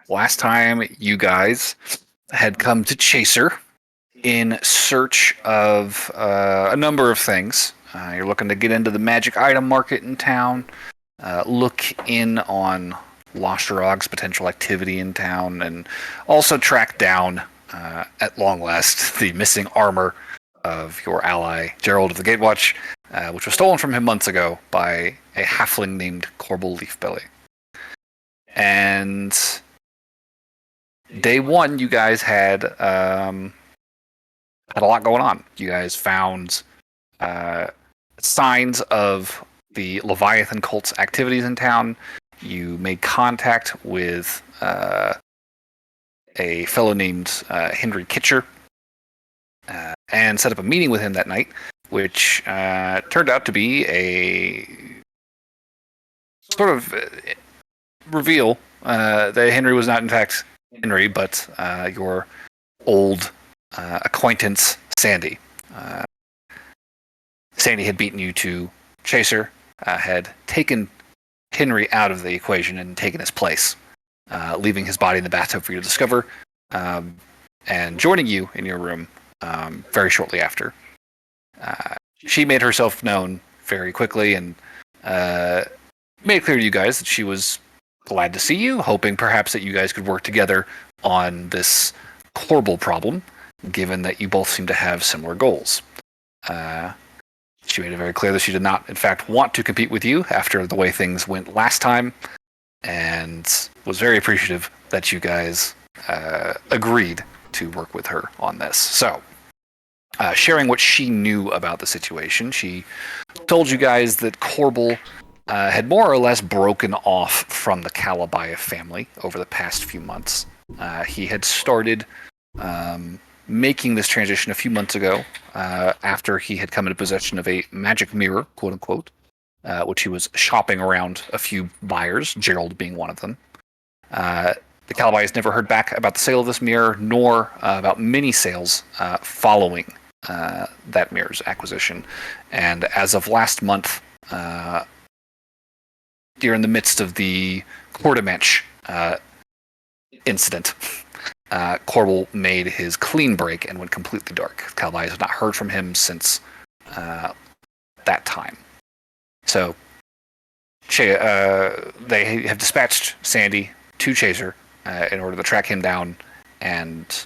Last time you guys had come to Chaser in search of a number of things. You're looking to get into the magic item market in town, look in on Losterog's potential activity in town, and also track down, at long last, the missing armor of your ally, Gerald of the Gatewatch, which was stolen from him months ago by a halfling named Korbul Leafbelly. And day one, you guys had a lot going on. You guys found signs of the Leviathan cult's activities in town. You made contact with a fellow named Henry Kitcher and set up a meeting with him that night, which turned out to be a sort of reveal that Henry was not, in fact, Henry, but your old acquaintance, Sandy. Sandy had beaten you to Chaser, had taken Henry out of the equation and taken his place, leaving his body in the bathtub for you to discover, and joining you in your room very shortly after. She made herself known very quickly and made it clear to you guys that she was glad to see you, hoping perhaps that you guys could work together on this Korbul problem, given that you both seem to have similar goals. She made it very clear that she did not, in fact, want to compete with you after the way things went last time, and was very appreciative that you guys agreed to work with her on this. So, sharing what she knew about the situation, she told you guys that Korbul had more or less broken off from the Calabaya family over the past few months. He had started making this transition a few months ago after he had come into possession of a magic mirror, quote unquote, which he was shopping around a few buyers, Gerald being one of them. The Calabayas never heard back about the sale of this mirror, nor about many sales following that mirror's acquisition. And as of last month, during the midst of the Quartermatch incident, Korbul made his clean break and went completely dark. Calvai has not heard from him since that time. So they have dispatched Sandy to Chaser in order to track him down and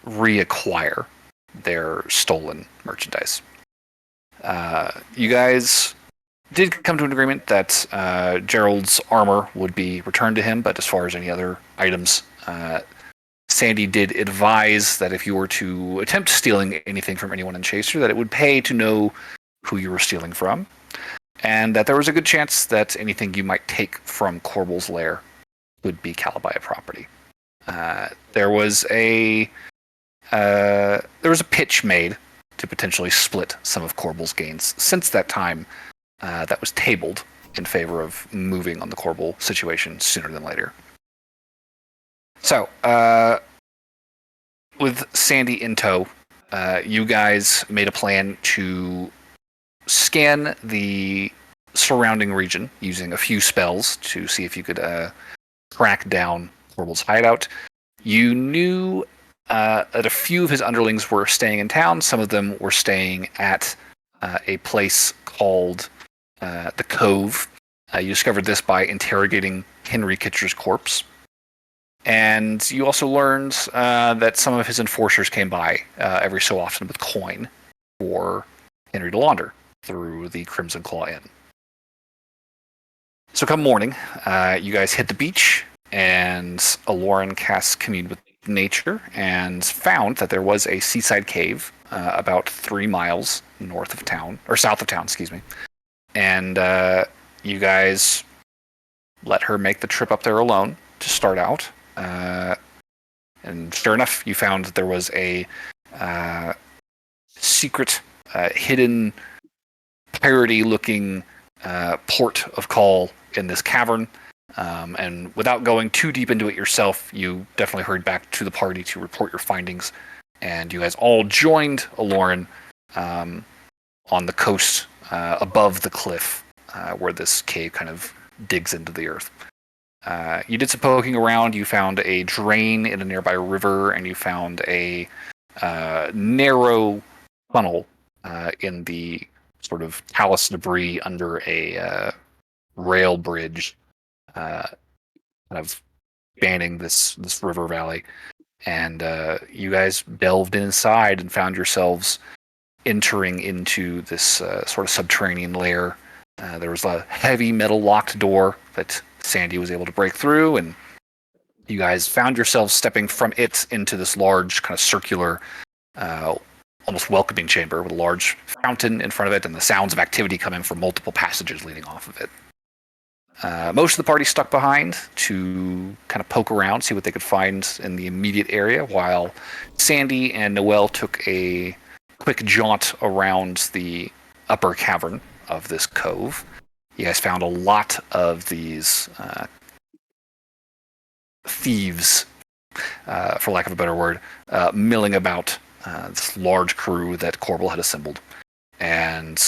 reacquire their stolen merchandise. You guys did come to an agreement that Gerald's armor would be returned to him, but as far as any other items, Sandy did advise that if you were to attempt stealing anything from anyone in Chaser, that it would pay to know who you were stealing from, and that there was a good chance that anything you might take from Korbul's lair would be Calabaya property. There was a pitch made to potentially split some of Korbul's gains since that time. That was tabled in favor of moving on the Korbul situation sooner than later. So, with Sandy in tow, you guys made a plan to scan the surrounding region using a few spells to see if you could track down Korbul's hideout. You knew that a few of his underlings were staying in town. Some of them were staying at a place called the Cove. You discovered this by interrogating Henry Kitcher's corpse. And you also learned that some of his enforcers came by every so often with coin for Henry to launder through the Crimson Claw Inn. So come morning, you guys hit the beach, and Aloran cast Commune with Nature and found that there was a seaside cave about 3 miles north of town, or south of town, excuse me. And you guys let her make the trip up there alone to start out. And sure enough, you found that there was a secret, hidden, piratey-looking port of call in this cavern. And without going too deep into it yourself, you definitely hurried back to the party to report your findings. And you guys all joined Aloran on the coast above the cliff where this cave kind of digs into the earth. You did some poking around. You found a drain in a nearby river, and you found a narrow funnel in the sort of talus debris under a rail bridge, kind of spanning this river valley. And you guys delved inside and found yourselves entering into this sort of subterranean lair. There was a heavy metal locked door that Sandy was able to break through, and you guys found yourselves stepping from it into this large, kind of circular, almost welcoming chamber with a large fountain in front of it and the sounds of activity coming from multiple passages leading off of it. Most of the party stuck behind to kind of poke around, see what they could find in the immediate area, while Sandy and Noelle took a quick jaunt around the upper cavern of this cove. You guys found a lot of these thieves, for lack of a better word, milling about this large crew that Korbul had assembled. And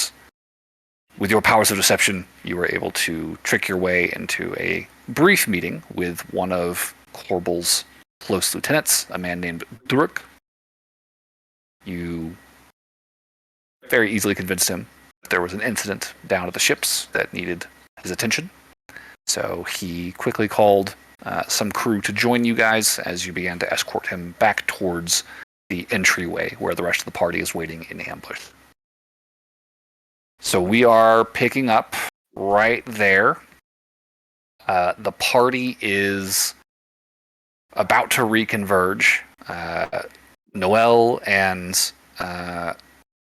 with your powers of deception, you were able to trick your way into a brief meeting with one of Korbul's close lieutenants, a man named Duruk. You very easily convinced him that there was an incident down at the ships that needed his attention. So he quickly called some crew to join you guys as you began to escort him back towards the entryway where the rest of the party is waiting in ambush. So we are picking up right there. The party is about to reconverge. Noelle and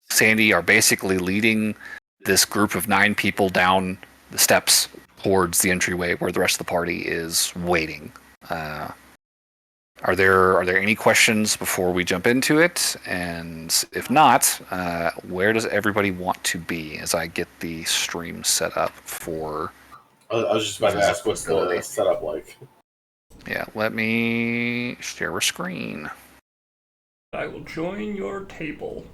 Sandy are basically leading this group of 9 people down the steps towards the entryway where the rest of the party is waiting. Are there any questions before we jump into it? And if not, where does everybody want to be as I get the stream set up for... I was just about to ask what's the setup like. Yeah, let me share a screen. I will join your table.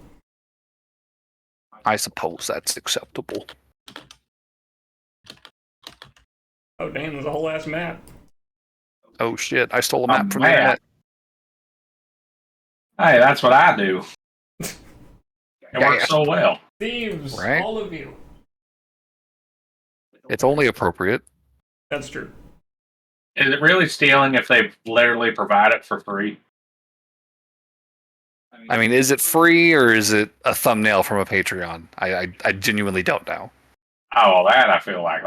I suppose that's acceptable. Oh, damn, there's a whole ass map. Oh shit, I stole a map from the internet. Hey, that's what I do. It works so well. Thieves, right? all of you. It's only appropriate. That's true. Is it really stealing if they literally provide it for free? I mean, is it free or is it a thumbnail from a Patreon? I genuinely don't know. Oh, well, that I feel like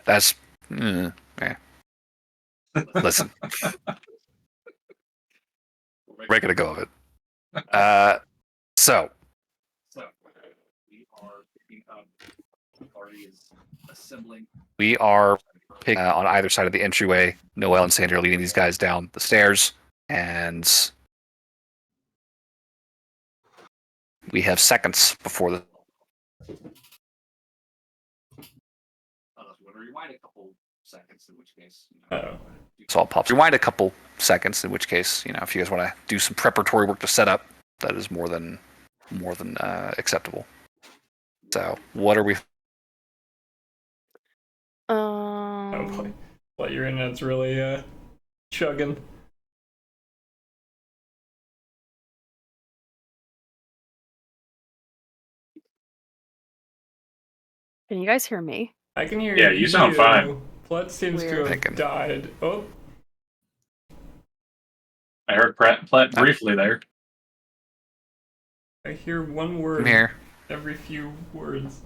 That's... yeah. Listen. We're making a go of it. So we are picking on either side of the entryway. Noelle and Sandy are leading these guys down the stairs, and we have seconds before the... Rewind a couple seconds, in which case... So I'll pop. Rewind a couple seconds, in which case, if you guys want to do some preparatory work to set up, that is more than acceptable. So, what are we... Oh boy. Well, your internet's really chugging. Can you guys hear me? I can hear Yeah, you sound fine. Plet seems to have died. Oh. I heard Plet briefly there. I hear one word I'm here. every few words.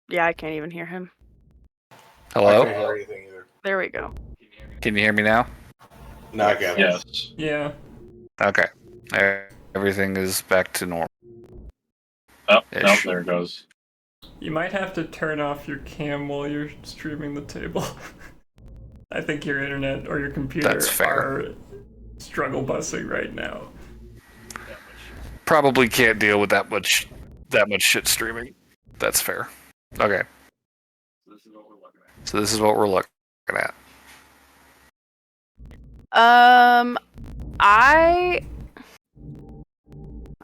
Yeah, I can't even hear him. Hello? I can't hear anything either. There we go. Can you hear me now? No, I can't. Yes. Yeah. Okay. Everything is back to normal. Oh, no, there it goes. You might have to turn off your cam while you're streaming the table. I think your internet or your computer are struggle busing right now. Probably can't deal with that much shit streaming. That's fair. Okay. So this is what we're looking at. I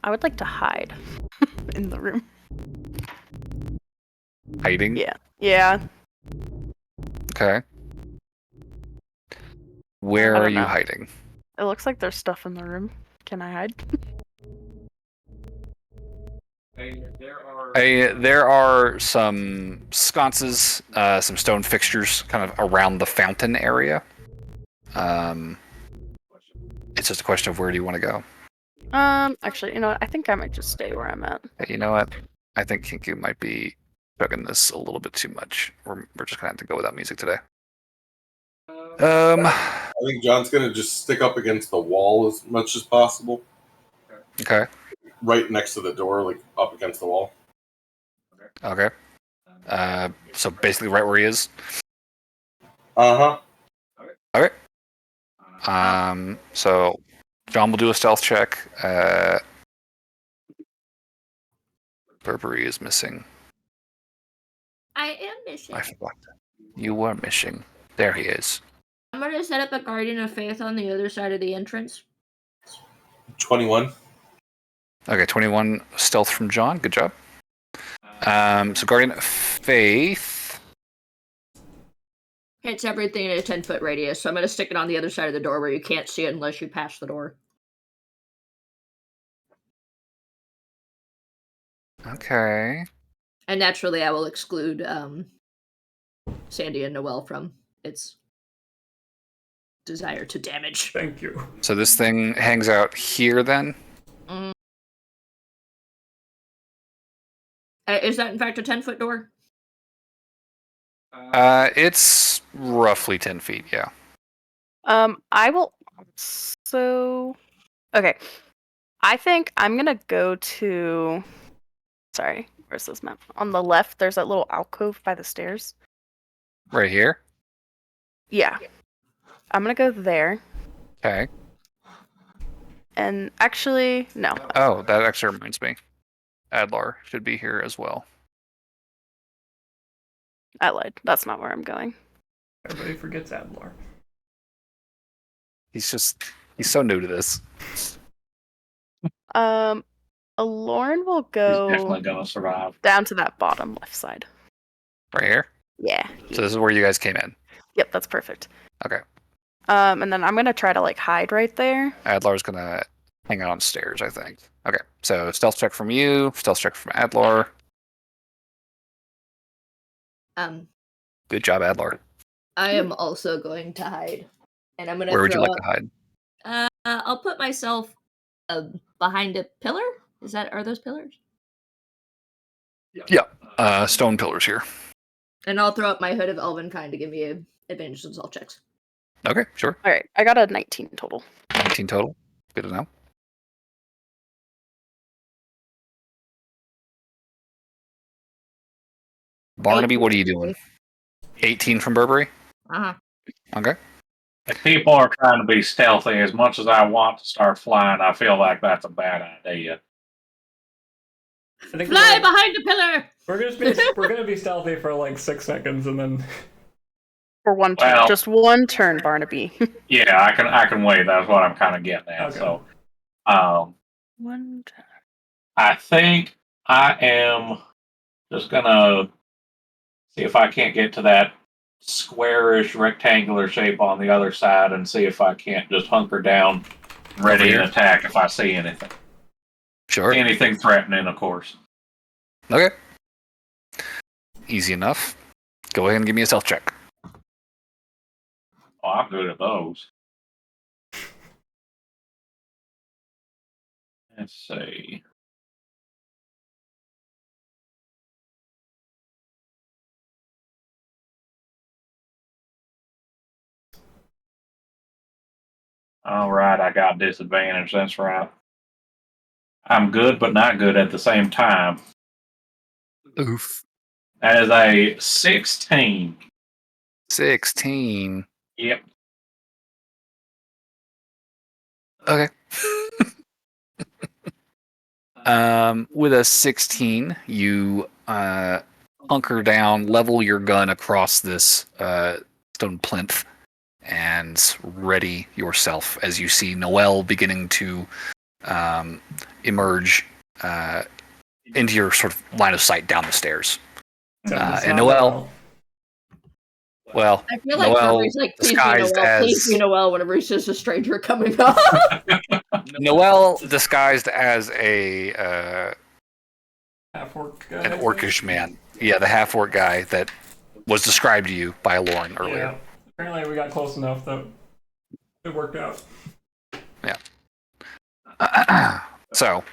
would like to hide in the room. Hiding? Yeah. Okay. Where I are don't you know. hiding? It looks like there's stuff in the room. Can I hide? There are some sconces, some stone fixtures kind of around the fountain area. It's just a question of where do you want to go? Actually, you know what? I think I might just stay where I'm at. Hey, you know what? I think Kinku might be chugging this a little bit too much. We're just gonna have to go without music today. I think John's gonna just stick up against the wall as much as possible. Okay. Right next to the door, like up against the wall. Okay. So basically right where he is. Uh-huh. Okay. So John will do a stealth check. Burberry is missing. I am missing. I forgot. You were missing. There he is. I'm gonna set up a Guardian of Faith on the other side of the entrance. 21. Okay, 21 stealth from John. Good job. So Guardian of Faith. Hits everything in a 10-foot radius, so I'm gonna stick it on the other side of the door where you can't see it unless you pass the door. Okay. And naturally, I will exclude Sandy and Noelle from its desire to damage. Thank you. So this thing hangs out here then? Is that in fact a 10-foot door? It's roughly 10 feet, yeah. I will also. Okay. I think I'm gonna go to. Sorry, where's this map? On the left, there's that little alcove by the stairs. Right here? Yeah. I'm gonna go there. Okay. And actually, no. Oh, that actually reminds me. Adlar should be here as well. I lied. That's not where I'm going. Everybody forgets Adlar. He's so new to this. Lauren will He's go definitely gonna survive. down to that bottom left side. Right here? Yeah. So this is where you guys came in. Yep, that's perfect. Okay. And then I'm gonna try to like hide right there. Adlar's gonna hang out on stairs, I think. Okay, so stealth check from you, stealth check from Adlar. Good job, Adlar. I am also going to hide, and I'm gonna. Where would you throw like to hide? I'll put myself behind a pillar. Are those pillars? Yeah, stone pillars here. And I'll throw up my Hood of Elvenkind to give me advantage on all checks. Okay, sure. All right, I got a 19 total. 19 total. Good to know. Barnaby, what are you doing? 18 from Burberry? Uh-huh. Okay. If people are trying to be stealthy, as much as I want to start flying, I feel like that's a bad idea. Fly behind the pillar! We're gonna be stealthy for like 6 seconds and then For one turn. Well- Just one turn, Barnaby. Yeah, I can wait. That's what I'm kind of getting at. Okay. So, One turn. I think I am just gonna see if I can't get to that squarish rectangular shape on the other side and see if I can't just hunker down, ready Over to here? attack if I see anything. Sure. Anything threatening, of course. Okay. Easy enough. Go ahead and give me a stealth check. Oh, I'm good at those. Let's see. All right, I got disadvantage. That's right. I'm good, but not good at the same time. Oof. That is a 16. 16. Yep. Okay. With a 16, you hunker down, level your gun across this stone plinth, and ready yourself as you see Noelle beginning to emerge into your sort of line of sight down the stairs. And Noelle, Well, I feel like Noel Burberry's like, disguised please be as Noel whenever he sees a stranger coming up. Noel disguised as a Half-orc guy. an orcish man. Yeah, the half-orc guy that was described to you by Lauren earlier. Yeah. Apparently we got close enough that it worked out. Yeah. So,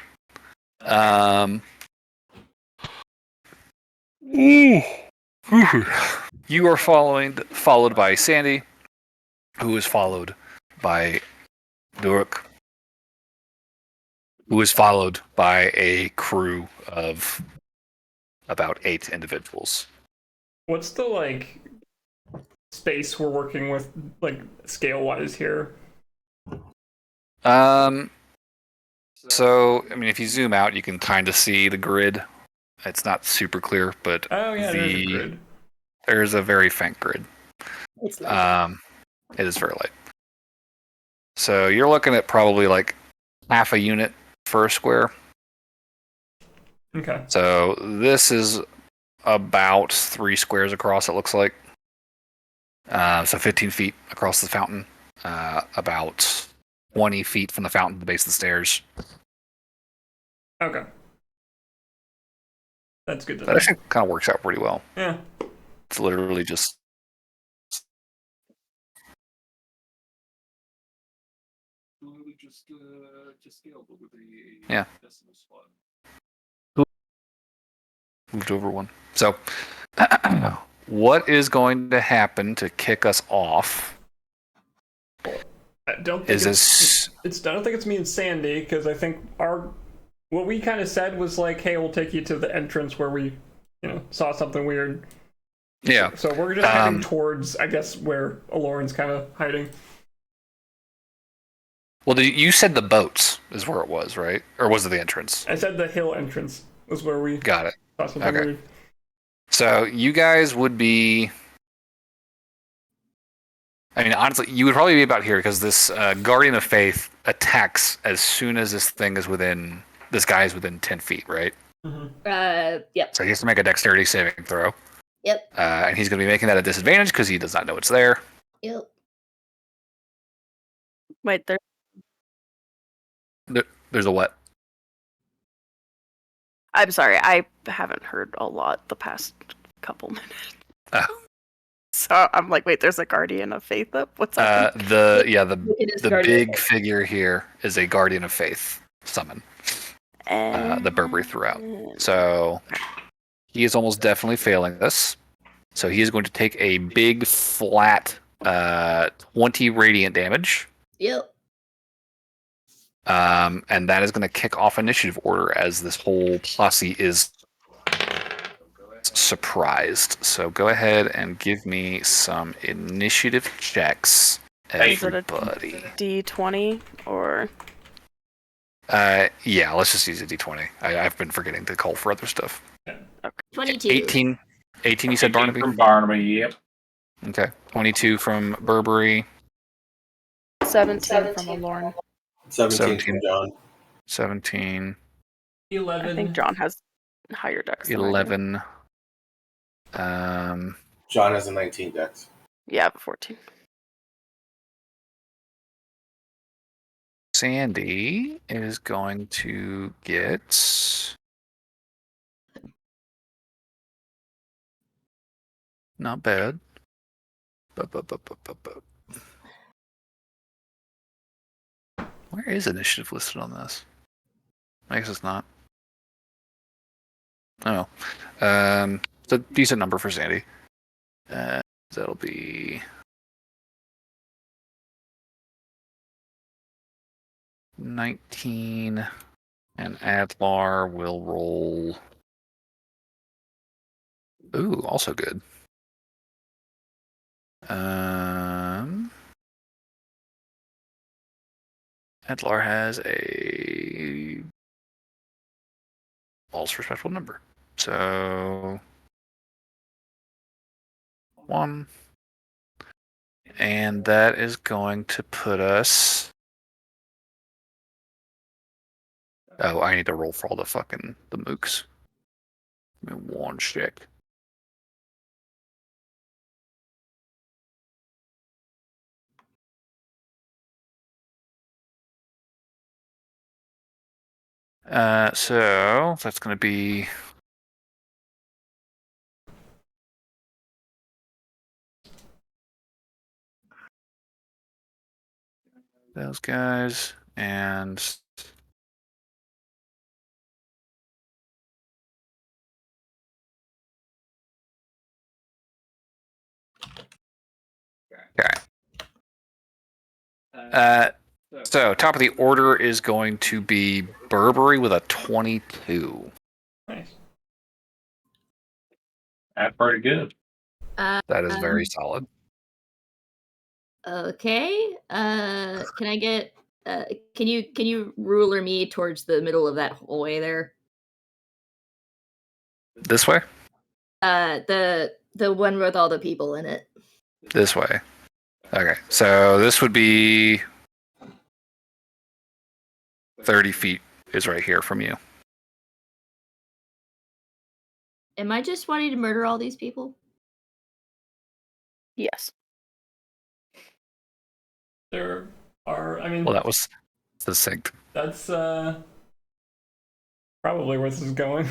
you are followed by Sandy, who is followed by Durek, who is followed by a crew of about 8 individuals. What's the like space we're working with, like scale-wise here? So I mean, if you zoom out, you can kind of see the grid. It's not super clear, but Oh yeah, there's a grid. There's a very faint grid. It's light. It is very light. So you're looking at probably like half a unit per square. Okay. So this is about 3 squares across, it looks like. So 15 feet across the fountain. About 20 feet from the fountain to the base of the stairs. Okay. That's good to know. That actually kind of works out pretty well. Yeah. It's literally just... Yeah. Moved over one. So, what is going to happen to kick us off? I don't think I don't think it's me and Sandy, because I think what we kind of said was like, hey, we'll take you to the entrance where we, saw something weird. Yeah. So we're just heading towards, I guess, where Aloran's kind of hiding. Well, you said the boats is where it was, right? Or was it the entrance? I said the hill entrance was where we got it. saw something weird. So you guys would be... I mean, honestly, you would probably be about here because this Guardian of Faith attacks as soon as this guy is within 10 feet, right? Mm-hmm. Yep. So he has to make a dexterity saving throw. Yep. And he's going to be making that a disadvantage because he does not know it's there. Yep. Wait, There's a what? I'm sorry, I haven't heard a lot the past couple minutes. Oh. So I'm like, wait, there's a Guardian of Faith up? What's that? The big figure here is a Guardian of Faith summon. The Burberry threw out. So he is almost definitely failing this. So he is going to take a big flat 20 radiant damage. Yep. And that is going to kick off initiative order as this whole posse is surprised. So go ahead and give me some initiative checks, everybody. Is it a D20 or? Yeah, let's just use a D20. I've been forgetting to call for other stuff. Okay. 22. 18 you said, Barnaby? From Barnaby, yep. Okay. 22 from Burberry. 17 from Aloran. 17 from John. 17. 11. I think John has higher dex. 11. John has a 19 dex. Yeah, 14. Sandy is going to get... Not bad. Where is initiative listed on this? I guess it's not. Oh. It's a decent number for Sandy. That'll be... 19, and Adlar will roll... Ooh, also good. Adlar has a also respectful number. So 1. And that is going to put us... Oh, I need to roll for all the mooks. Give me one check. So that's going to be those guys and okay. So top of the order is going to be Burberry with a 22. Nice. That's pretty good. That is very solid. Okay. Can I get? Can you ruler me towards the middle of that hallway there? This way? The one with all the people in it. This way. Okay, so this would be 30 feet is right here from you. Am I just wanting to murder all these people? Yes. There are. I mean, Well, that was succinct. that's probably where this is going.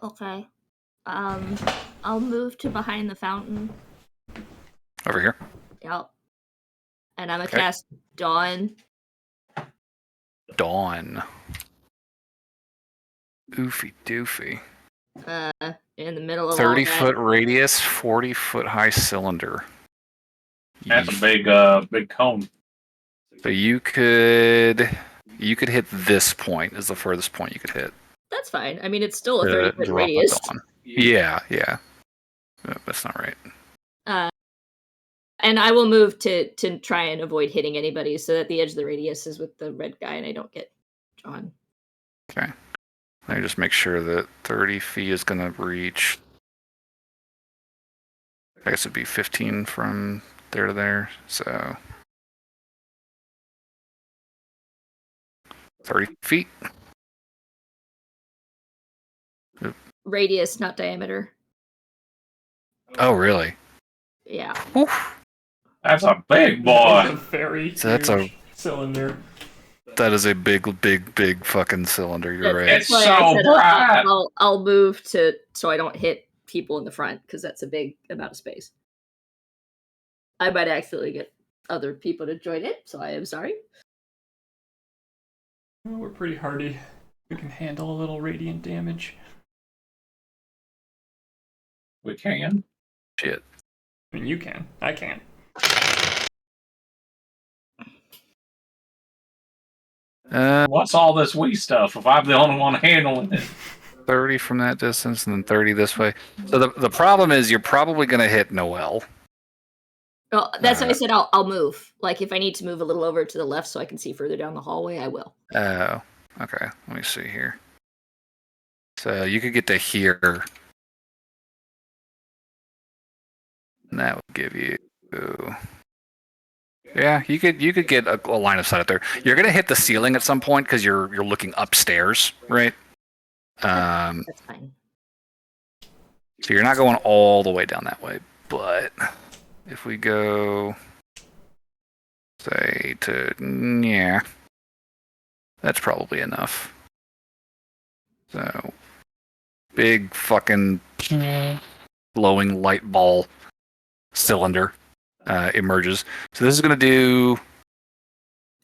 Okay. I'll move to behind the fountain. Over here. Yep. And I'm gonna Okay. cast Dawn. Dawn. Oofy doofy. In the middle of 30-foot radius, 40-foot high cylinder. That's a big cone. So you could hit this point is the furthest point you could hit. That's fine. I mean, it's still a to 30-foot drop a radius. Dawn. Yeah. No, that's not right. And I will move to try and avoid hitting anybody so that the edge of the radius is with the red guy and I don't get John. Okay. Let me just make sure that 30 feet is going to reach. I guess it'd be 15 from there to there. So 30 feet. Radius, not diameter. Oh, really? Yeah. Oof. That's a big It's a boy. very So that's huge cylinder. That is a big fucking cylinder. You're right. It's why so I said bright. I'll move to so I don't hit people in the front because that's a big amount of space. I might accidentally get other people to join it, so I am sorry. Well, we're pretty hardy. We can handle a little radiant damage. We can. Shit. I mean, you can. I can't. What's all this wee stuff if I'm the only one handling it? 30 from that distance and then 30 this way. So the problem is you're probably going to hit Noel. Well, that's why I said I'll move. Like if I need to move a little over to the left so I can see further down the hallway, I will. Oh, okay. Let me see here. So you could get to here. And that would give you. Yeah, you could get a line of sight up there. You're gonna hit the ceiling at some point because you're looking upstairs, right? That's fine. So you're not going all the way down that way, but if we go, say to that's probably enough. So big fucking glowing light ball cylinder emerges. So this is going to do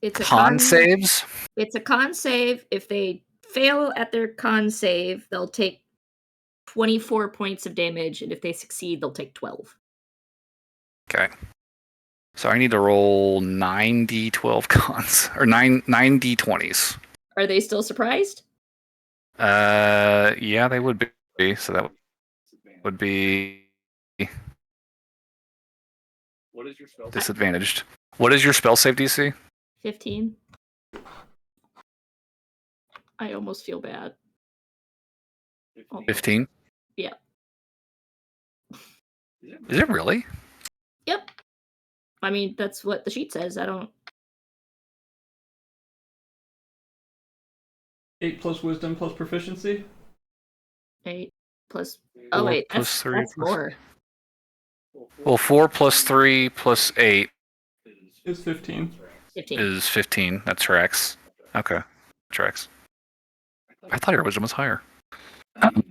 It's a con saves. It's a con save. If they fail at their con save, they'll take 24 points of damage, and if they succeed, they'll take 12. Okay. So I need to roll 9d12 cons or 9d20s. Are they still surprised? Yeah, they would be. So that would be disadvantaged. What is your spell save DC? 15. I almost feel bad. 15? Yeah. Is it really? Yep. I mean, that's what the sheet says. I don't. 8 plus wisdom plus proficiency. 8 plus. Oh, wait. Plus 3 that's plus- more. Well, 4 plus 3 plus 8 It's 15. 15. is 15. That tracks. Okay. tracks. I thought your wisdom was higher. Okay,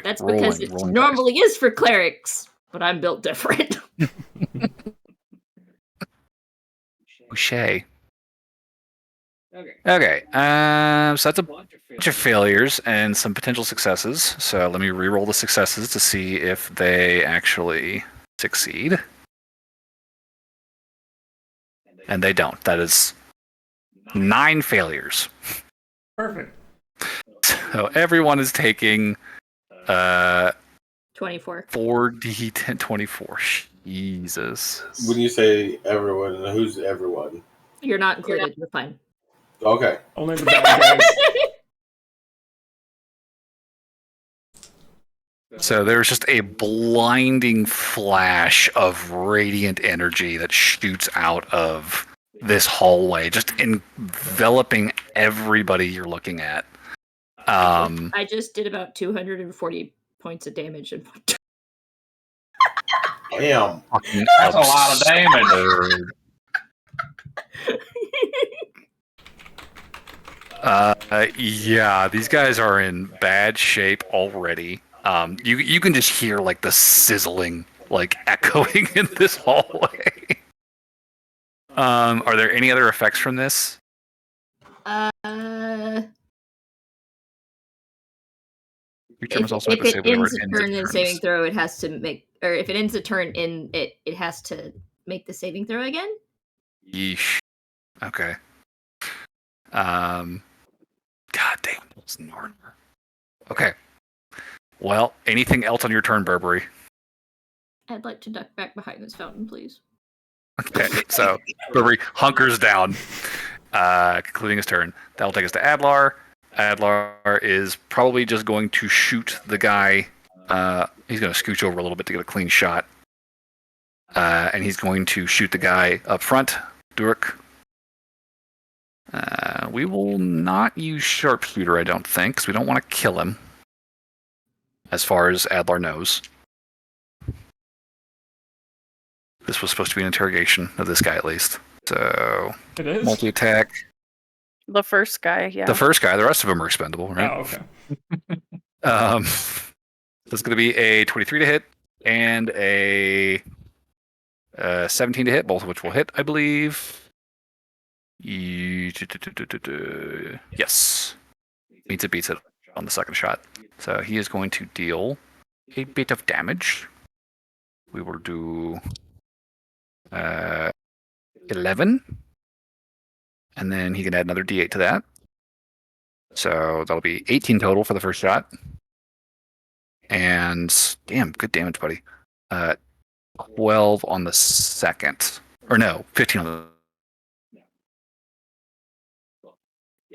That's because it normally is for clerics, but I'm built different. Touché. Okay, so that's a bunch of failures and some potential successes. So let me re-roll the successes to see if they actually succeed. And they don't. That is 9 failures. Perfect. So everyone is taking 24. 4d10 24. Jesus. When you say everyone, who's everyone? You're not included. You're fine. Okay. Only the bad guys. So there's just a blinding flash of radiant energy that shoots out of this hallway, just enveloping everybody you're looking at. I just did about 240 points of damage in one turn. Damn. That's a lot of damage. Yeah, these guys are in bad shape already. You can just hear like the sizzling like echoing in this hallway. Are there any other effects from this? If it ends a turn in a saving throw, it has to make, or if it ends a turn in it has to make the saving throw again. Yeesh. Okay. God damn, it's Norner. Okay. Well, anything else on your turn, Burberry? I'd like to duck back behind this fountain, please. Okay, so Burberry hunkers down, concluding his turn. That'll take us to Adlar. Adlar is probably just going to shoot the guy. He's going to scooch over a little bit to get a clean shot. And he's going to shoot the guy up front, Durek. We will not use sharpshooter, I don't think, because we don't want to kill him, as far as Adlar knows. This was supposed to be an interrogation of this guy, at least. So, It is? multi-attack. The first guy, yeah. The first guy, the rest of them are expendable, right? Oh, okay. That's going to be a 23 to hit and a 17 to hit, both of which will hit, I believe. Yes. Means it beats it on the second shot. So he is going to deal a bit of damage. We will do 11. And then he can add another d8 to that. So that'll be 18 total for the first shot. And damn, good damage, buddy. 12 on the second. Or no, 15 on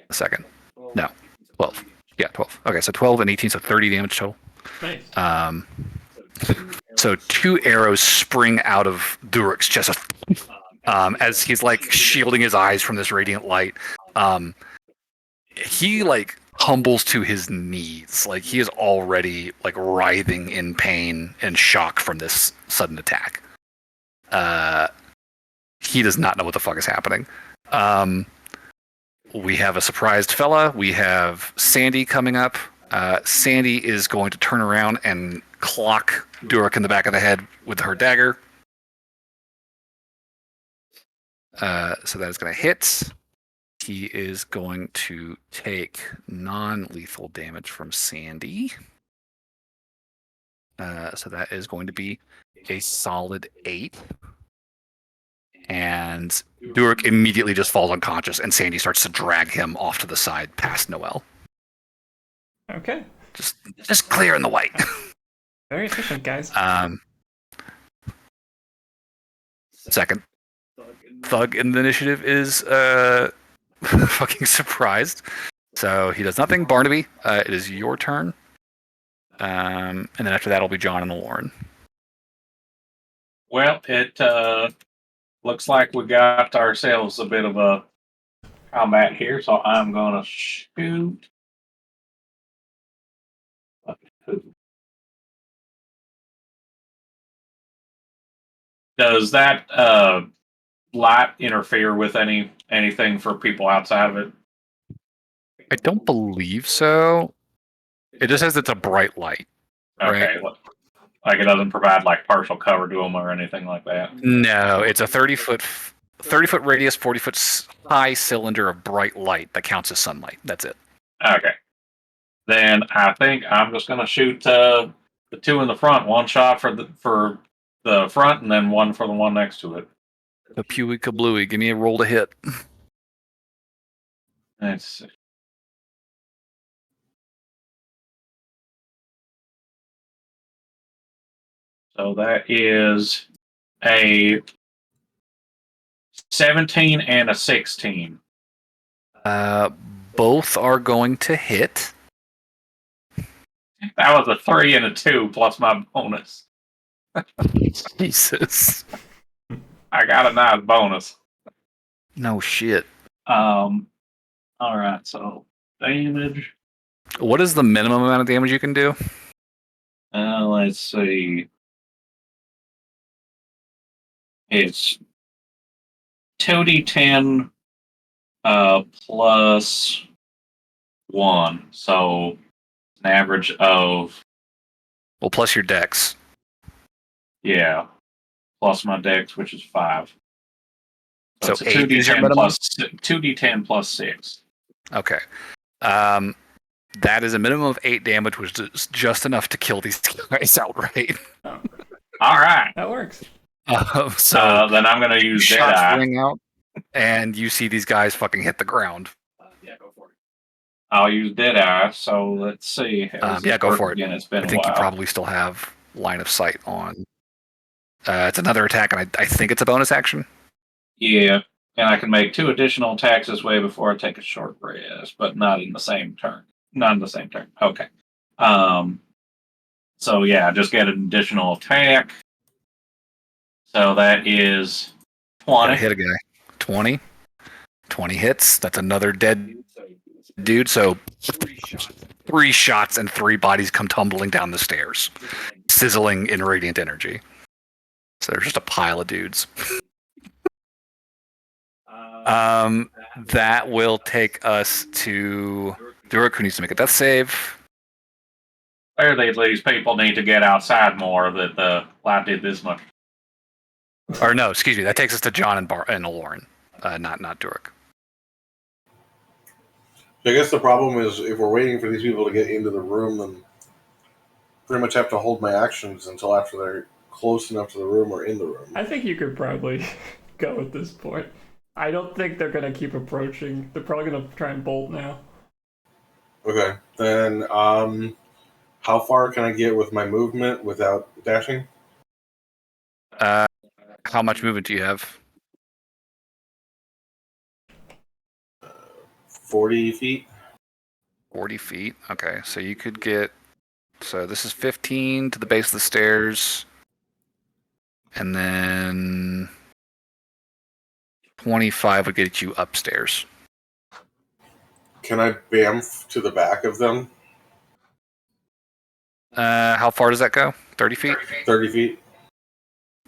the second. No, 12. Yeah, 12. Okay, so 12 and 18, so 30 damage total. Nice. So 2 arrows spring out of Durek's chest as he's like shielding his eyes from this radiant light. He like humbles to his knees. Like he is already like writhing in pain and shock from this sudden attack. He does not know what the fuck is happening. We have a surprised fella. We have Sandy coming up. Sandy is going to turn around and clock Durek in the back of the head with her dagger. So that is going to hit. He is going to take non-lethal damage from Sandy. So that is going to be a solid 8. And Durek immediately just falls unconscious, and Sandy starts to drag him off to the side past Noel. Okay. Just clearing the white. Very efficient, guys. Second thug in the initiative is fucking surprised. So he does nothing. Barnaby, it is your turn. And then after that, it'll be John and Lauren. Well, it looks like we got ourselves a bit of a combat here, so I'm going to shoot. Does that light interfere with anything for people outside of it? I don't believe so. It just says it's a bright light. Okay, like it doesn't provide like partial cover to them or anything like that. No, it's a 30-foot radius, 40-foot high cylinder of bright light that counts as sunlight. That's it. Okay, then I think I'm just gonna shoot the two in the front. One shot for the front, and then one for the one next to it. The Pewee Kablooey. Give me a roll to hit. Let's see. So that is a 17 and a 16. Both are going to hit. That was a 3 and a 2 plus my bonus. Jesus. I got a nice bonus. No shit. All right, so damage. What is the minimum amount of damage you can do? Let's see. It's 2d10 plus 1. So an average of, Well, plus your dex. yeah, plus my dex, which is 5. So it's a 8 is your 2d10 minimum? plus 2d10 plus 6. Okay. That is a minimum of 8 damage, which is just enough to kill these guys outright. Oh, All right. that works. So Then I'm going to use shots Deadeye. ring out, and you see these guys fucking hit the ground. Yeah, go for it. I'll use Deadeye. So let's see. Yeah, go for it. Again? It's been I think a you while. probably still have line of sight on. It's another attack, and I think it's a bonus action. Yeah, and I can make 2 additional attacks this way before I take a short rest, but not in the same turn. Not in the same turn. Okay. So yeah, just get an additional attack. So that is 20. Gotta hit a guy. 20. 20 hits. That's another dead dude. So 3 shots and 3 bodies come tumbling down the stairs, sizzling in radiant energy. So there's just a pile of dudes. That will take us to Durek, who needs to make a death save. Clearly, these people need to get outside more. That the light did this much. Or no, excuse me. That takes us to John and Lauren, not Durek. I guess the problem is if we're waiting for these people to get into the room, then pretty much have to hold my actions until after they're close enough to the room or in the room. I think you could probably go at this point. I don't think they're gonna keep approaching. They're probably gonna try and bolt now. Okay, then how far can I get with my movement without dashing? How much movement do you have? 40 feet. 40 feet. Okay, so you could get. So this is 15 to the base of the stairs, and then 25 would get you upstairs. Can I bamf to the back of them? How far does that go? 30 feet? 30 feet?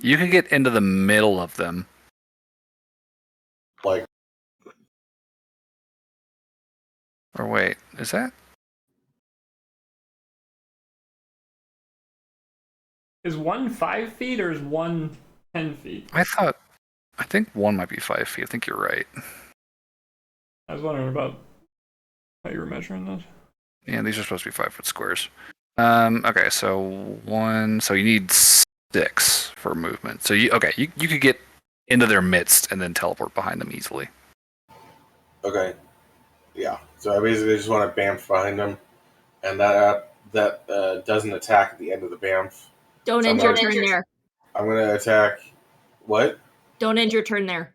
You can get into the middle of them. Like, Or wait, is that? Is one 5 feet or is one 10 feet? I think one might be 5 feet. I think you're right. I was wondering about how you were measuring that. Yeah, these are supposed to be 5-foot squares. Okay, so one. So you need 6 for movement. So you could get into their midst and then teleport behind them easily. okay. Yeah. So I basically just want to bamf behind them, and that doesn't attack at the end of the bamf. Don't end your turn there. I'm going to attack. What? Don't end your turn there.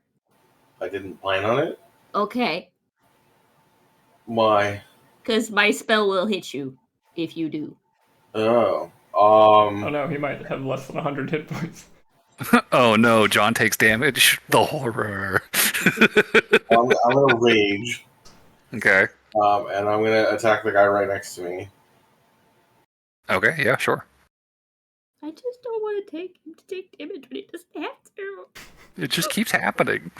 I didn't plan on it? Okay. Why? Because my spell will hit you if you do. Oh. Oh no, he might have less than 100 hit points. Oh no, John takes damage. The horror. I'm going to rage. Okay. And I'm going to attack the guy right next to me. Okay, yeah, sure. I just don't want to take him to take damage when he doesn't have to. It just keeps happening.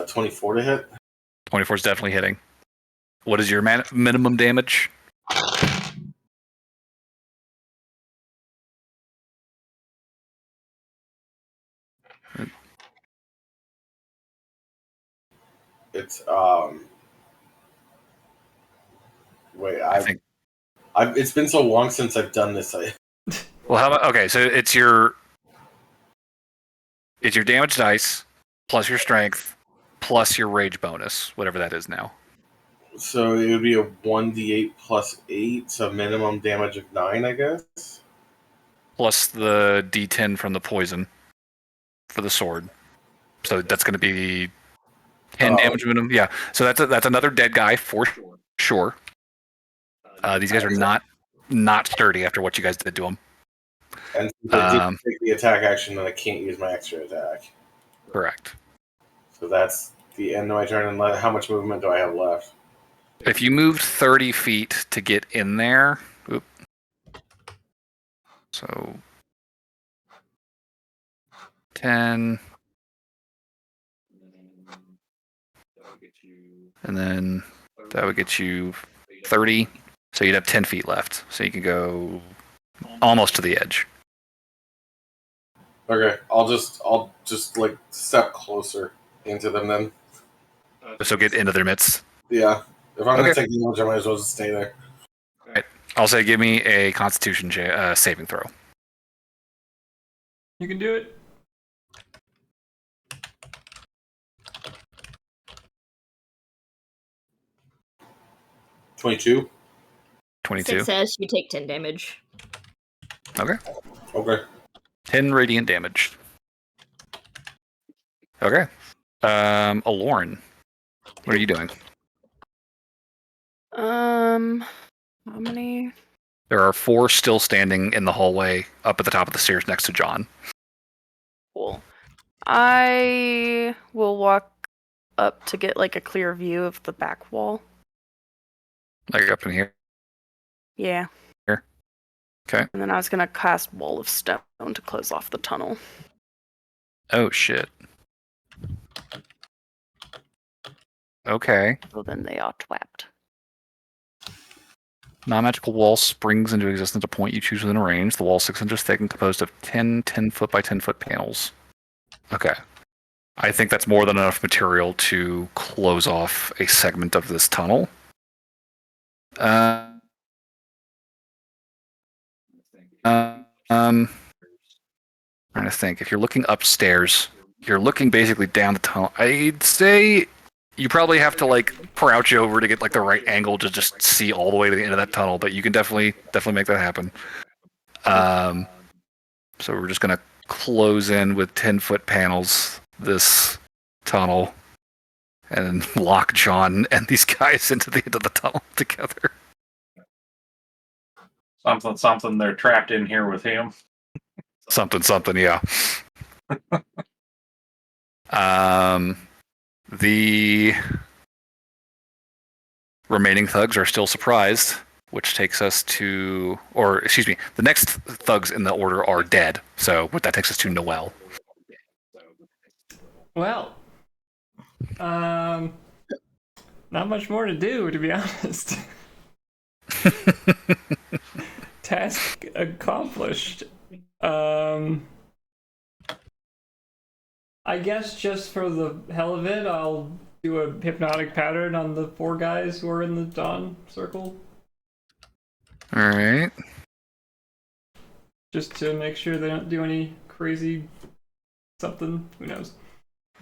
24 to hit. 24 is definitely hitting. What is your minimum damage? It's wait, I think. It's been so long since I've done this. Well, how about okay? So it's your damage dice plus your strength plus your rage bonus, whatever that is now. So it would be a 1d8 plus 8, so minimum damage of 9, I guess. Plus the d10 from the poison for the sword. So that's going to be 10 damage minimum. Yeah. So that's another dead guy for sure. These guys are not sturdy after what you guys did to them. And since I did take the attack action, then I can't use my extra attack. Correct. So that's the end of my turn. And how much movement do I have left? If you moved 30 feet to get in there, so 10, and then that would get you 30. So you'd have 10 feet left. So you can go almost to the edge. Okay, I'll just like step closer into them then. So get into their midst. Yeah, if I'm gonna take damage, I might as well just stay there. All right. I'll say give me a Constitution saving throw. You can do it. $22. 22. Success, you take 10 damage. Okay. 10 radiant damage. Okay. Aloran, what are you doing? How many? There are 4 still standing in the hallway up at the top of the stairs next to John. Cool. I will walk up to get like a clear view of the back wall. Like up in here? Yeah. Here. Okay. And then I was gonna cast Wall of Stone to close off the tunnel. Oh shit. Okay. So then they are trapped. Non-magical wall springs into existence at a point you choose within a range. The wall is 6 inches thick and composed of 10 10-foot by 10-foot panels. Okay. I think that's more than enough material to close off a segment of this tunnel. Trying to think. If you're looking upstairs, you're looking basically down the tunnel. I'd say you probably have to like crouch over to get like the right angle to just see all the way to the end of that tunnel, but you can definitely make that happen. So we're just gonna close in with 10-foot panels this tunnel and lock John and these guys into the end of the tunnel together. Something. They're trapped in here with him. Something. Yeah. The remaining thugs are still surprised, which takes us to, or excuse me, the next thugs in the order are dead. So that takes us to Noel. Well, not much more to do, to be honest. Task accomplished. I guess just for the hell of it, I'll do a hypnotic pattern on the 4 guys who are in the dawn circle. All right. Just to make sure they don't do any crazy something. Who knows?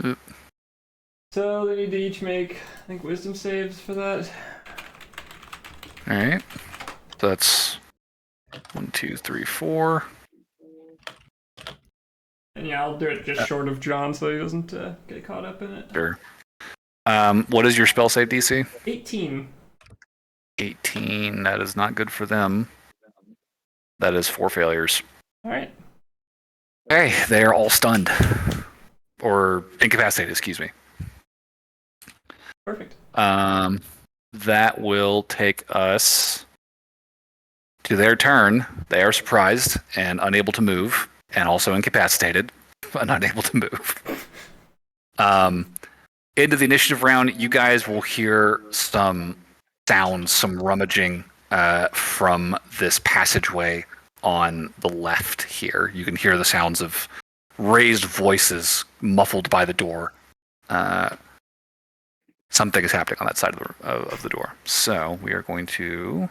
Oop. So they need to each make, I think, wisdom saves for that. All right. So that's 1, 2, 3, 4. And yeah, I'll do it just short of John so he doesn't get caught up in it. Sure. What is your spell save DC? 18. 18. That is not good for them. That is 4 failures. All right. Okay, they are all stunned. Or incapacitated, excuse me. Perfect. That will take us To their turn, they are surprised and unable to move, and also incapacitated and unable to move. Into the initiative round, you guys will hear some sounds, some rummaging from this passageway on the left here. You can hear the sounds of raised voices muffled by the door. Something is happening on that side of the door. So we are going to...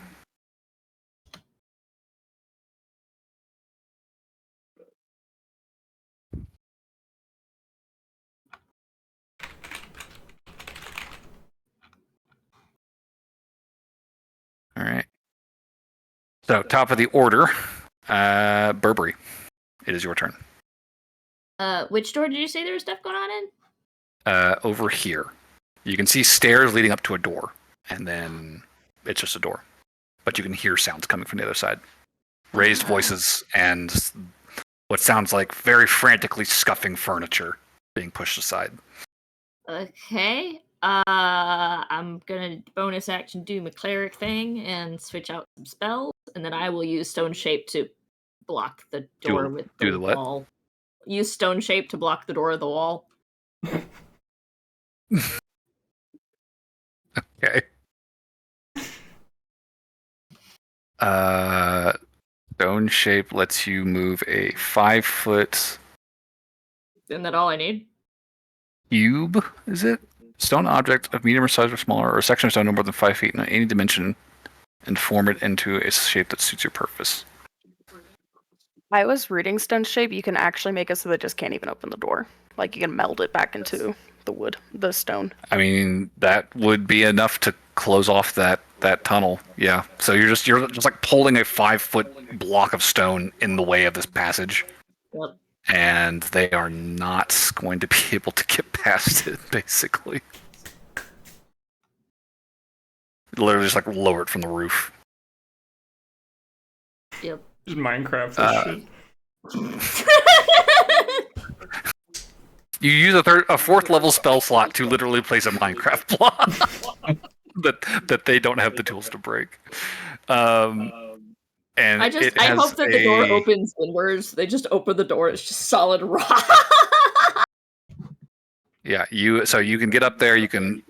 All right. So, top of the order, Burberry. It is your turn. Which door did you say there was stuff going on in? Over here. You can see stairs leading up to a door, and then it's just a door. But you can hear sounds coming from the other side. Raised voices and what sounds like very frantically scuffing furniture being pushed aside. Okay. I'm gonna bonus action do my cleric thing and switch out some spells, and then I will use stone shape to block the door with the wall. Use stone shape to block the door of the wall. Okay. Stone shape lets you move a 5-foot. Isn't that all I need? Cube, is it? Stone object of medium size or smaller, or a section of stone no more than 5 feet in any dimension, and form it into a shape that suits your purpose. I was reading stone shape. You can actually make it so that it just can't even open the door. Like you can meld it back into the wood, the stone. I mean, that would be enough to close off that tunnel. Yeah. So you're just like pulling a 5-foot block of stone in the way of this passage. Yep. And they are not going to be able to get past it, basically. Literally just like lower it from the roof. Yep. Just Minecraft this shit. You use a 4th level spell slot to literally place a Minecraft block that they don't have the tools to break. And I hope that the door opens inwards. They just open the door. It's just solid rock. Yeah, so you can get up there. You can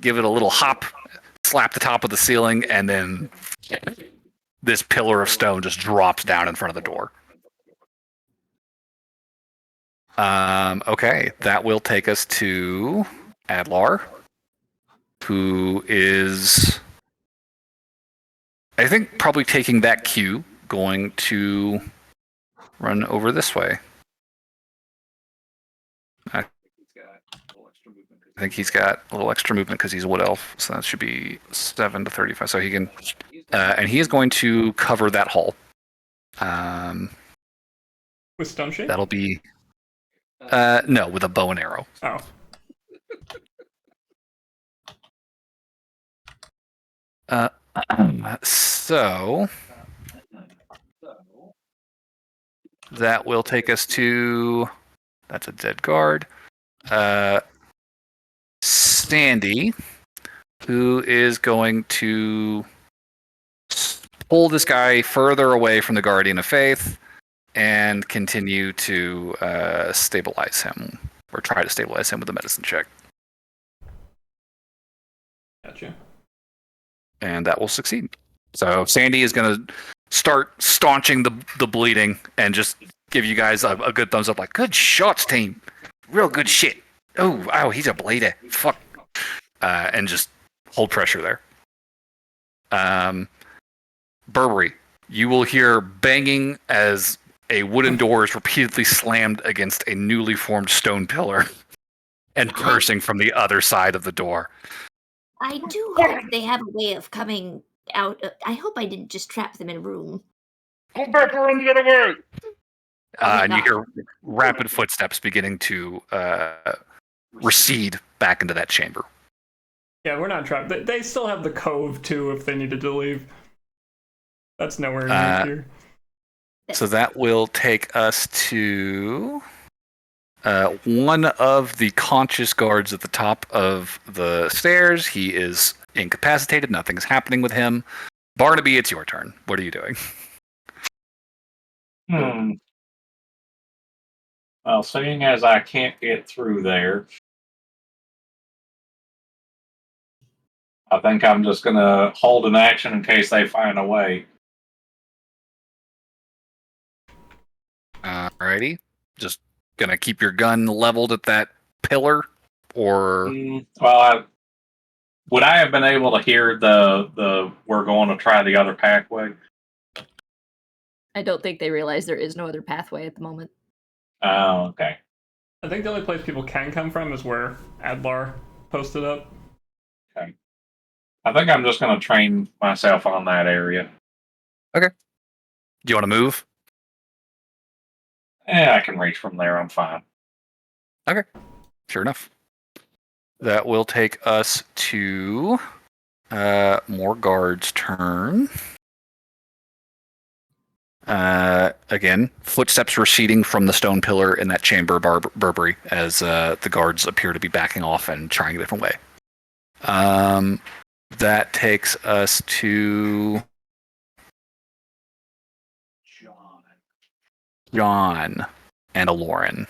give it a little hop, slap the top of the ceiling, and then this pillar of stone just drops down in front of the door. Okay, that will take us to Adlar, who is, I think, probably taking that cue, going to run over this way. I think he's got a little extra movement because he's a wood elf, so that should be 7 to 35. So he can, and he is going to cover that hall. With stone shape? That'll be, no, with a bow and arrow. Oh. So that will take us to, that's a dead guard. Sandy, who is going to pull this guy further away from the Guardian of Faith and continue to stabilize him, or try to stabilize him with a medicine check. Gotcha. And that will succeed. So Sandy is going to start staunching the bleeding and just give you guys a good thumbs up, like, good shots, team. Real good shit. Oh, he's a bleeder. Fuck. And just hold pressure there. Burberry, you will hear banging as a wooden door is repeatedly slammed against a newly formed stone pillar and cursing from the other side of the door. I do hope they have a way of coming out. I hope I didn't just trap them in a room. Go back around the other way! And you hear rapid footsteps beginning to recede back into that chamber. Yeah, we're not trapped. They still have the Cove, too, if they needed to leave. That's nowhere near here. So that will take us to one of the conscious guards at the top of the stairs. He is incapacitated. Nothing is happening with him. Barnaby, it's your turn. What are you doing? Well, seeing as I can't get through there, I think I'm just going to hold an action in case they find a way. Alrighty. Just gonna keep your gun leveled at that pillar, or Well, would I have been able to hear the we're going to try the other pathway? I don't think they realize there is no other pathway at the moment. Oh, okay. I think the only place people can come from is where Adlar posted up. Okay. I think I'm just going to train myself on that area. Okay. Do you want to move? Yeah, I can reach from there. I'm fine. Okay. Sure enough. That will take us to Morgard's turn. Again, footsteps receding from the stone pillar in that chamber, Burberry, as the guards appear to be backing off and trying a different way. That takes us to John and Aloran.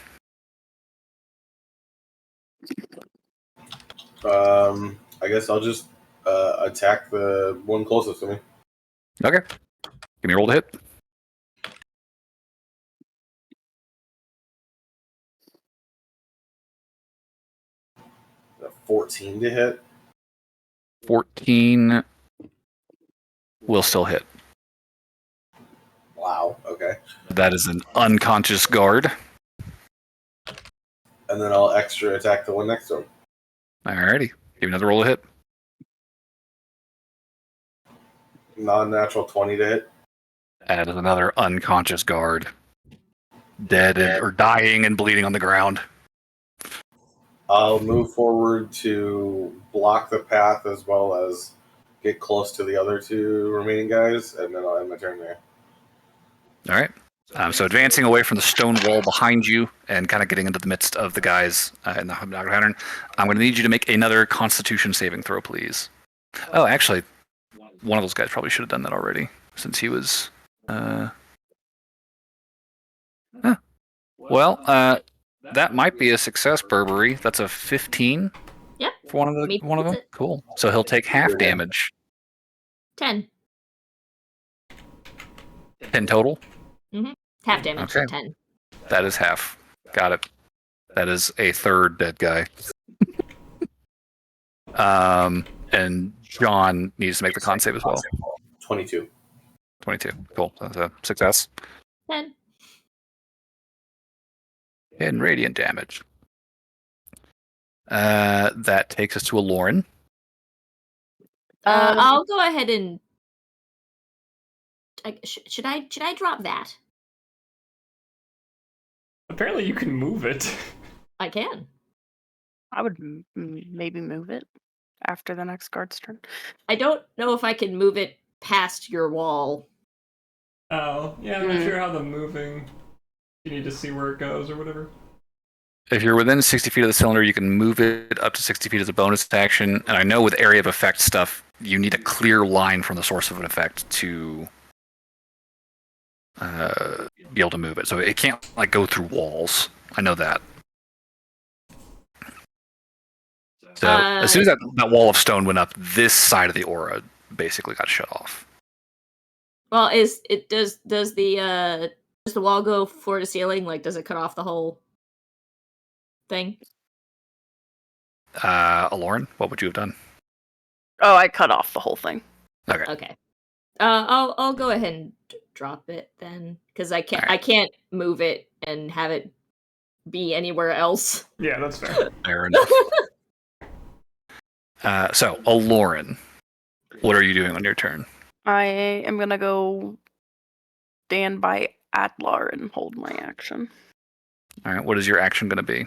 I guess I'll just attack the one closest to me. Okay. Give me a roll to hit. A 14 to hit. 14 will still hit. Wow. Okay. That is an unconscious guard. And then I'll extra attack the one next to him. Alrighty. Give me another roll to hit. Non-natural 20 to hit. That is another unconscious guard. Dead or dying and bleeding on the ground. I'll move forward to block the path as well as get close to the other two remaining guys, and then I'll end my turn there. Alright. So advancing away from the stone wall behind you and kind of getting into the midst of the guys in the Hobnocker pattern, I'm going to need you to make another Constitution saving throw, please. Oh, actually, one of those guys probably should have done that already, since he was... Well, that might be a success, Burberry. That's a 15 Yep. for one of them. Cool. So he'll take half damage. 10. 10 total? Mm-hmm. Half damage, Okay. 10. That is half. Got it. That is a third dead guy. And John needs to make the con save as well. 22. 22. Cool. That's a success. 10. And radiant damage. That takes us to a Lauren. I'll go ahead and... Should I drop that? Apparently you can move it. I can. I would maybe move it after the next guard's turn. I don't know if I can move it past your wall. Oh, yeah, I'm not sure how the moving... You need to see where it goes or whatever. If you're within 60 feet of the cylinder, you can move it up to 60 feet as a bonus action. And I know with area of effect stuff, you need a clear line from the source of an effect to be able to move it. So it can't like go through walls. I know that. So as soon as that wall of stone went up, this side of the aura basically got shut off. Well, does the wall go floor to ceiling? Like, does it cut off the whole thing? Aloran, what would you have done? Oh, I cut off the whole thing. Okay. I'll go ahead and drop it then, because I can't move it and have it be anywhere else. Yeah, that's fair. Fair enough. So, Aloran, what are you doing on your turn? I am gonna go stand by Adlar and hold my action. All right, what is your action going to be?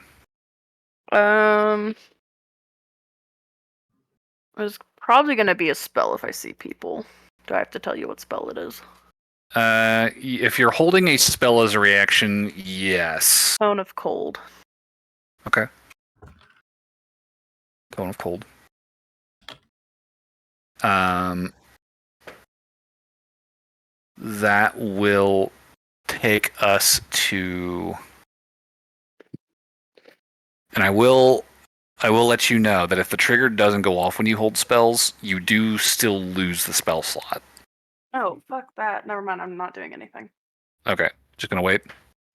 It's probably gonna be a spell if I see people. Do I have to tell you what spell it is? If you're holding a spell as a reaction, yes. Cone of Cold. Okay. Cone of Cold. that will take us to, and I will let you know that if the trigger doesn't go off when you hold spells, you do still lose the spell slot. Oh, fuck that. Never mind, I'm not doing anything. Okay, just gonna wait.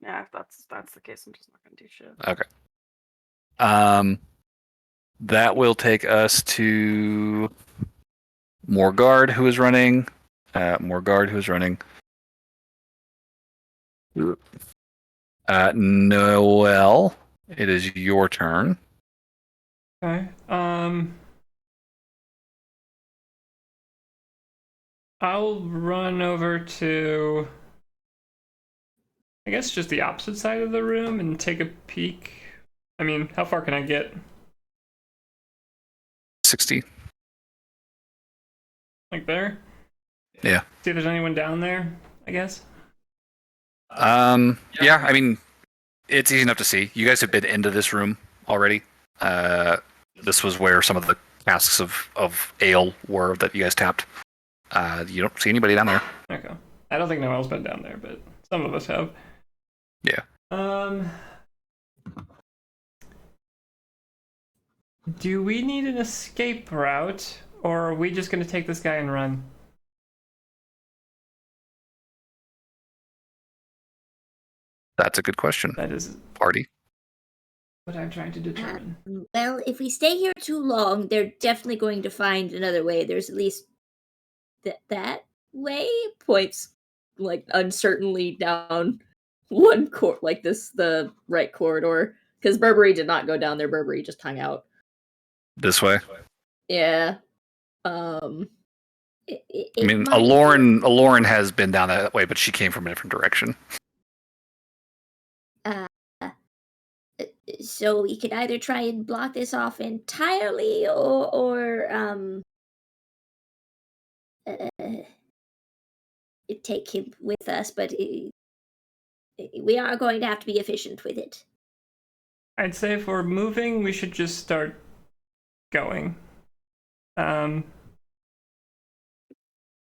Yeah, if that's the case, I'm just not gonna do shit. Okay. That will take us to Morgard, who is running. Noel, it is your turn. Okay. I'll run over to, I guess, just the opposite side of the room and take a peek. I mean, how far can I get? 60. Like there? Yeah. See if there's anyone down there, I guess. Yeah, I mean, it's easy enough to see. You guys have been into this room already. This was where some of the casks of ale were that you guys tapped. You don't see anybody down there. Okay. I don't think Noel's been down there, but some of us have. Yeah. Do we need an escape route, or are we just going to take this guy and run? That's a good question. That is Party. what I'm trying to determine. Well, if we stay here too long, they're definitely going to find another way. There's at least that way. Points like uncertainly down one like the right corridor, because Burberry did not go down there. Burberry just hung out This way. Yeah. I mean, Aloran has been down that way, but she came from a different direction. So we could either try and block this off entirely, or take him with us. But we are going to have to be efficient with it. I'd say if we're moving, we should just start going.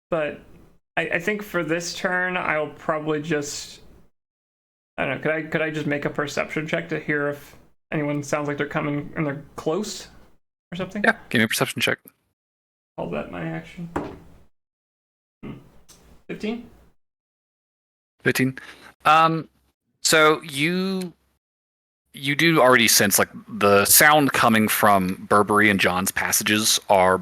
But I think for this turn, I'll probably just, I don't know, could I just make a perception check to hear if anyone sounds like they're coming and they're close or something? Yeah, give me a perception check. Call that my action. 15? 15. So you do already sense like the sound coming from Burberry and John's passages are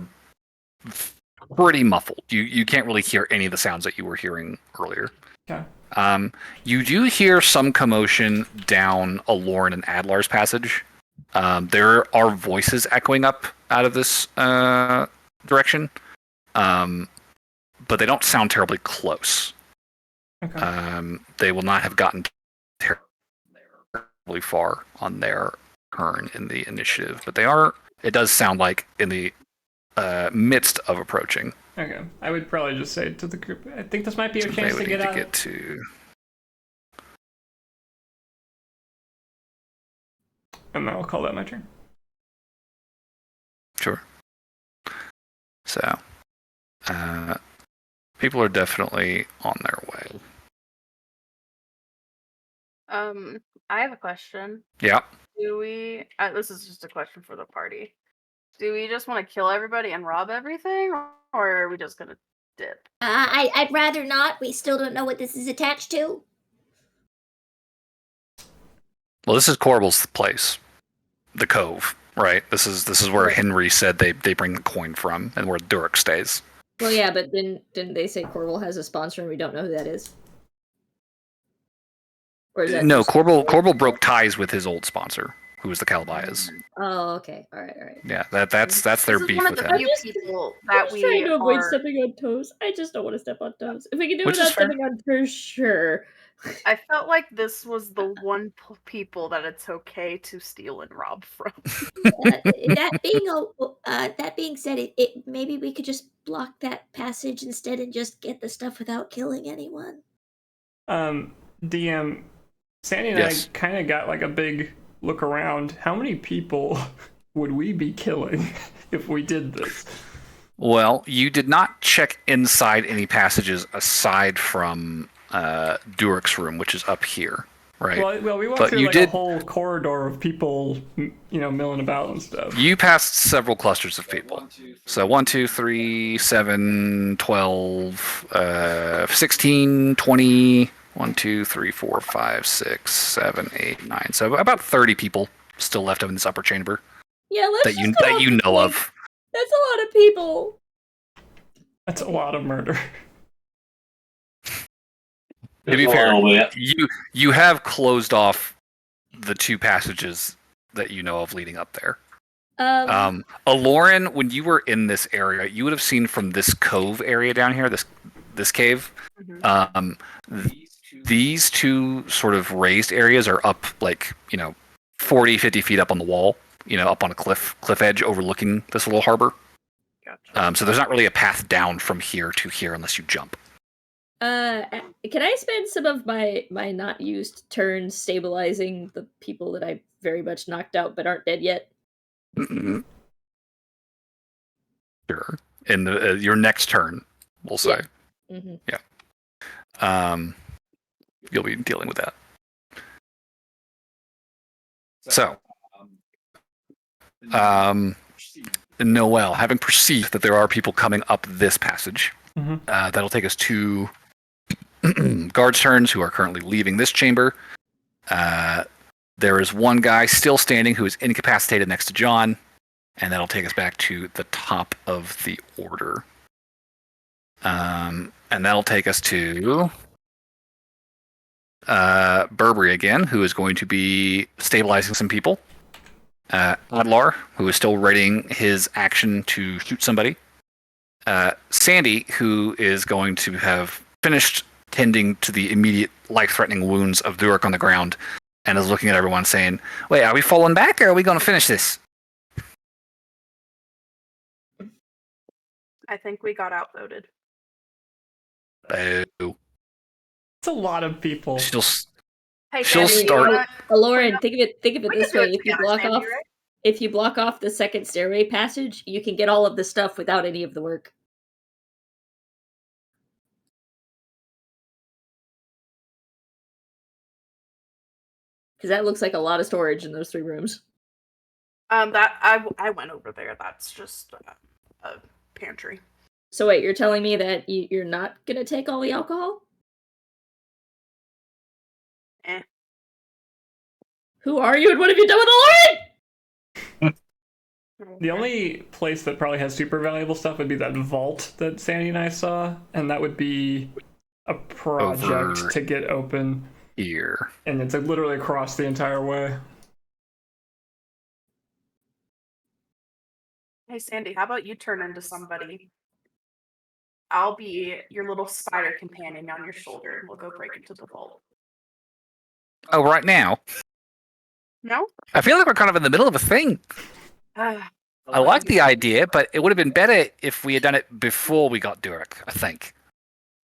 pretty muffled. You can't really hear any of the sounds that you were hearing earlier. Okay. You do hear some commotion down Aloran and Adlar's passage. There are voices echoing up out of this direction, but they don't sound terribly close. Okay. They will not have gotten terribly far on their turn in the initiative, but they are. It does sound like in the midst of approaching. Okay. I would probably just say to the group, I think this might be a chance to get out. And I'll call that my turn. Sure. So, people are definitely on their way. I have a question. Yeah. Do we? This is just a question for the party. Do we just want to kill everybody and rob everything, or are we just gonna dip? I'd rather not. We still don't know what this is attached to. Well, this is Korbul's place, the Cove, right? This is where Henry said they bring the coin from, and where Durek stays. Well, yeah, but didn't they say Korbul has a sponsor and we don't know who that is? Or is that No, Korbul broke ties with his old sponsor, who was the Calbayas. Oh, okay. All right. Yeah, that's their beef with him. I'm just trying to avoid stepping on toes. I just don't want to step on toes. If we can do it without stepping on toes, sure. I felt like this was the one people that it's okay to steal and rob from. That being said, it maybe we could just block that passage instead and just get the stuff without killing anyone. DM, Sandy and I kind of got like a big look around. How many people would we be killing if we did this? Well, you did not check inside any passages aside from Durek's room, which is up here, right? Well, we walked But through you like did. a whole corridor of people, milling about and stuff. You passed several clusters of people. So 1, 2, 3, 7, 12, 16, 20, 1, 2, 3, 4, 5, 6, 7, 8, 9. So about 30 people still left in this upper chamber Yeah, let's that just go you off know the point. of. That's a lot of people. That's a lot of murder. To be Just a fair, little bit. you have closed off the 2 passages that you know of leading up there. Aloran, when you were in this area, you would have seen from this cove area down here, this cave. These 2 sort of raised areas are up 40, 50 feet up on the wall, up on a cliff edge overlooking this little harbor. Gotcha. So there's not really a path down from here to here unless you jump. Can I spend some of my not used turns stabilizing the people that I very much knocked out but aren't dead yet? Sure. In your next turn, we'll say. Yeah. Mm-hmm. Yeah. You'll be dealing with that. So, Noel, having perceived that there are people coming up this passage, that'll take us to guards' turns who are currently leaving this chamber. There is one guy still standing who is incapacitated next to John, and that'll take us back to the top of the order. And that'll take us to Burberry again, who is going to be stabilizing some people. Adlar, who is still readying his action to shoot somebody. Sandy, who is going to have finished tending to the immediate life-threatening wounds of Durek on the ground, and is looking at everyone saying, "Wait, are we falling back, or are we going to finish this?" I think we got outvoted. Oh. It's a lot of people. She'll Hey, She'll Sandy, start- Lauren, think of it We this can do way: it together, Sandy, right? if you block off the second stairway passage, you can get all of the stuff without any of the work. Because that looks like a lot of storage in those 3 rooms. That I went over there. That's just a pantry. So wait, you're telling me that you're not gonna take all the alcohol? Eh. Who are you and what have you done with Lauren? The only place that probably has super valuable stuff would be that vault that Sandy and I saw, and that would be a project Over to get open. here. And it's like literally across the entire way. Hey, Sandy, how about you turn into somebody? I'll be your little spider companion on your shoulder, and we'll go break into the vault. Oh, right now? No? I feel like we're kind of in the middle of a thing. I like the idea, but it would have been better if we had done it before we got Durek, I think.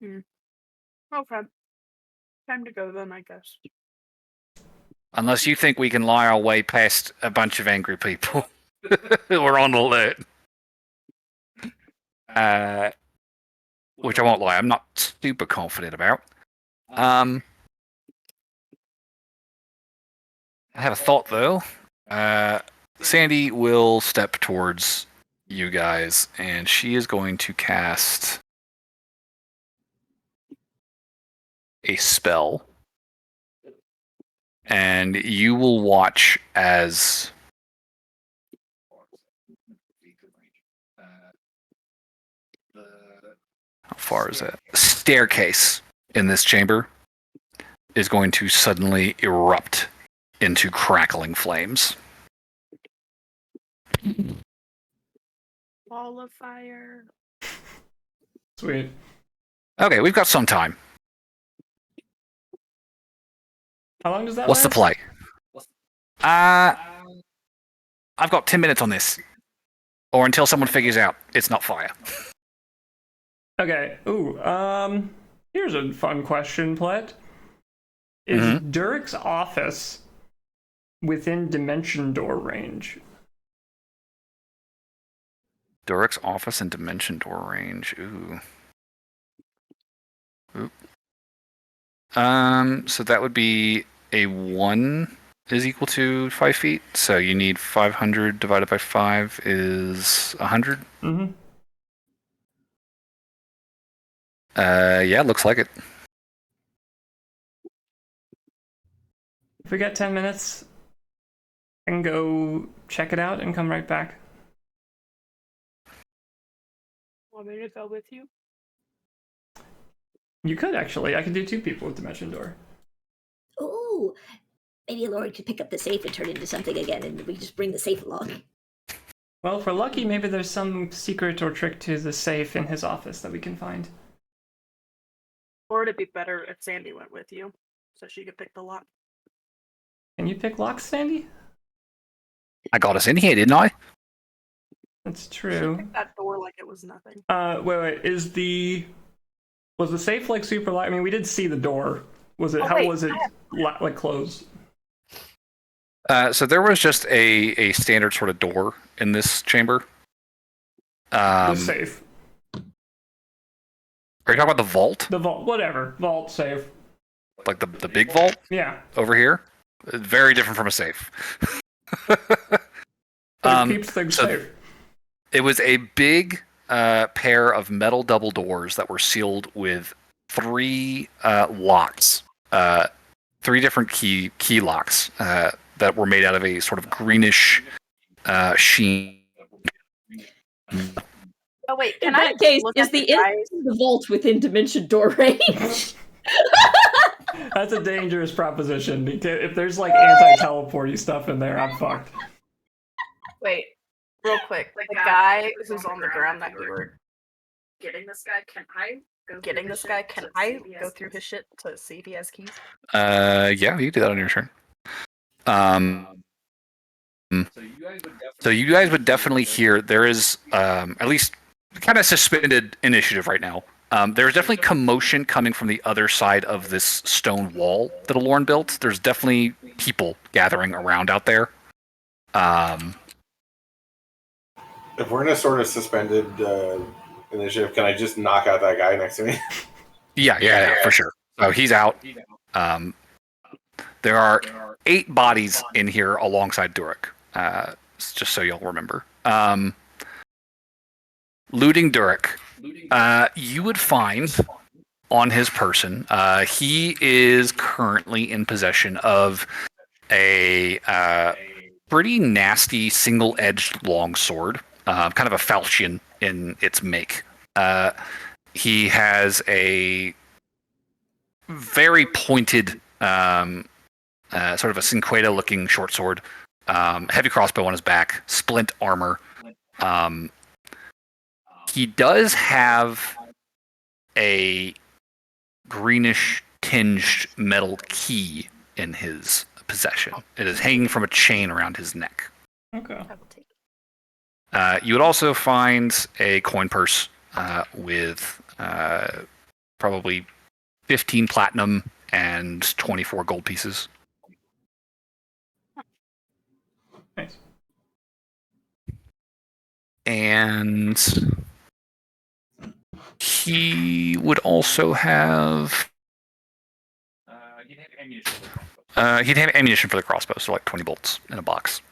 Okay. Time to go then, I guess. Unless you think we can lie our way past a bunch of angry people who are on alert. Which I won't lie, I'm not super confident about. I have a thought, though. Sandy will step towards you guys, and she is going to cast a spell. And you will watch as... How far is it? Staircase in this chamber is going to suddenly erupt into crackling flames. Ball of fire. Sweet. Okay, we've got some time. How long does that What's the last? play? I've got 10 minutes on this. Or until someone figures out it's not fire. Okay. Ooh. Here's a fun question, Plet. Is Durek's office within dimension door range? Durek's office and dimension door range. Ooh. Oop. So that would be a 1 is equal to 5 feet. So you need 500 divided by 5 is 100. Mm-hmm. Yeah, looks like it. If we got 10 minutes, I can go check it out and come right back. Want me to go with you? You could actually. I could do 2 people with Dimension Door. Ooh, maybe Lord could pick up the safe and turn it into something again, and we just bring the safe along. Well, if we're lucky, maybe there's some secret or trick to the safe in his office that we can find. Or it'd be better if Sandy went with you, so she could pick the lock. Can you pick locks, Sandy? I got us in here, didn't I? That's She true. picked that door like it was nothing. Wait. Was the safe like super light? I mean, we did see the door. Was it? Oh, how wait, was it like closed? So there was just a standard sort of door in this chamber. The safe. Are you talking about the vault? The vault. Whatever. Vault, safe. Like the big vault Yeah. over here? Very different from a safe. But it keeps things so safe. It was a big pair of metal double doors that were sealed with 3 locks. 3 different key locks that were made out of a sort of greenish sheen. Oh wait, In that case, is the vault within dimension door range? That's a dangerous proposition. Because if there's like anti-teleporty stuff in there, I'm fucked. Wait, real quick. The guy who's on the ground that we were getting this guy, can I go through his shit to see if he has keys? Yeah, you can do that on your turn. So you guys would definitely hear there is at least kind of suspended initiative right now. There's definitely commotion coming from the other side of this stone wall that Alorn built. There's definitely people gathering around out there. If we're in a sort of suspended initiative, can I just knock out that guy next to me? Yeah, for sure. So he's out. There are 8 bodies in here alongside Durek. Just so you'll remember. Looting Durek. You would find on his person, he is currently in possession of a pretty nasty single-edged longsword, kind of a falchion in its make. He has a very pointed, sort of a cinqueta-looking short sword, heavy crossbow on his back, splint armor. He does have a greenish tinged metal key in his possession. It is hanging from a chain around his neck. Okay. You would also find a coin purse with probably 15 platinum and 24 gold pieces. Nice. And he would also have he'd have ammunition for the crossbow, so like 20 bolts in a box.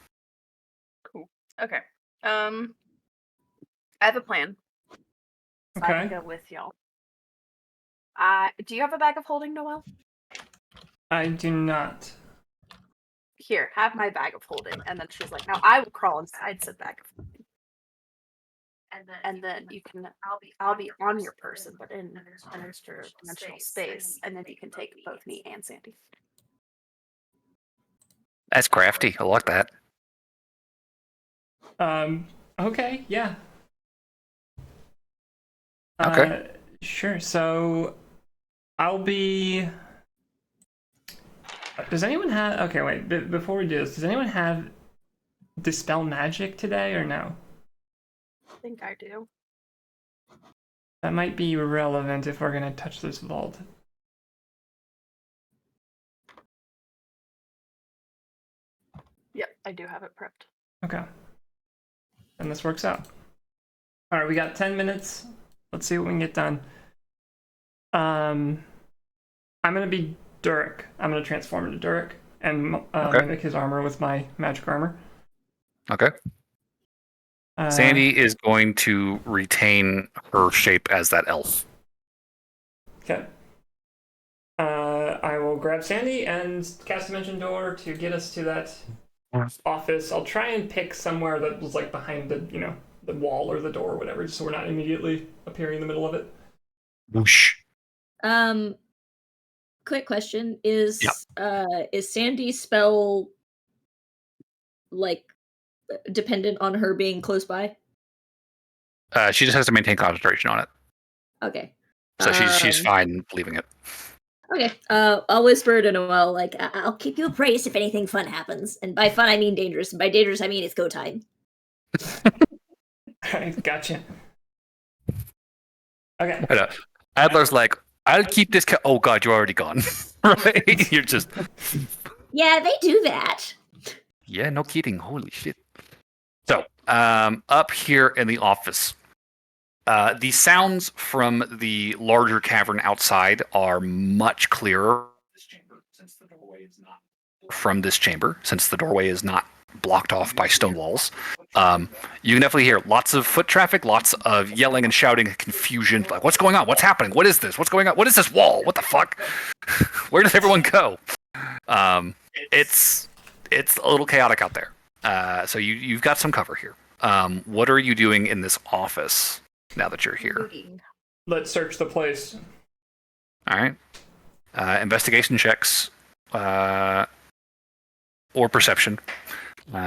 Cool. Okay. I have a plan. So I can go with y'all. Do you have a bag of holding, Noel? I do not. Here, have my bag of holding. And then she's like, now I will crawl inside said bag of holding. And then you can, I'll be on your person, but in an interdimensional space, and then you can take both me and Sandy. That's crafty. I like that. Okay, yeah. Okay. Sure. So I'll be. Does anyone have? Okay, wait. Before we do this, does anyone have dispel magic today or no? I think I do. That might be relevant if we're gonna touch this vault. Yep, I do have it prepped. Okay. And this works out. All right, we got 10 minutes. Let's see what we can get done. I'm gonna be Durek. I'm gonna transform into Durek and mimic his armor with my magic armor. Okay. Sandy is going to retain her shape as that elf. Okay. I will grab Sandy and cast Dimension Door to get us to that office. I'll try and pick somewhere that was like behind the, the wall or the door or whatever, just so we're not immediately appearing in the middle of it. Whoosh. Quick question: is Sandy's spell like dependent on her being close by? She just has to maintain concentration on it. Okay. So she's fine leaving it. Okay. I'll whisper to Noelle, like, I'll keep you appraised if anything fun happens. And by fun, I mean dangerous. And by dangerous, I mean it's go time. Alright, gotcha. Okay. Adler's like, I'll keep this. Oh God, you're already gone. Right? You're just. Yeah, they do that. Yeah, no kidding. Holy shit. So, up here in the office, the sounds from the larger cavern outside are much clearer from this chamber, since the doorway is not blocked off by stone walls. You can definitely hear lots of foot traffic, lots of yelling and shouting and confusion. Like, what's going on? What's happening? What is this? What's going on? What is this wall? What the fuck? Where does everyone go? It's a little chaotic out there. So you've got some cover here. What are you doing in this office now that you're here? Let's search the place. All right. Investigation checks or perception,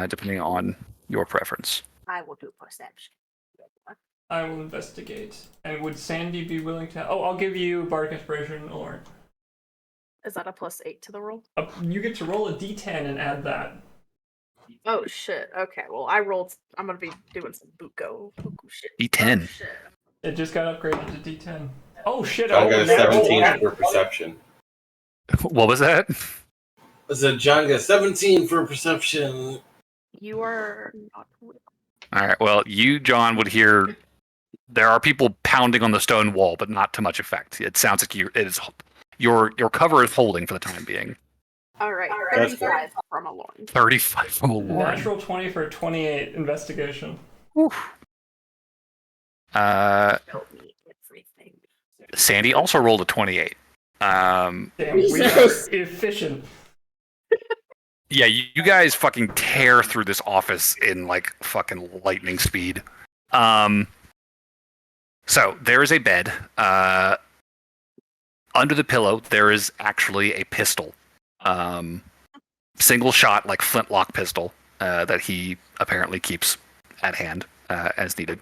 depending on your preference. I will do perception. I will investigate. And would Sandy be willing to... Oh, I'll give you Bardic Inspiration, Lauren. Is that a +8 to the roll? You get to roll a d10 and add that. Oh, shit. Okay, well, I'm gonna be doing some buko shit. D10. Oh, shit. It just got upgraded to d10. Oh, shit. John got a 17 oh, for perception. What was that? I said John got 17 for perception. You are not real. All right. Well, you, John, would hear there are people pounding on the stone wall, but not to much effect. It sounds like your cover is holding for the time being. All right. That's 35 from a Lauren. 35 from a Lauren. Natural 20 for 28 investigation. Oof. Sandy also rolled a 28. Damn, we are efficient. Yeah, you guys fucking tear through this office in like fucking lightning speed. So there is a bed. Under the pillow, there is actually a pistol. Single shot, like flintlock pistol, that he apparently keeps at hand as needed.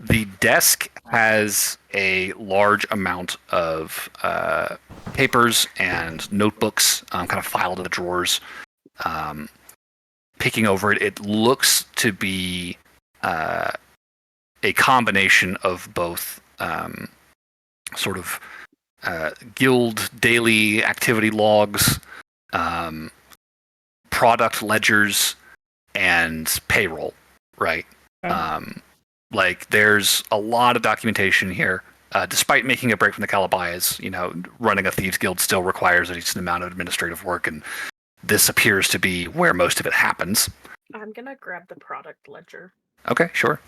The desk has a large amount of papers and notebooks kind of filed in the drawers. Picking over it, it looks to be a combination of both sort of guild daily activity logs, product ledgers, and payroll, right? Okay. Like, there's a lot of documentation here. Despite making a break from the Calabayas, running a thieves guild still requires a decent amount of administrative work, and this appears to be where most of it happens. I'm gonna grab the product ledger. Okay, sure.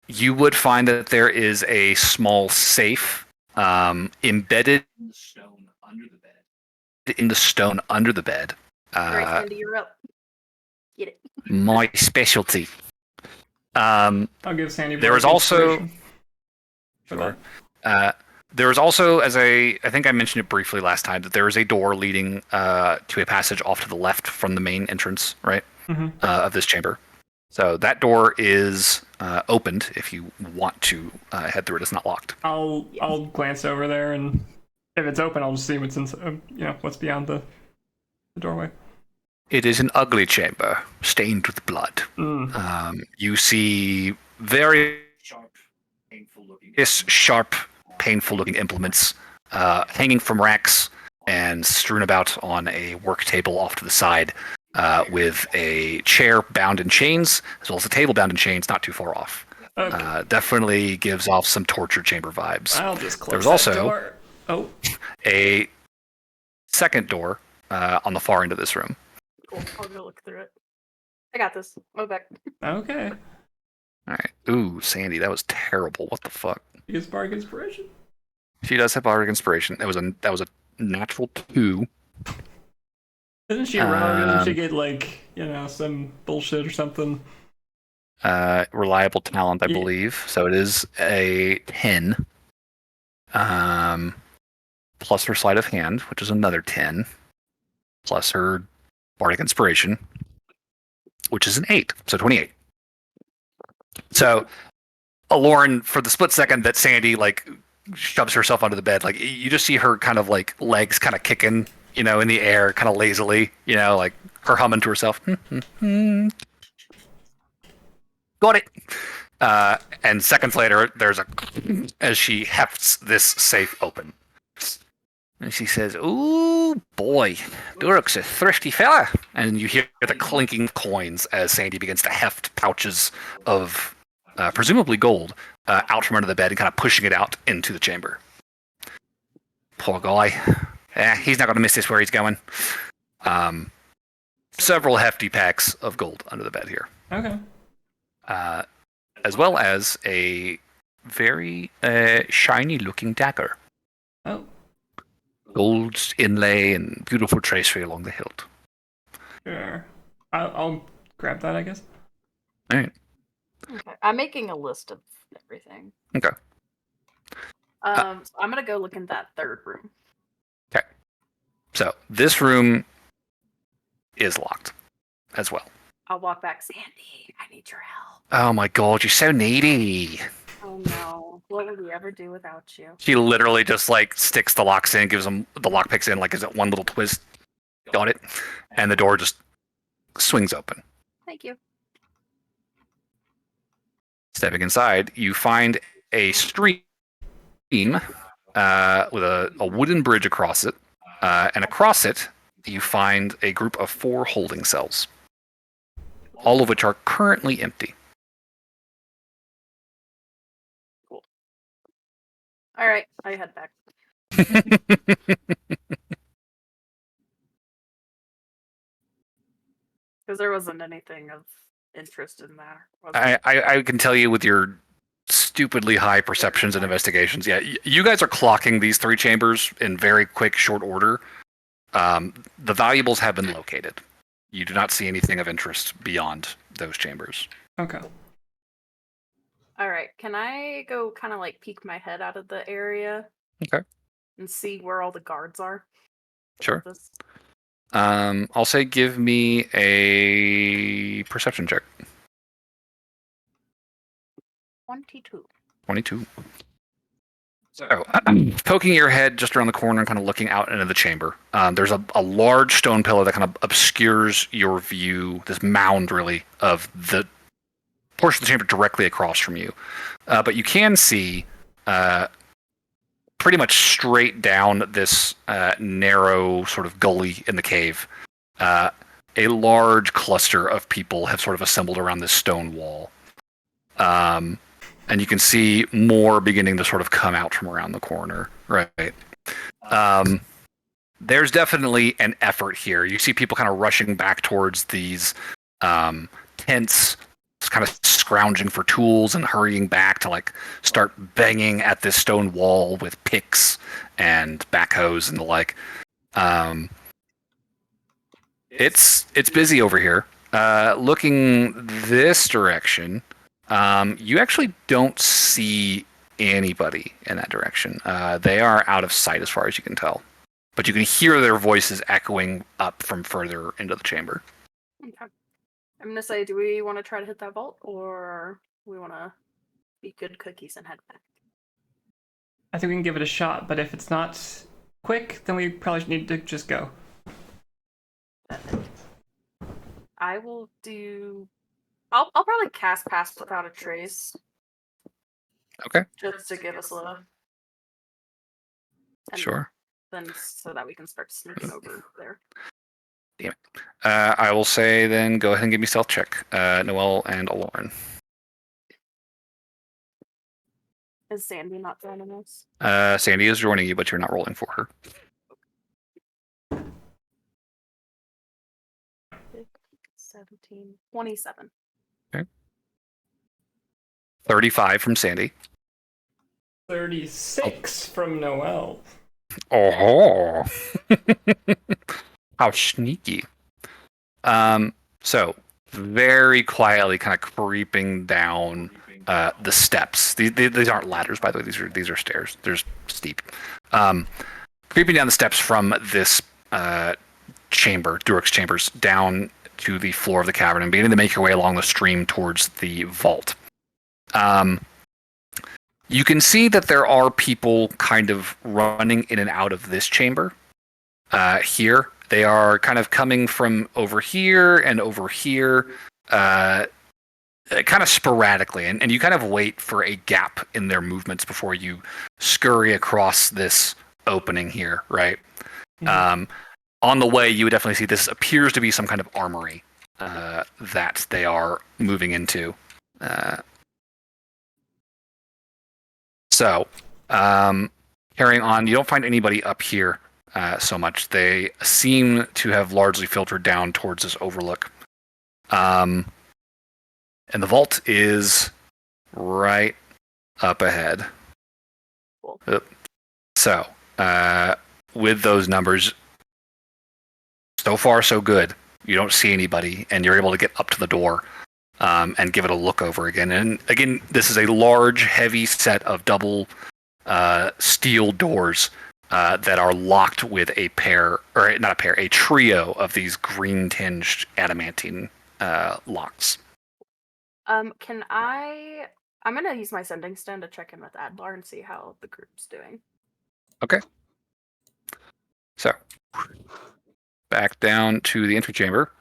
You would find that there is a small safe embedded in the stone under the bed. Alright, Sandy, you're up. Get it. My specialty. I'll give Sandy. There is also. Sure. There is also, as I think I mentioned it briefly last time, that there is a door leading to a passage off to the left from the main entrance, right, of this chamber. So that door is opened if you want to head through it. It's not locked. I'll glance over there, and if it's open, I'll just see what's what's beyond the doorway. It is an ugly chamber, stained with blood. You see very sharp, painful-looking implements hanging from racks and strewn about on a work table off to the side. with a chair bound in chains, as well as a table bound in chains, not too far off. Okay. Definitely gives off some torture chamber vibes. I'll just close There's that also door. Oh. a second door on the far end of this room. Cool. I'll go look through it. I got this. Move back. Okay. All right. Ooh, Sandy, that was terrible. What the fuck? You get Spark Inspiration. She does have bardic inspiration. That was a natural 2. Isn't she a rogue? Doesn't she get like, some bullshit or something? Reliable talent, I Yeah. believe. So it is a 10. Plus her sleight of hand, which is another 10. Plus her bardic inspiration, which is an 8. So 28. So Lauren, for the split second that Sandy like shoves herself onto the bed, like you just see her kind of like legs kind of kicking, in the air, kind of lazily, like her humming to herself. Got it. And seconds later, there's as she hefts this safe open. And she says, "Ooh, boy, Durok's a thrifty fella." And you hear the clinking coins as Sandy begins to heft pouches of presumably gold out from under the bed and kind of pushing it out into the chamber. Poor guy. He's not going to miss this where he's going. Several hefty packs of gold under the bed here. Okay. As well as a very shiny-looking dagger. Oh. Gold inlay and beautiful tracery along the hilt. Sure. I'll grab that, I guess. All right. Okay. I'm making a list of everything. Okay. So I'm gonna go look in that third room. Okay. So this room is locked as well. I'll walk back. Sandy, I need your help. Oh my god, you're so needy. Oh no. What would we ever do without you? She literally just like sticks the locks in, gives them the lockpicks in, like is it one little twist? Got it. And the door just swings open. Thank you. Stepping inside, you find a stream with a wooden bridge across it. And across it, you find a group of 4 holding cells, all of which are currently empty. Cool. All right, I head back. Because there wasn't anything of interest in there. I can tell you with your stupidly high perceptions and investigations, yeah, you guys are clocking these 3 chambers in very quick, short order. The valuables have been located. You do not see anything of interest beyond those chambers. Okay. All right, can I go kind of like peek my head out of the area? Okay. And see where all the guards are? Sure. I'll say give me a perception check. 22. 22. So, poking your head just around the corner and kind of looking out into the chamber, there's a large stone pillar that kind of obscures your view, this mound, really, of the portion of the chamber directly across from you. But you can see pretty much straight down this narrow sort of gully in the cave. A large cluster of people have sort of assembled around this stone wall. And you can see more beginning to sort of come out from around the corner, right? There's definitely an effort here. You see people kind of rushing back towards these tents, kind of scrounging for tools and hurrying back to like start banging at this stone wall with picks and backhoes and the like. It's busy over here. Looking this direction, you actually don't see anybody in that direction. They are out of sight as far as you can tell. But you can hear their voices echoing up from further into the chamber. Okay. I'm going to say, do we want to try to hit that vault, or we want to be good cookies and head back? I think we can give it a shot, but if it's not quick, then we probably need to just go. I will do... I'll probably cast Pass Without a Trace. Okay. Just to give us a... Sure. Then so that we can start sneaking over there. Damn it. I will say then go ahead and give me stealth check. Noelle and Lauren. Is Sandy not joining us? Sandy is joining you, but you're not rolling for her. 17, 27. Okay. 35 from Sandy. 36 from Noelle. Oh, how sneaky. So very quietly, kind of creeping down the steps. These aren't ladders, by the way. These are stairs. They're steep. Creeping down the steps from this chamber, Durik's chambers, down to the floor of the cavern, and beginning to make your way along the stream towards the vault. You can see that there are people kind of running in and out of this chamber. Here, they are kind of coming from over here and over here, kind of sporadically, and you kind of wait for a gap in their movements before you scurry across this opening here, right? Mm-hmm. On the way, you would definitely see this appears to be some kind of armory that they are moving into. So, carrying on, you don't find anybody up here so much. They seem to have largely filtered down towards this overlook. And the vault is right up ahead. Cool. So, with those numbers, so far so good. You don't see anybody, and you're able to get up to the door and give it a look over again. And again, this is a large, heavy set of double steel doors that are locked with a trio of these green-tinged adamantine locks. I'm gonna use my sending stone to check in with Adlar and see how the group's doing. Okay. So, back down to the entry chamber.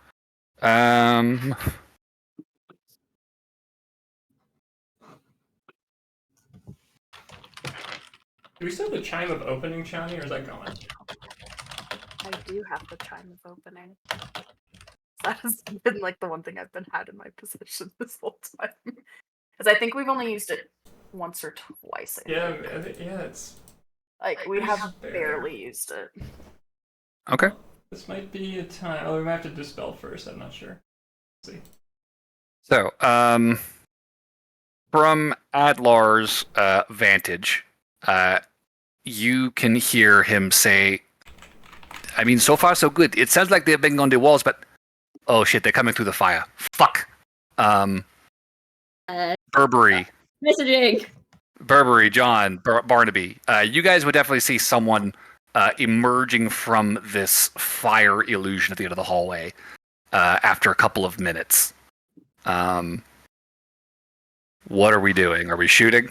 Do we still have the chime of opening, Chani, or is that gone? I do have the chime of opening. That has been like the one thing I've been had in my possession this whole time. Because I think we've only used it once or twice. Yeah, it's like we have barely used it. Okay. This might be a time. Oh, we might have to dispel first. I'm not sure. Let's see. So, from Adlar's vantage, you can hear him say, I mean, so far so good. It sounds like they've been on the walls, but oh shit, they're coming through the fire. Fuck. Burberry. Messaging. Burberry, John, Barnaby. You guys would definitely see someone emerging from this fire illusion at the end of the hallway after a couple of minutes. What are we doing? Are we shooting?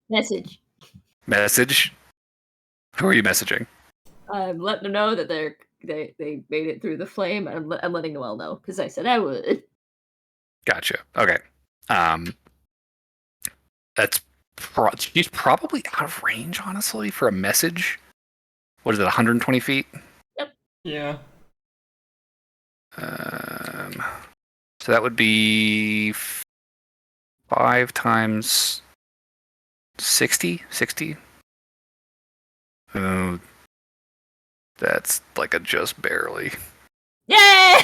Message. Who are you messaging? I'm letting them know that they made it through the flame, and I'm letting Noelle know because I said I would. Gotcha. Okay. She's probably out of range, honestly, for a message. What is it? 120 feet? Yep. Yeah. So that would be 5 times 60? 60? Oh, that's like a just barely. Yay!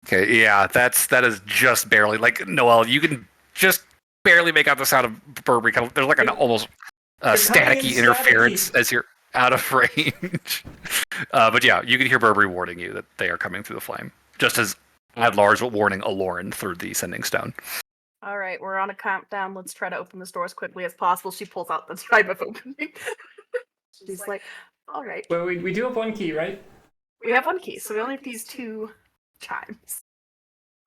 Okay, yeah, that is just barely. Like, Noelle, you can just barely make out the sound of Burberry. There's like an almost staticky interference as you're out of range. But yeah, you can hear Burberry warning you that they are coming through the flame. Just as Adlar's warning Aloran through the sending stone. All right, we're on a countdown. Let's try to open this door as quickly as possible. She pulls out the chime of opening. She's like, all right. Well, we do have one key, right? We have one key, so we only have these 2 chimes.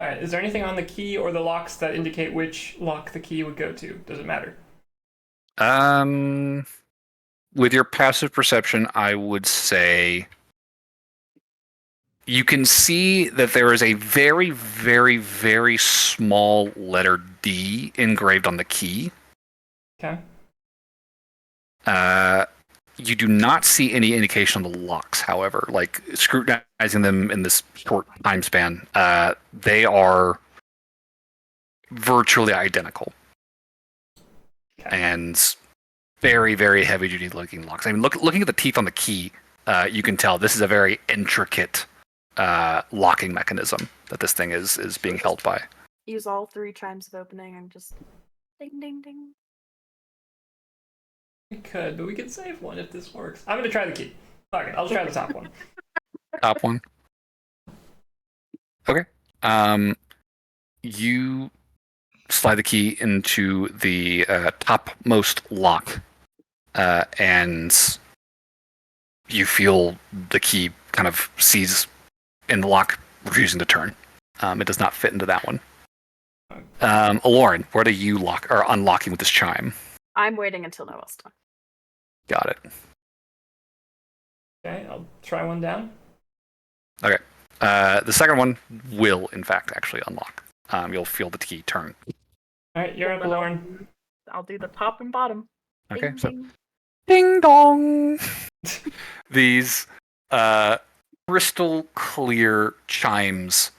All right, is there anything on the key or the locks that indicate which lock the key would go to? Does it matter? With your passive perception, I would say you can see that there is a very, very, very small letter D engraved on the key. Okay. You do not see any indication on the locks, however. Like, scrutinizing them in this short time span, they are virtually identical. Okay. And very, very heavy-duty looking locks. I mean, looking at the teeth on the key, you can tell this is a very intricate locking mechanism that this thing is being held by. Use all 3 chimes of opening and just ding, ding, ding. We could, but we could save one if this works. I'm gonna try the key. Okay, I'll try the top one. Top one. Okay. You slide the key into the topmost lock, and you feel the key kind of seize in the lock, refusing to turn. It does not fit into that one. Lauren, what are you unlocking with this chime? I'm waiting until Noah's done. Got it. Okay, I'll try one down. Okay. The second one will, in fact, actually unlock. You'll feel the key turn. All right, you're up, Lauren. I'll do the top and bottom. Okay, Ding, so ding. ding dong. These crystal clear chimes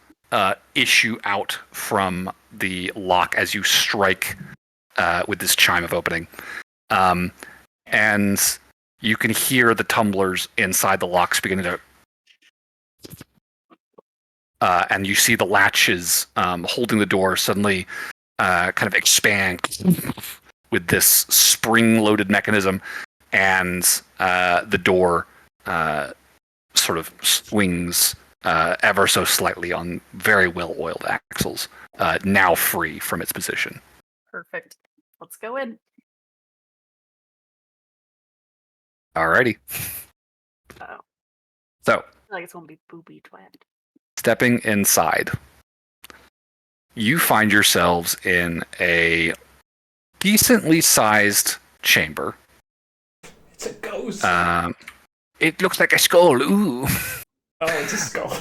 issue out from the lock as you strike with this chime of opening. And you can hear the tumblers inside the locks beginning to... and you see the latches holding the door suddenly kind of expand with this spring-loaded mechanism, and the door sort of swings ever so slightly on very well-oiled axles, now free from its position. Perfect. Let's go in. Alrighty. Uh-oh. So, I feel like it's gonna be booby twat. stepping inside, you find yourselves in a decently sized chamber. It's a ghost. It looks like a skull. Ooh. Oh, it's a skull.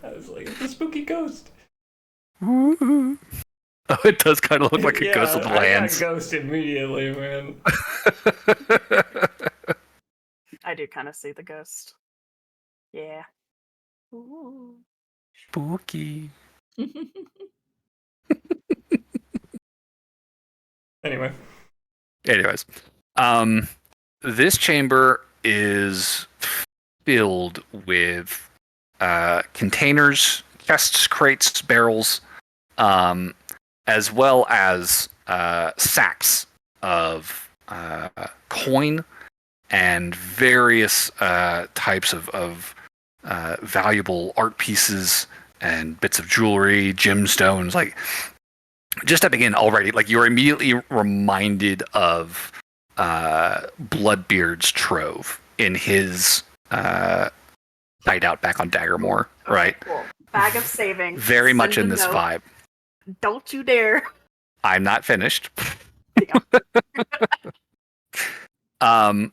I was like, it's a spooky ghost. Ooh. Oh, it does kind of look like a Yeah, ghost of the I got lands. ghost immediately, man. I do kind of see the ghost. Yeah. Ooh. Spooky. Anyway. Anyways, this chamber is filled with containers, chests, crates, barrels, as well as sacks of coin and various types of valuable art pieces and bits of jewelry, gemstones. Like, just stepping in already, like, you're immediately reminded of Bloodbeard's trove in his hideout back on Daggermore, right? Cool. Bag of saving. Very much Send in a this note. vibe. Don't you dare. I'm not finished. In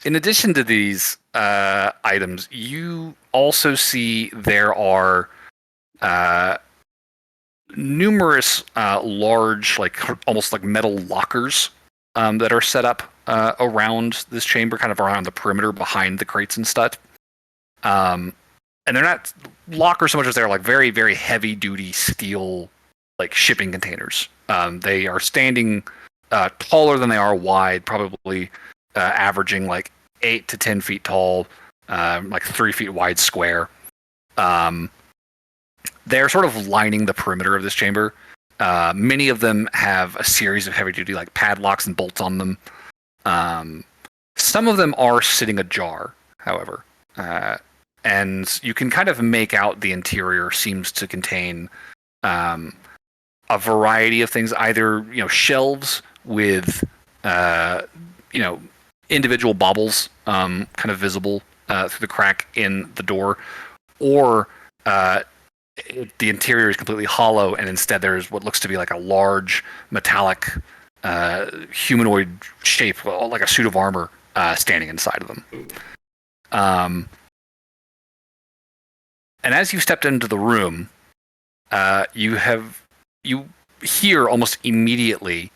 addition to these items, you also see there are numerous large, like almost like metal lockers that are set up around this chamber, kind of around the perimeter behind the crates and stuff. And they're not lockers so much as they're like very, very heavy duty steel, like shipping containers. They are standing taller than they are wide, probably averaging like 8 to 10 feet tall, like 3 feet wide square. They're sort of lining the perimeter of this chamber. Many of them have a series of heavy duty like padlocks and bolts on them. Some of them are sitting ajar, however. And you can kind of make out the interior seems to contain a variety of things, either shelves with individual baubles kind of visible through the crack in the door, or the interior is completely hollow, and instead there's what looks to be like a large metallic humanoid shape, like a suit of armor, standing inside of them. And as you stepped into the room, you hear almost immediately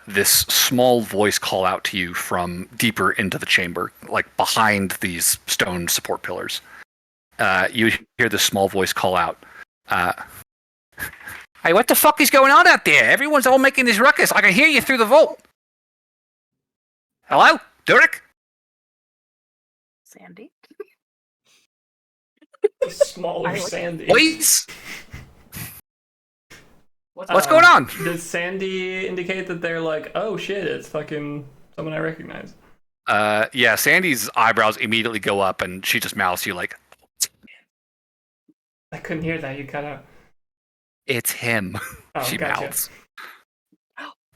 this small voice call out to you from deeper into the chamber, like behind these stone support pillars. You hear this small voice call out, "Hey, what the fuck is going on out there? Everyone's all making this ruckus. I can hear you through the vault. Hello? Durek? Sandy? Smaller Sandy. Please? What's going on? Does Sandy indicate that they're like, oh shit, it's fucking someone I recognize? Yeah, Sandy's eyebrows immediately go up and she just mouths you like, I couldn't hear that, you cut out. it's him. Oh, She gotcha. mouths.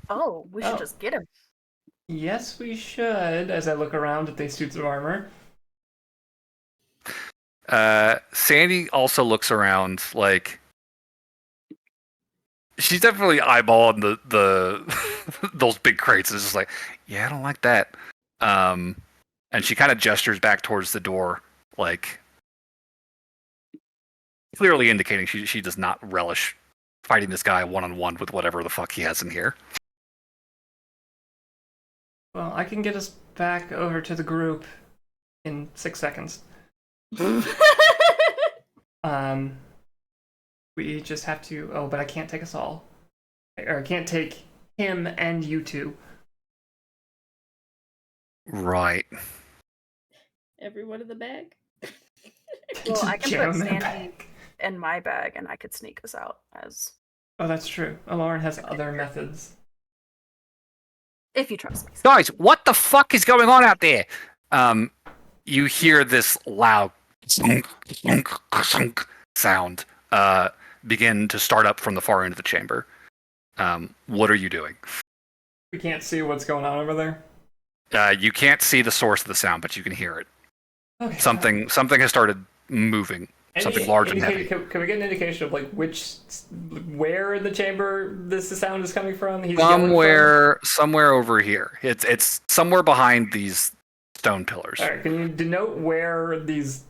Oh, we should just get him. Yes, we should, as I look around at these suits of armor. Sandy also looks around like she's definitely eyeballing the those big crates. It's just like, yeah, I don't like that. And she kind of gestures back towards the door, like clearly indicating she does not relish fighting this guy one-on-one with whatever the fuck he has in here. Well, I can get us back over to the group in 6 seconds. We just have to... Oh, but I can't take us all. Or I can't take him and you two. Right. Everyone in the bag. Well, I can Jam put him Sandy back. in my bag and I could sneak us out as... Oh, that's true. Lauren has other methods. If you trust me. Guys, what the fuck is going on out there? You hear this loud sound begin to start up from the far end of the chamber. What are you doing? We can't see what's going on over there. You can't see the source of the sound, but you can hear it. Okay. Something has started moving. Something large and heavy. Can we get an indication of like where in the chamber the sound is coming from? Somewhere over here. It's somewhere behind these stone pillars. All right. Can you denote where these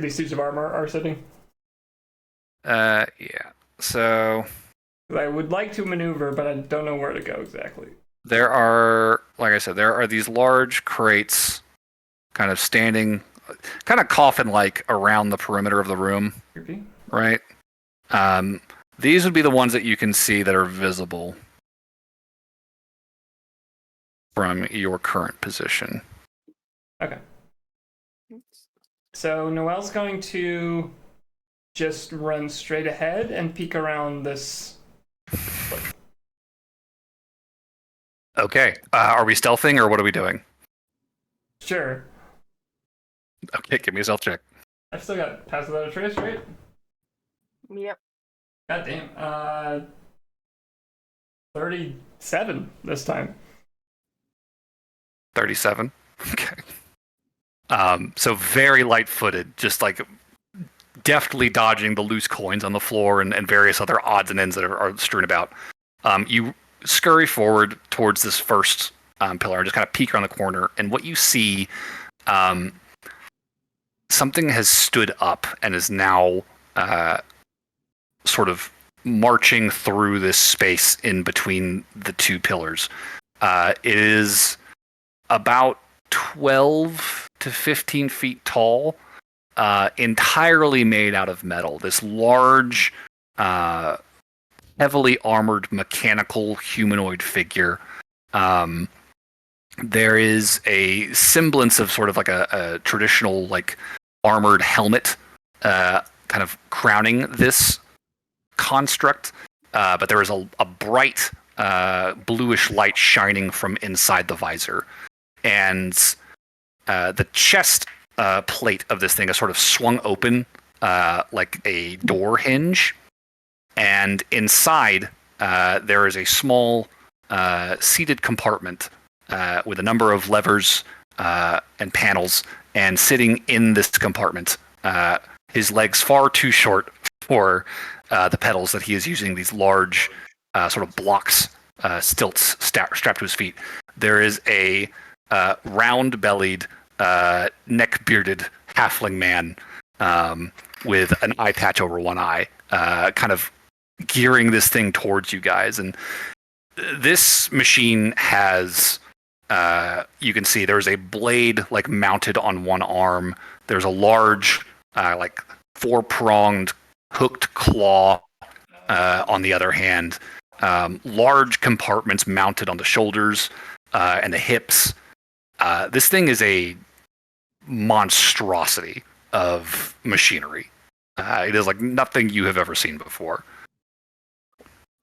suits of armor are sitting? Yeah. So I would like to maneuver, but I don't know where to go exactly. there are, like I said, there are these large crates, kind of standing, kind of coffin-like around the perimeter of the room. Creepy. Right. These would be the ones that you can see that are visible from your current position. Okay. So Noelle's going to just run straight ahead and peek around this. Okay. Are we stealthing or what are we doing? Sure. Okay, give me a stealth check. I've still got pass without a trace, right? Yep. God damn. 37 this time. 37. Okay. So very light-footed, just like deftly dodging the loose coins on the floor and various other odds and ends that are strewn about. You scurry forward towards this first pillar and just kind of peek around the corner, and what you see, something has stood up and is now sort of marching through this space in between the two pillars. It is about 12 to 15 feet tall, entirely made out of metal. This large, heavily armored mechanical humanoid figure. There is a semblance of sort of like a traditional like armored helmet kind of crowning this construct, but there is a bright bluish light shining from inside the visor. And the chest plate of this thing is sort of swung open like a door hinge. And inside, there is a small seated compartment with a number of levers and panels. And sitting in this compartment, his legs far too short for the pedals that he is using, these large sort of blocks, stilts strapped to his feet. There is a round-bellied, neck-bearded halfling man with an eye patch over one eye, kind of gearing this thing towards you guys. And this machine has, you can see there's a blade like mounted on one arm. There's a large, like 4-pronged hooked claw on the other hand. Large compartments mounted on the shoulders and the hips. This thing is a monstrosity of machinery. It is like nothing you have ever seen before.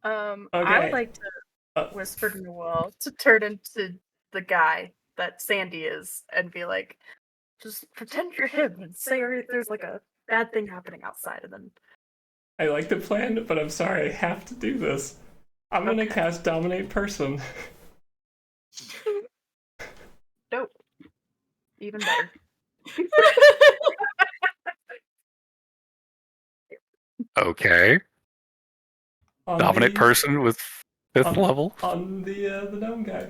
I Okay. would like to whisper to Noel to turn into the guy that Sandy is and be like, just pretend you're him and say there's like a bad thing happening outside, and then. I like the plan, but I'm sorry, I have to do this. I'm gonna cast Dominate Person. Nope. Even better. Okay. Dominate person with 5th level. On the gnome guy.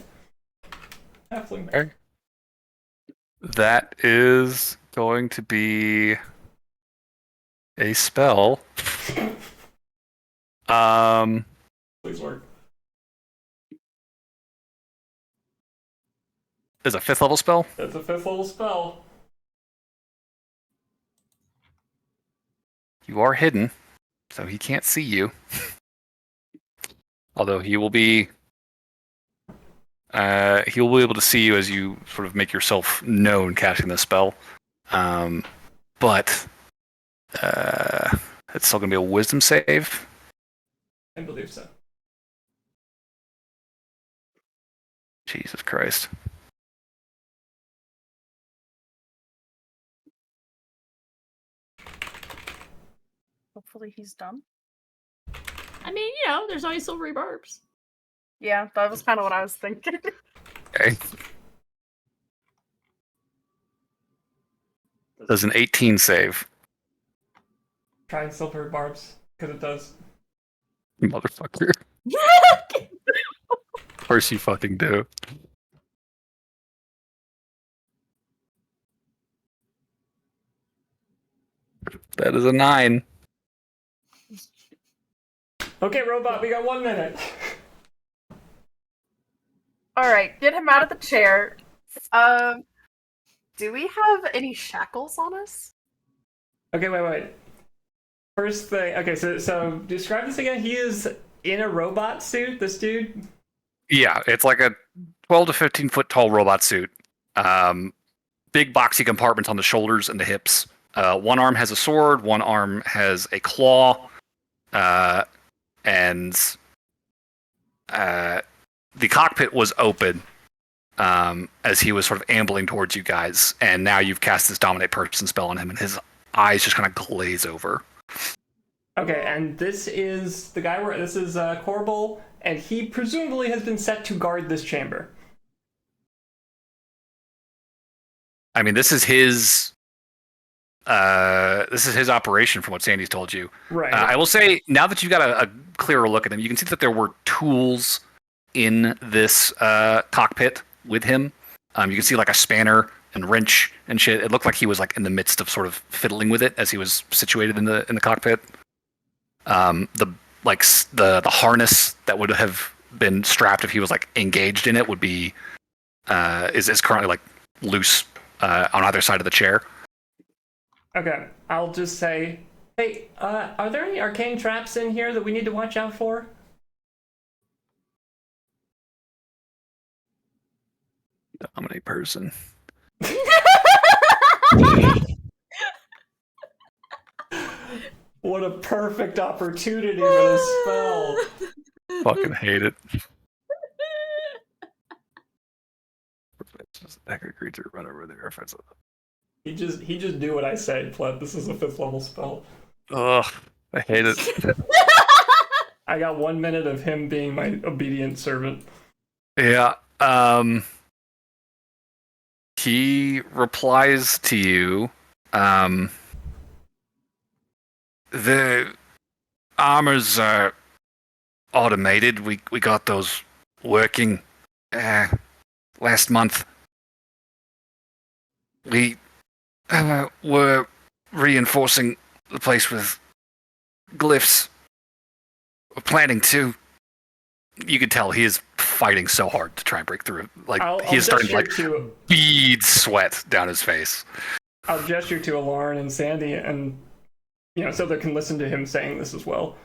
Halfling. Okay. That is going to be a spell. Please work. Is a 5th level spell? That's a 5th level spell. You are hidden, so he can't see you. Although he will be able to see you as you sort of make yourself known casting the spell. But it's still going to be a wisdom save. I believe so. Jesus Christ. Hopefully he's done. I mean, there's always silvery barbs. Yeah, that was kind of what I was thinking. Okay. Does an 18 save. Try and silver barbs, because it does. You motherfucker. Of course you fucking do. That is a 9. Okay, robot, we got 1 minute. Alright, get him out of the chair. Do we have any shackles on us? Okay, wait. First thing, okay, so describe this again. He is in a robot suit, this dude? Yeah, it's like a 12 to 15 foot tall robot suit. Big boxy compartments on the shoulders and the hips. One arm has a sword, one arm has a claw, and the cockpit was open as he was sort of ambling towards you guys, and now you've cast this Dominate Person spell on him, and his eyes just kind of glaze over. Okay, and this is the guy this is Korbul, and he presumably has been set to guard this chamber. I mean, this is his operation from what Sandy's told you. Right. I will say, now that you've got a clearer look at him, you can see that there were tools in this cockpit with him. You can see like a spanner and wrench and shit. It looked like he was like in the midst of sort of fiddling with it as he was situated in the cockpit. The harness that would have been strapped if he was like engaged in it would be is currently like loose on either side of the chair. Okay, I'll just say, hey, are there any arcane traps in here that we need to watch out for? Dominate person. What a perfect opportunity for this spell. Fucking hate it. Attack a creature, run over there. He just do what I say, Pleb. This is a 5th level spell. Ugh, I hate it. I got 1 minute of him being my obedient servant. Yeah. He replies to you. The armors are automated. We got those working last month. We were reinforcing the place with glyphs. We're planning to you can tell he is fighting so hard to try and break through. Like he is I'll starting to bead sweat down his face. I'll gesture to Alarn and Sandy, and so they can listen to him saying this as well.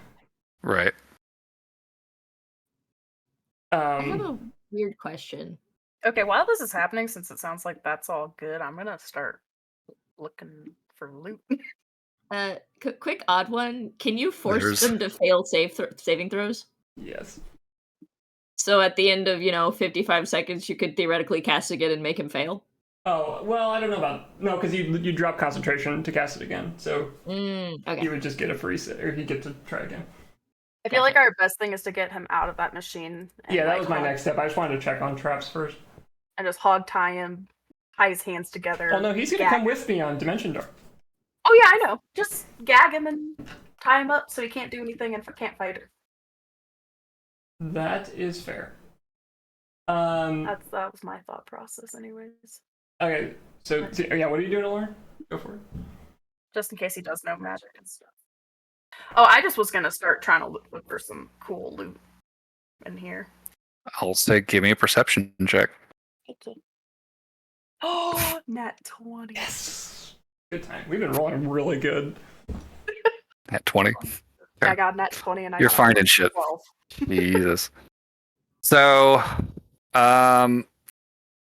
Right. I have a weird question. Okay, while this is happening, since it sounds like that's all good, I'm gonna start looking for loot. Quick odd one. Can you force them to fail saving throws? Yes. So at the end of 55 seconds, you could theoretically cast again and make him fail. Oh well, I don't know about because you drop concentration to cast it again, so okay. you would just get a free or you get to try again. I feel like our best thing is to get him out of that machine. And, that was my next step. I just wanted to check on traps first. And just hog tie him, tie his hands together. Oh no, he's gonna come with me on Dimension Door. Oh yeah, I know. Just gag him and tie him up so he can't do anything and can't fight her. That is fair. That was my thought process, anyways. Okay, so what are you doing, Lauren? Go for it. Just in case he does know magic and stuff. Oh, I just was gonna start trying to look for some cool loot in here. I'll say, give me a perception check. Okay. Oh, nat 20. Yes. Good time. We've been rolling really good. Nat 20. I got nat 20 and You're finding shit. 12. Jesus. So,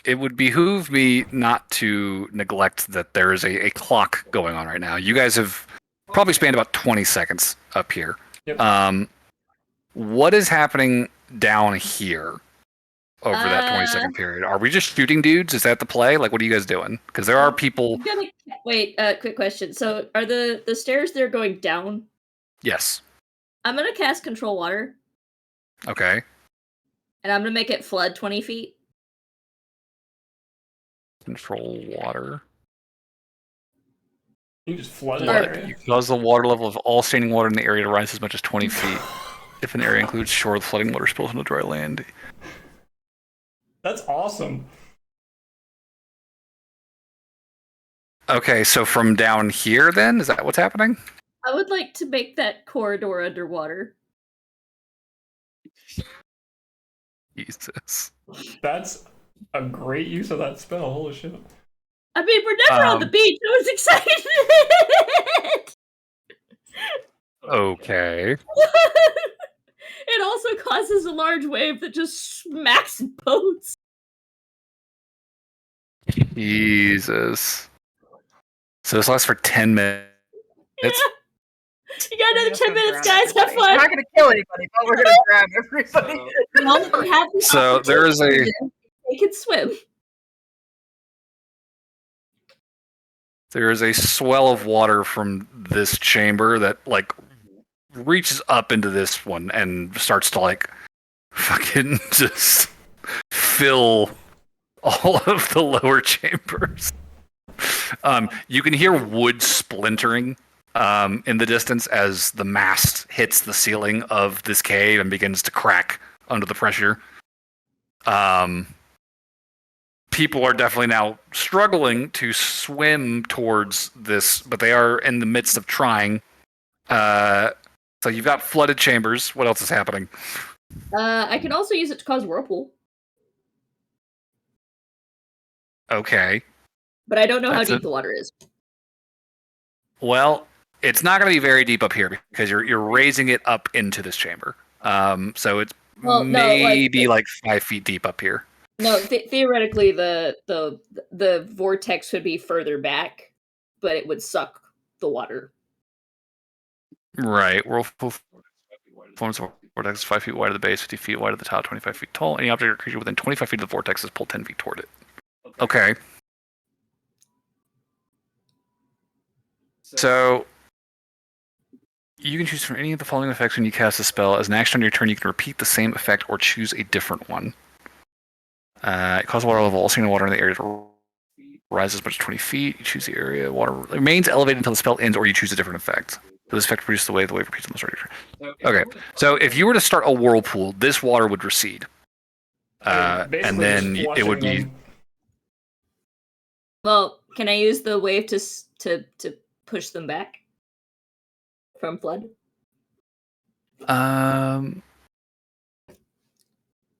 it would behoove me not to neglect that there is a clock going on right now. You guys have probably spanned about 20 seconds up here. Yep. What is happening down here over that 20-second period? Are we just shooting dudes? Is that the play? Like, what are you guys doing? Because there are people... Wait, quick question. So, are the stairs there going down? Yes. I'm going to cast Control Water. Okay. And I'm going to make it flood 20 feet. Control water. You just flood the area. You cause the water level of all standing water in the area to rise as much as 20 feet. If an area includes shore, the flooding water spills into dry land. That's awesome. Okay, so from down here then? Is that what's happening? I would like to make that corridor underwater. Jesus. That's a great use of that spell. Holy shit. I mean, we're never on the beach. I was excited. Okay. It also causes a large wave that just smacks boats. Jesus. So this lasts for 10 minutes. Yeah. You got another 10 minutes, guys. Have fun. We're not gonna kill anybody, but we're gonna grab everybody. So there is a... They can swim. There is a swell of water from this chamber that, like, reaches up into this one and starts to, like, fucking just fill all of the lower chambers. You can hear wood splintering in the distance as the mast hits the ceiling of this cave and begins to crack under the pressure. People are definitely now struggling to swim towards this, but they are in the midst of trying. So you've got flooded chambers. What else is happening? I can also use it to cause whirlpool. Okay. But I don't know how deep the water is. Well, it's not going to be very deep up here because you're raising it up into this chamber. So it's maybe like 5 feet deep up here. No, theoretically, the vortex would be further back, but it would suck the water. Right. Whirlpool forms a vortex 5 feet wide at the base, 50 feet wide at the top, 25 feet tall. Any object or creature within 25 feet of the vortex is pulled 10 feet toward it. Okay. So you can choose from any of the following effects when you cast a spell. As an action on your turn, you can repeat the same effect or choose a different one. It causes water level, all standing water in the area to rise as much as 20 feet. You choose the area. Water remains elevated until the spell ends, or you choose a different effect. So this effect produces the wave repeats on the start of your turn. Okay, so if you were to start a whirlpool, this water would recede. And then it would be... Well, can I use the wave to push them back from flood?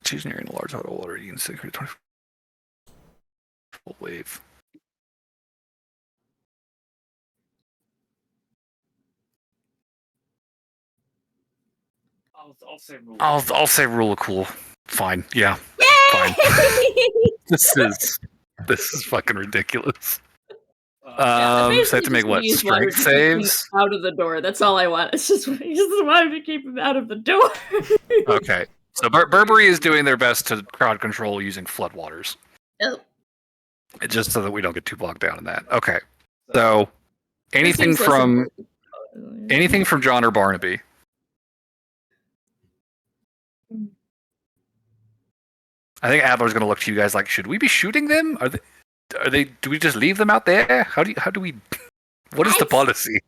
Choose an area in a large auto water. You can see 20 full wave. I'll say rule of cool. Fine. Yeah. Fine. This is fucking ridiculous. So I have to make what? Strength saves? Out of the door. That's all I want. It's just wanted to keep him out of the door. Okay. So Burberry is doing their best to crowd control using floodwaters. Oh. Just so that we don't get too bogged down in that. Okay. So anything from John or Barnaby? I think Adler's going to look to you guys like, should we be shooting them? Are they? Do we just leave them out there? How do we? What is the policy?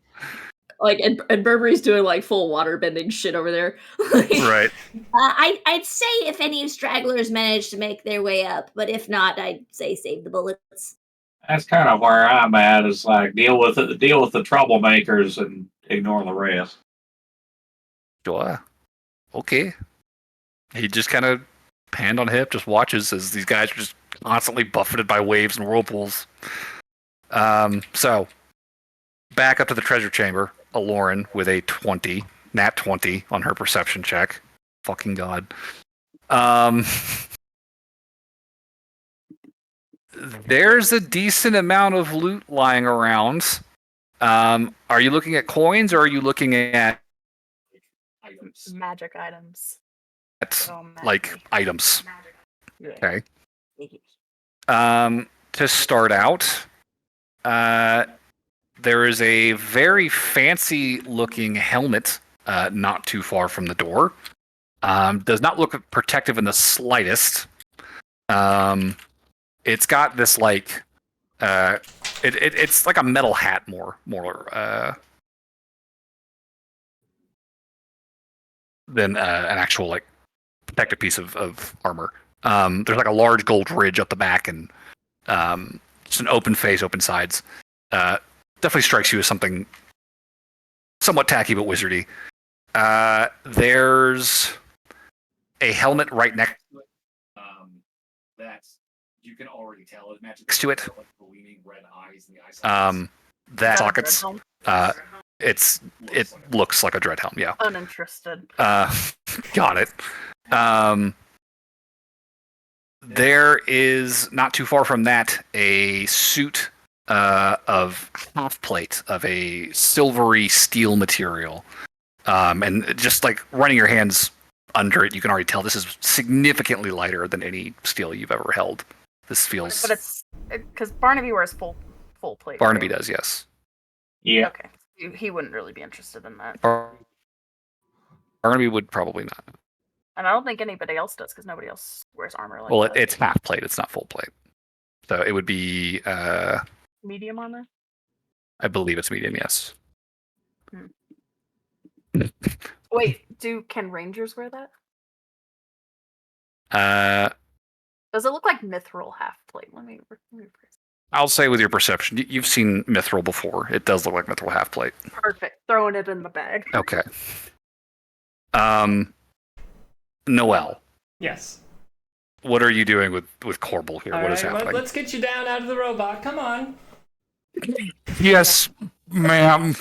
Like, and Burberry's doing like full water bending shit over there. Right. I'd say if any stragglers manage to make their way up, but if not, I'd say save the bullets. That's kind of where I'm at. Is like deal with the troublemakers and ignore the rest. Sure. Okay. He just kind of hand on hip, just watches as these guys are just constantly buffeted by waves and whirlpools. So back up to the treasure chamber. Aloran with a 20, nat 20 on her perception check. Fucking god. There's a decent amount of loot lying around. Are you looking at coins or are you looking at Magic items? Like items. Magic. Okay. To start out, there is a very fancy looking helmet not too far from the door. Does not look protective in the slightest. It's got this like it's like a metal hat more than an actual like protective piece of armor. There's like a large gold ridge up the back and just an open face, open sides. Definitely strikes you as something somewhat tacky but wizardy. There's a helmet right next to it. That's you can already tell is magic next to it. Like gleaming red eyes in the eye sockets. That sockets. It looks like a dread helm. Yeah. Uninterested. Got it. There is not too far from that a suit of half plate of a silvery steel material, and just like running your hands under it, you can already tell this is significantly lighter than any steel you've ever held. This feels. But it's because Barnaby wears full plate. Barnaby right? does, yes. Yeah. Okay. He wouldn't really be interested in that. Barnaby would probably not. And I don't think anybody else does because nobody else wears armor like Well, that. it's half plate. It's not full plate. So it would be. Medium armor? I believe it's medium, yes. Wait, can Rangers wear that? Does it look like mithril half plate? Let me I'll say with your perception, you've seen mithril before. It does look like mithril half plate. Perfect. Throwing it in the bag. Okay. Noelle. Yes. What are you doing with Korbul here? What is happening? Let's get you down out of the robot. Come on. Yes, ma'am.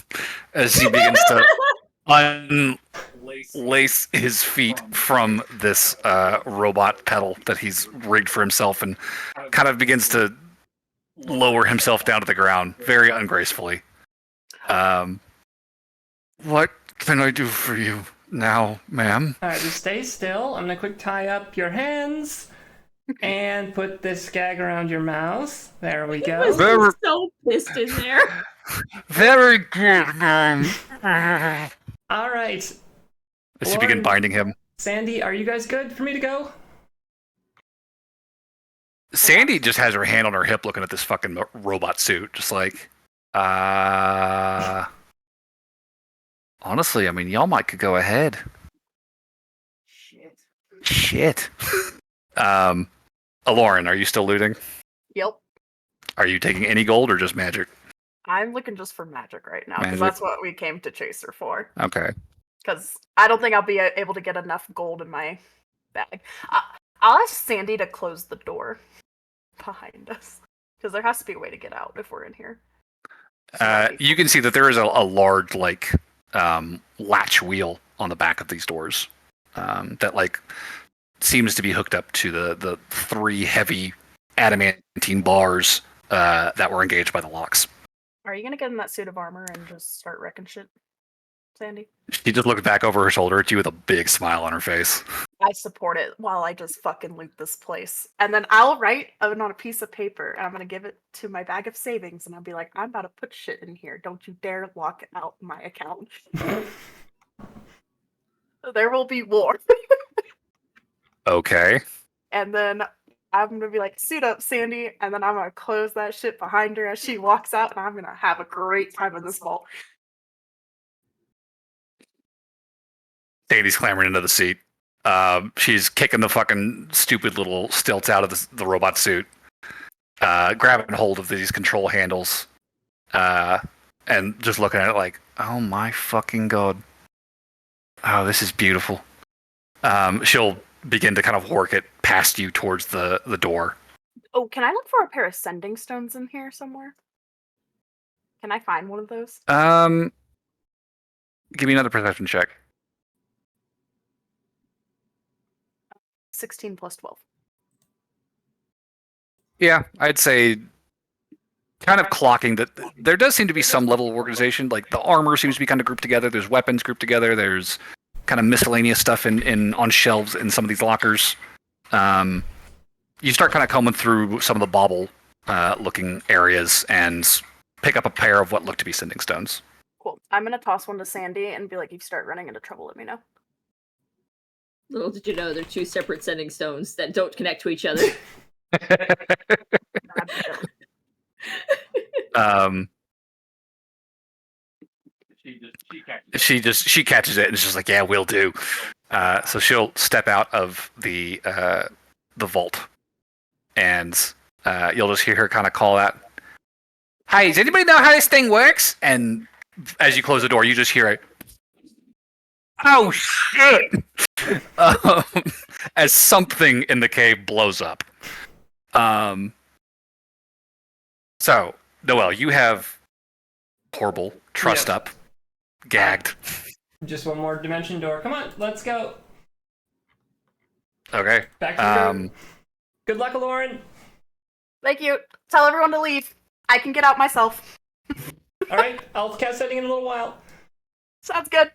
As he begins to unlace his feet from this robot pedal that he's rigged for himself and kind of begins to lower himself down to the ground very ungracefully. What can I do for you now, ma'am? All right, just stay still. I'm going to quick tie up your hands and put this gag around your mouth. There we go. He was so pissed in there. Very good, ma'am. All right. As you begin binding him. Sandy, are you guys good for me to go? Sandy just has her hand on her hip looking at this fucking robot suit, just like, honestly, I mean, y'all might could go ahead. Shit. Aloran, are you still looting? Yep. Are you taking any gold or just magic? I'm looking just for magic right now because Magic. that's what we came to Chaser for. Okay. Because I don't think I'll be able to get enough gold in my bag. I'll ask Sandy to close the door behind us. Because there has to be a way to get out if we're in here. You can see that there is a large, latch wheel on the back of these doors that, seems to be hooked up to the 3 heavy adamantine bars that were engaged by the locks. Are you going to get in that suit of armor and just start wrecking shit, Sandy? She just looked back over her shoulder at you with a big smile on her face. I support it while I just fucking loot this place. And then I'll write on a piece of paper and I'm going to give it to my bag of savings and I'll be like, I'm about to put shit in here. Don't you dare lock out my account. There will be war. Okay. And then I'm going to be like, suit up, Sandy. And then I'm going to close that shit behind her as she walks out and I'm going to have a great time in this vault. Sandy's clambering into the seat. She's kicking the fucking stupid little stilts out of the robot suit, grabbing hold of these control handles, and just looking at it like, oh my fucking god. Oh, this is beautiful. She'll begin to kind of work it past you towards the door. Oh, can I look for a pair of sending stones in here somewhere? Can I find one of those? Give me another perception check. 16 plus 12. Yeah, I'd say kind of clocking that there does seem to be some level of organization. Like the armor seems to be kind of grouped together. There's weapons grouped together. There's kind of miscellaneous stuff in on shelves in some of these lockers. You start kind of combing through some of the bauble looking areas and pick up a pair of what look to be sending stones. Cool. I'm going to toss one to Sandy and be like, if you start running into trouble, let me know. Little did you know they're 2 separate sending stones that don't connect to each other. She catches it and is just like, yeah, will do. So she'll step out of the vault, and you'll just hear her kind of call out, "Hey, does anybody know how this thing works?" And as you close the door, you just hear it. Oh shit! As something in the cave blows up. So, Noelle, you have Korbul trussed up, gagged. Just one more dimension door. Come on, let's go. Okay. Back to the room. Good luck, Lauren. Thank you. Tell everyone to leave. I can get out myself. All right, I'll cast setting in a little while. Sounds good.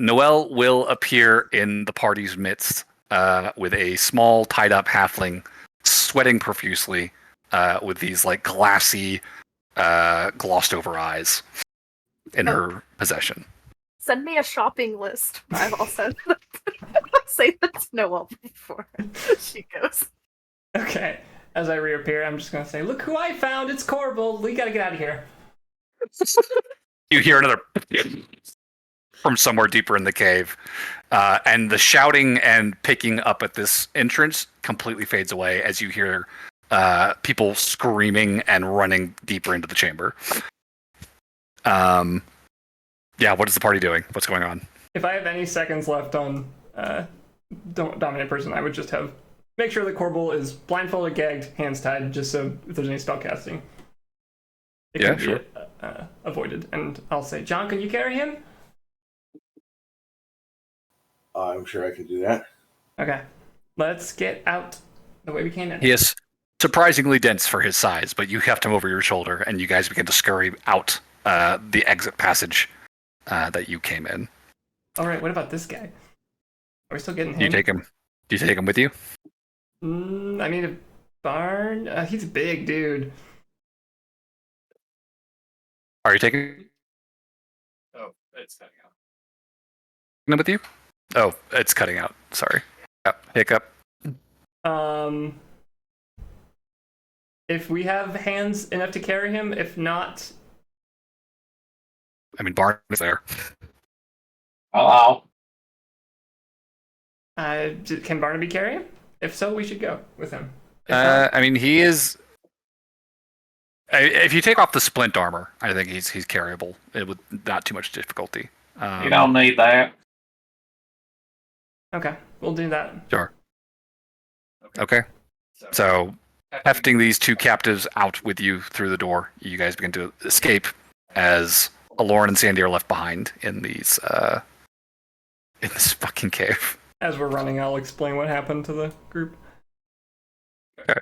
Noelle will appear in the party's midst with a small, tied-up halfling, sweating profusely, with these glassy, glossed-over eyes in her possession. Send me a shopping list. I've also say that to Noelle before she goes. Okay. As I reappear, I'm just gonna say, "Look who I found! It's Korbul. We gotta get out of here." You hear another from somewhere deeper in the cave, and the shouting and picking up at this entrance completely fades away as you hear people screaming and running deeper into the chamber. Yeah, what is the party doing? What's going on? If I have any seconds left on Dominant Person, I would just make sure that Korbul is blindfolded, gagged, hands tied, just so if there's any spell casting, it can be avoided. And I'll say, "John, can you carry him?" I'm sure I can do that. Okay, let's get out the way we came in. He is surprisingly dense for his size, but you heft him over your shoulder, and you guys begin to scurry out the exit passage that you came in. All right, what about this guy? Are we still getting him? Do you take him with you? I mean, a barn. He's a big dude. Are you taking? Oh, it's cutting out. Him with you? Oh, it's cutting out. Sorry. Hiccup. If we have hands enough to carry him, if not, I mean, Barn is there. Hello. Can Barnaby carry him? If so, we should go with him. I mean, he is. If you take off the splint armor, I think he's carryable. It would not too much difficulty. You don't need that. Okay, we'll do that. Sure. Okay. So, hefting these two captives out with you through the door, you guys begin to escape as Aloran and Sandy are left behind in these in this fucking cave. As we're running, I'll explain what happened to the group. Okay.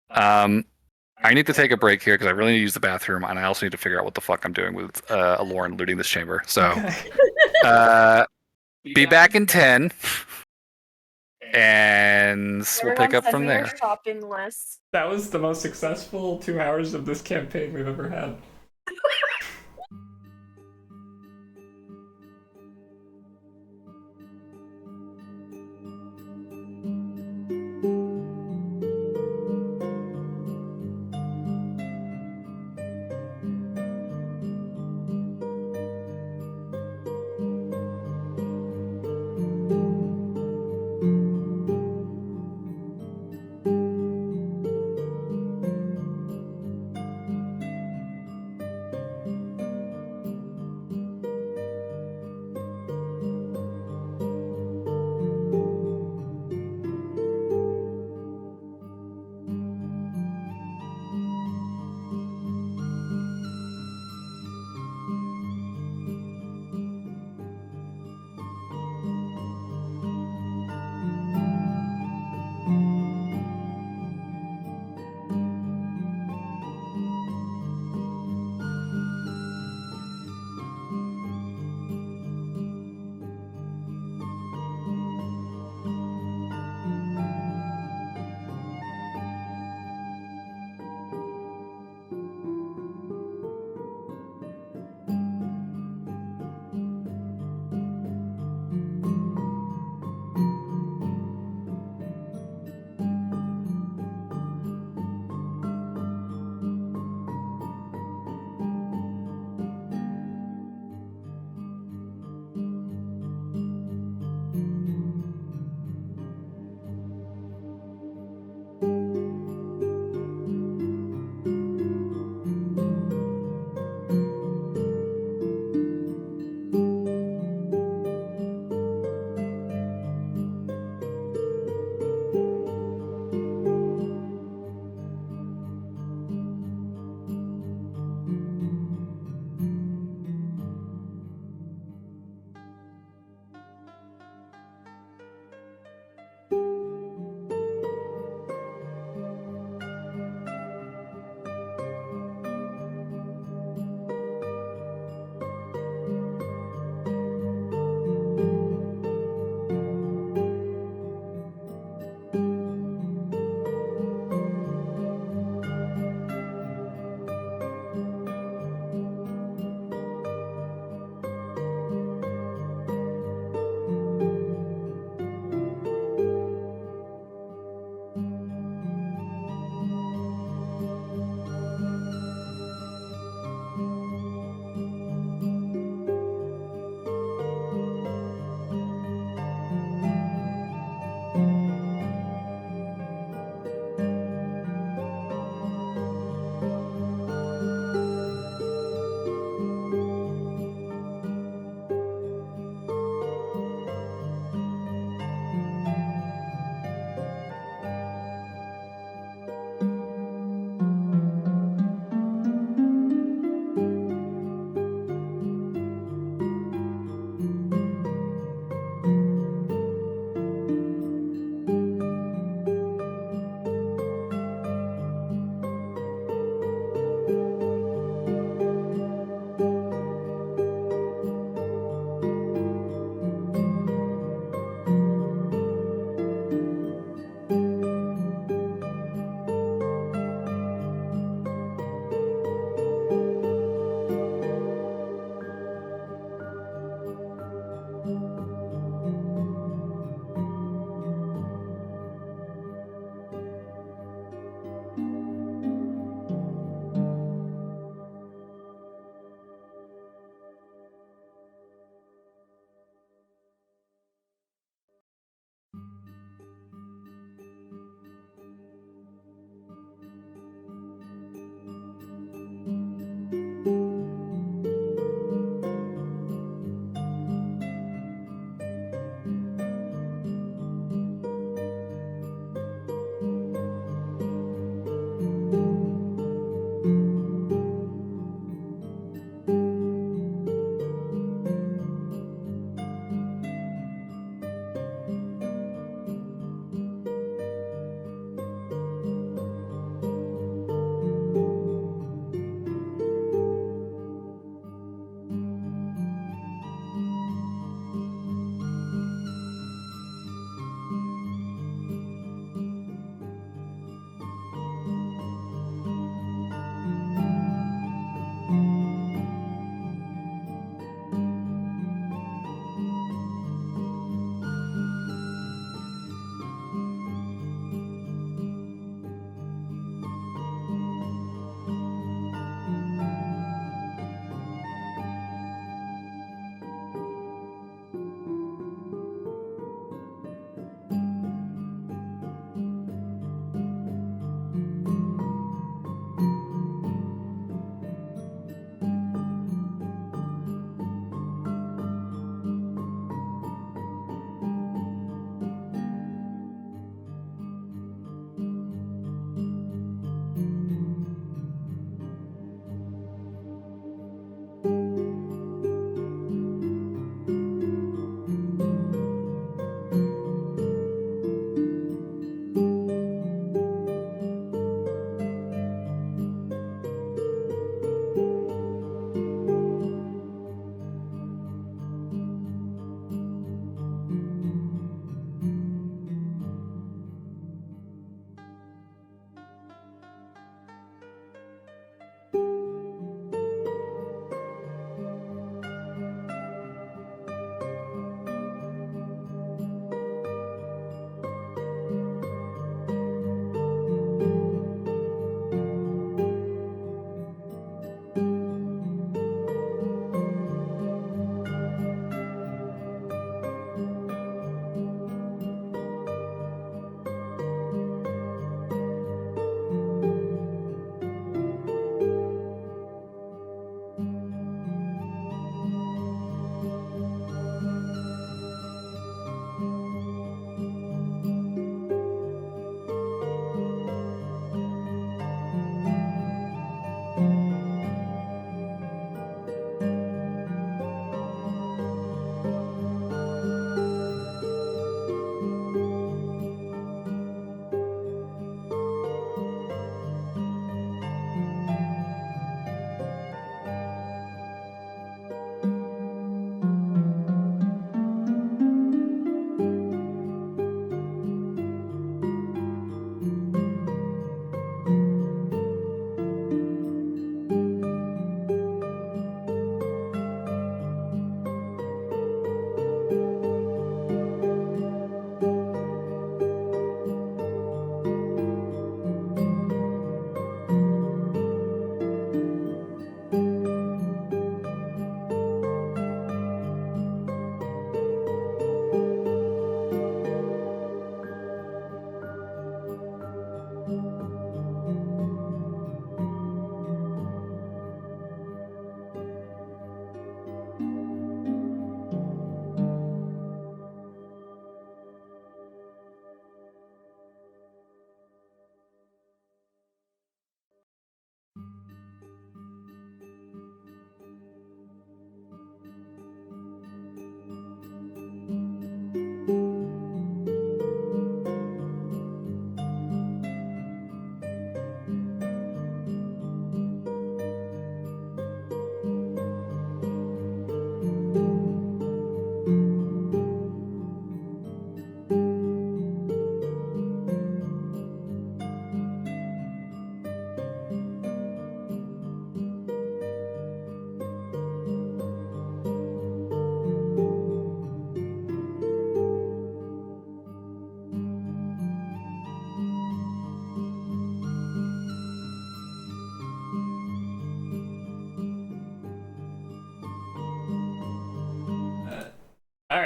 I need to take a break here because I really need to use the bathroom, and I also need to figure out what the fuck I'm doing with Aloran looting this chamber. So, be back in 10. And we'll pick up from there. Shopping list. That was the most successful 2 hours of this campaign we've ever had.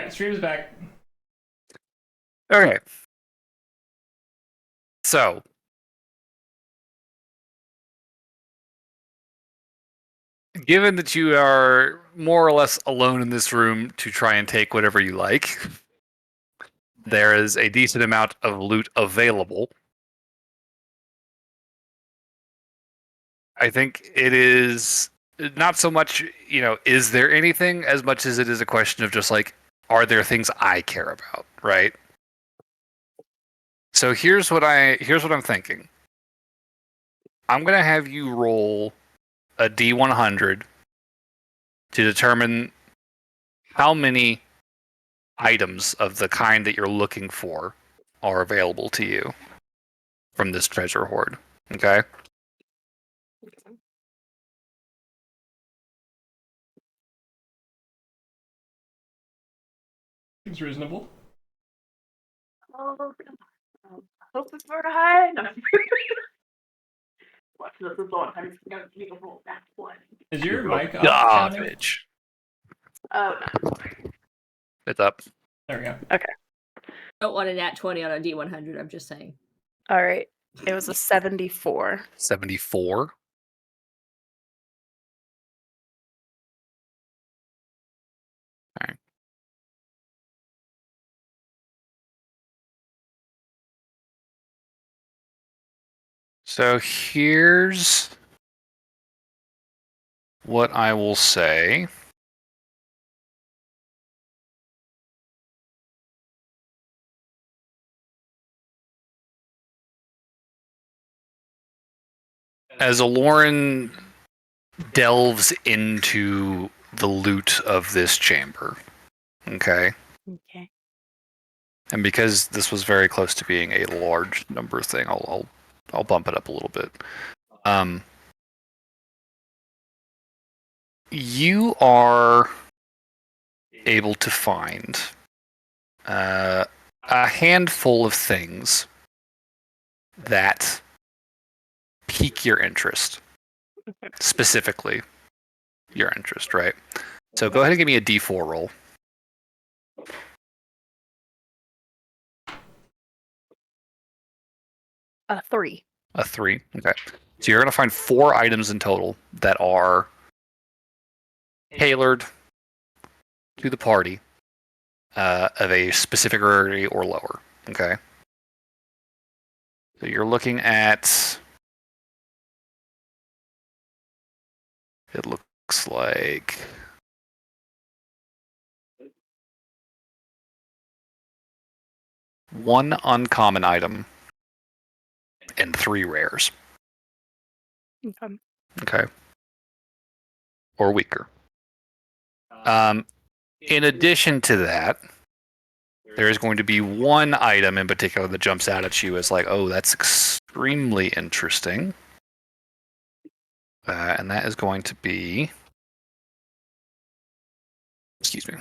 right, stream's back. Okay. So, given that you are more or less alone in this room to try and take whatever you like, there is a decent amount of loot available. I think it is not so much, is there anything, as much as it is a question of just like, are there things I care about, right? So here's what I'm thinking. I'm gonna have you roll a D100 to determine how many items of the kind that you're looking for are available to you from this treasure hoard. Okay? Seems reasonable. Oh, hope it's very high. No. Watch this is on. I'm just gonna need a roll back one. Is your mic up? Garbage. Oh no. It's up. There we go. Okay. Don't want a nat 20 on a D100, I'm just saying. All right. It was a 74. 74. All right. So here's what I will say. As Aloran delves into the loot of this chamber, okay? Okay. And because this was very close to being a large number thing, I'll bump it up a little bit. You are able to find a handful of things that pique your interest, specifically your interest, right? So go ahead and give me a D4 roll. A 3. A 3. Okay. So you're going to find 4 items in total that are tailored to the party of a specific rarity or lower. Okay. So you're looking at. It looks like. One uncommon item and 3 rares. Okay. Okay. Or weaker. In addition to that, there is going to be one item in particular that jumps out at you as like, oh, that's extremely interesting. And that is going to be. Excuse me.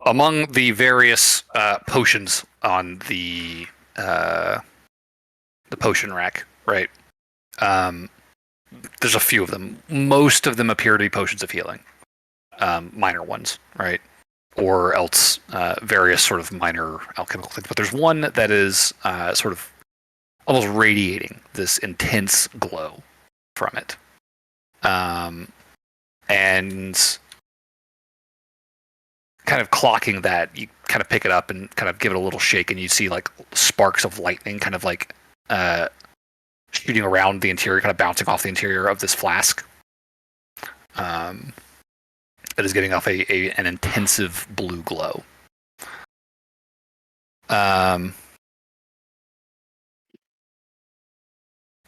Among the various potions on the potion rack, right? There's a few of them. Most of them appear to be potions of healing, minor ones, right? Or else various sort of minor alchemical things. But there's one that is sort of almost radiating this intense glow from it. And kind of clocking that, you kind of pick it up and kind of give it a little shake, and you see like sparks of lightning kind of like shooting around the interior, kind of bouncing off the interior of this flask. That is giving off an intensive blue glow. But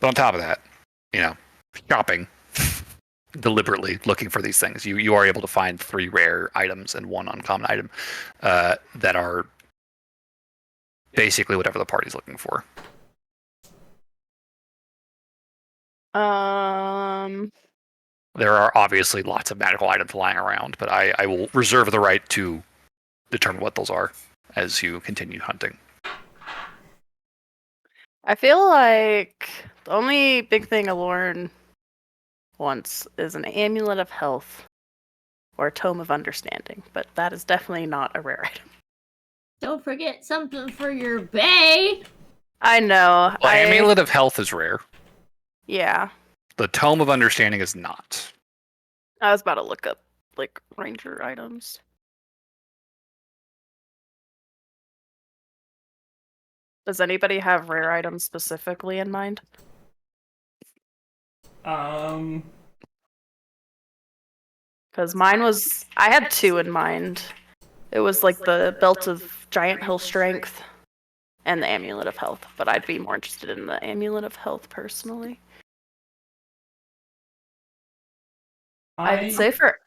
on top of that, shopping, deliberately looking for these things. You are able to find 3 rare items and 1 uncommon item that are basically whatever the party's looking for. There are obviously lots of magical items lying around, but I will reserve the right to determine what those are as you continue hunting. I feel like the only big thing Aloran once is an amulet of health or a tome of understanding, but that is definitely not a rare item. Don't forget something for your bay. I know. Well, amulet of health is rare. Yeah. The tome of understanding is not. I was about to look up like ranger items. Does anybody have rare items specifically in mind? Because mine was, I had two in mind. It was like the belt of giant hill strength and the amulet of health, but I'd be more interested in the amulet of health personally. I'd say for...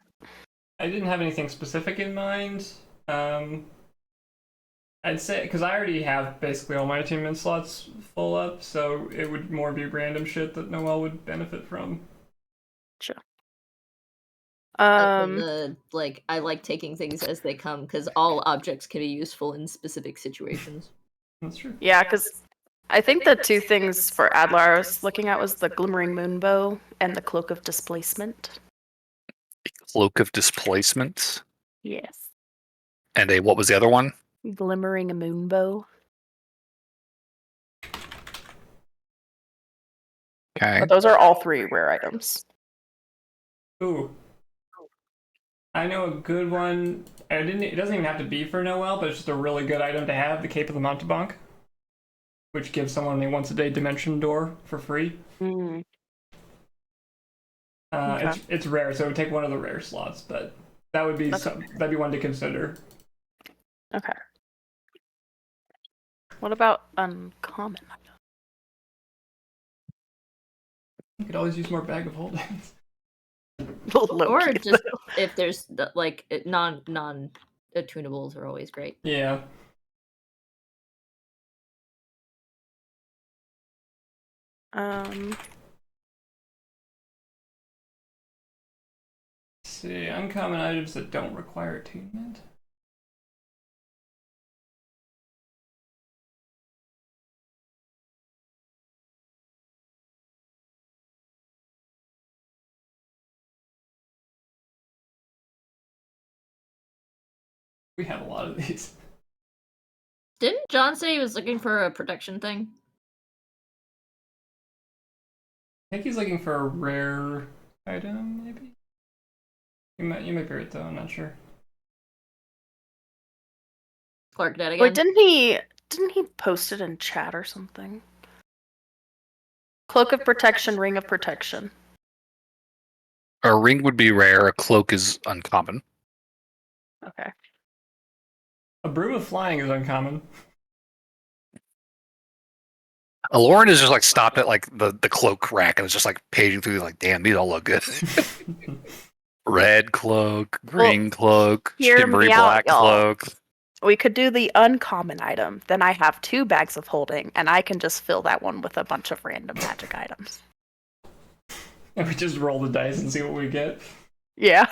I didn't have anything specific in mind. I'd say, because I already have basically all my attunement slots full up, so it would more be random shit that Noelle would benefit from. Sure. I like taking things as they come, because all objects can be useful in specific situations. That's true. Yeah, because I think the two things for Adlar I was looking at was the Glimmering Moonbow and the Cloak of Displacement. Cloak of Displacement? Yes. And what was the other one? Glimmering Moonbow. Okay. But those are all three rare items. Ooh. I know a good one. It doesn't even have to be for Noelle, but it's just a really good item to have, the Cape of the Mountebank, which gives someone a once-a-day dimension door for free. Mm. Okay. It's rare, so it would take one of the rare slots, but that would be that'd be one to consider. Okay. What about uncommon? You could always use more bag of holdings. Or just if there's like non attunables are always great. Yeah. See, uncommon items that don't require attunement. We have a lot of these. Didn't John say he was looking for a protection thing? I think he's looking for a rare item, maybe? You might be right, though. I'm not sure. Clark dead again? Wait, didn't he post it in chat or something? Cloak of Protection, Ring of Protection. A ring would be rare. A cloak is uncommon. Okay. A broom of flying is uncommon. Lauren is just like stopped at like the cloak rack and is just like paging through, like, damn, these all look good. Red cloak, green cloak, shimmery black cloak. We could do the uncommon item. Then I have 2 bags of holding, and I can just fill that one with a bunch of random magic items. And we just roll the dice and see what we get. Yeah.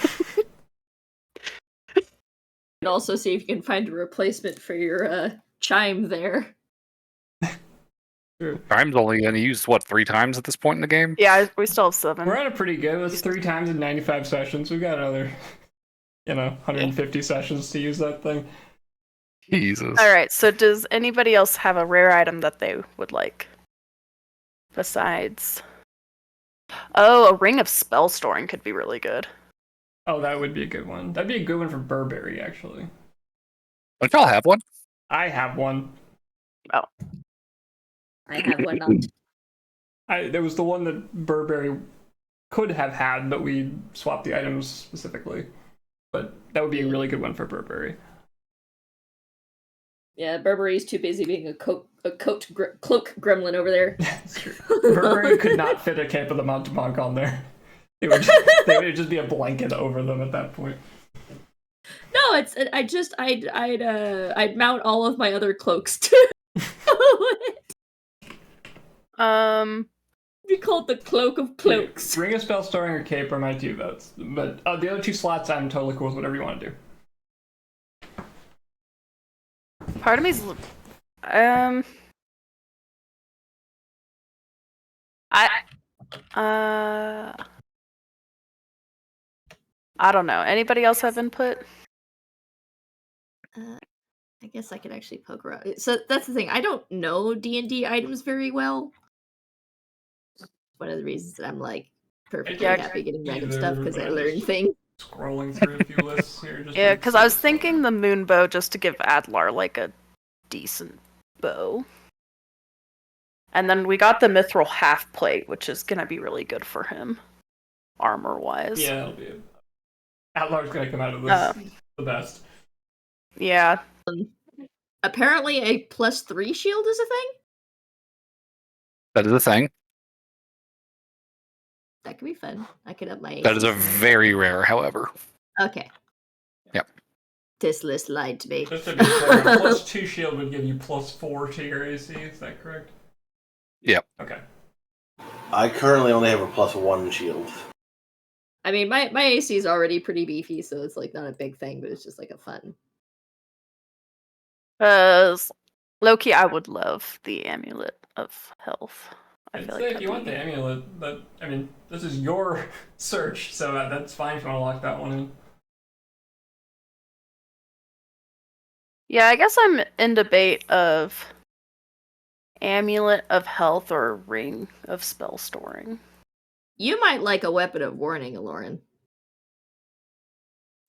And also see if you can find a replacement for your chime there. True. Chime's only going to use, 3 times at this point in the game? Yeah, we still have 7. We're at a pretty good. That's 3 times in 95 sessions. We've got another, 150 sessions to use that thing. Jesus. Alright, so does anybody else have a rare item that they would like? Besides... Oh, a Ring of Spell Storing could be really good. Oh, that would be a good one. That'd be a good one for Burberry, actually. Don't y'all have one? I have one. Oh. I have one not. There was the one that Burberry could have had, but we swapped the items specifically. But that would be a really good one for Burberry. Yeah, Burberry's too busy being a cloak gremlin over there. That's true. Burberry could not fit a Cape of the Mountebank on there. They would just be a blanket over them at that point. No, I'd mount all of my other cloaks too. We call it the Cloak of Cloaks. Ring of Spell Storing or Cape are my 2 votes. But the other 2 slots, I'm totally cool with whatever you want to do. Part of me's... I don't know. Anybody else have input? I guess I could actually poke around. So that's the thing. I don't know D&D items very well. One of the reasons that I'm like perfectly happy getting random stuff because I learn things. Scrolling through a few lists here. Yeah, because I was thinking the moon bow just to give Adlar like a decent bow. And then we got the mithril half plate, which is gonna be really good for him, armor-wise. Yeah, it'll be. Adlar's gonna come out of this the best. Yeah. Apparently, a +3 shield is a thing. That is a thing. That could be fun. I could up my AC. That is a very rare, however. Okay. Yep. This list lied to me. Just to be clear, a +2 shield would give you +4 to your AC, is that correct? Yep. Okay. I currently only have a +1 shield. I mean, my AC is already pretty beefy, so it's like not a big thing, but it's just like a fun. Loki, I would love the amulet of health. I'd say if you want the amulet, but I mean, this is your search, so that's fine if you want to lock that one in. Yeah, I guess I'm in debate of amulet of health or ring of spell storing. You might like a weapon of warning, Lauren.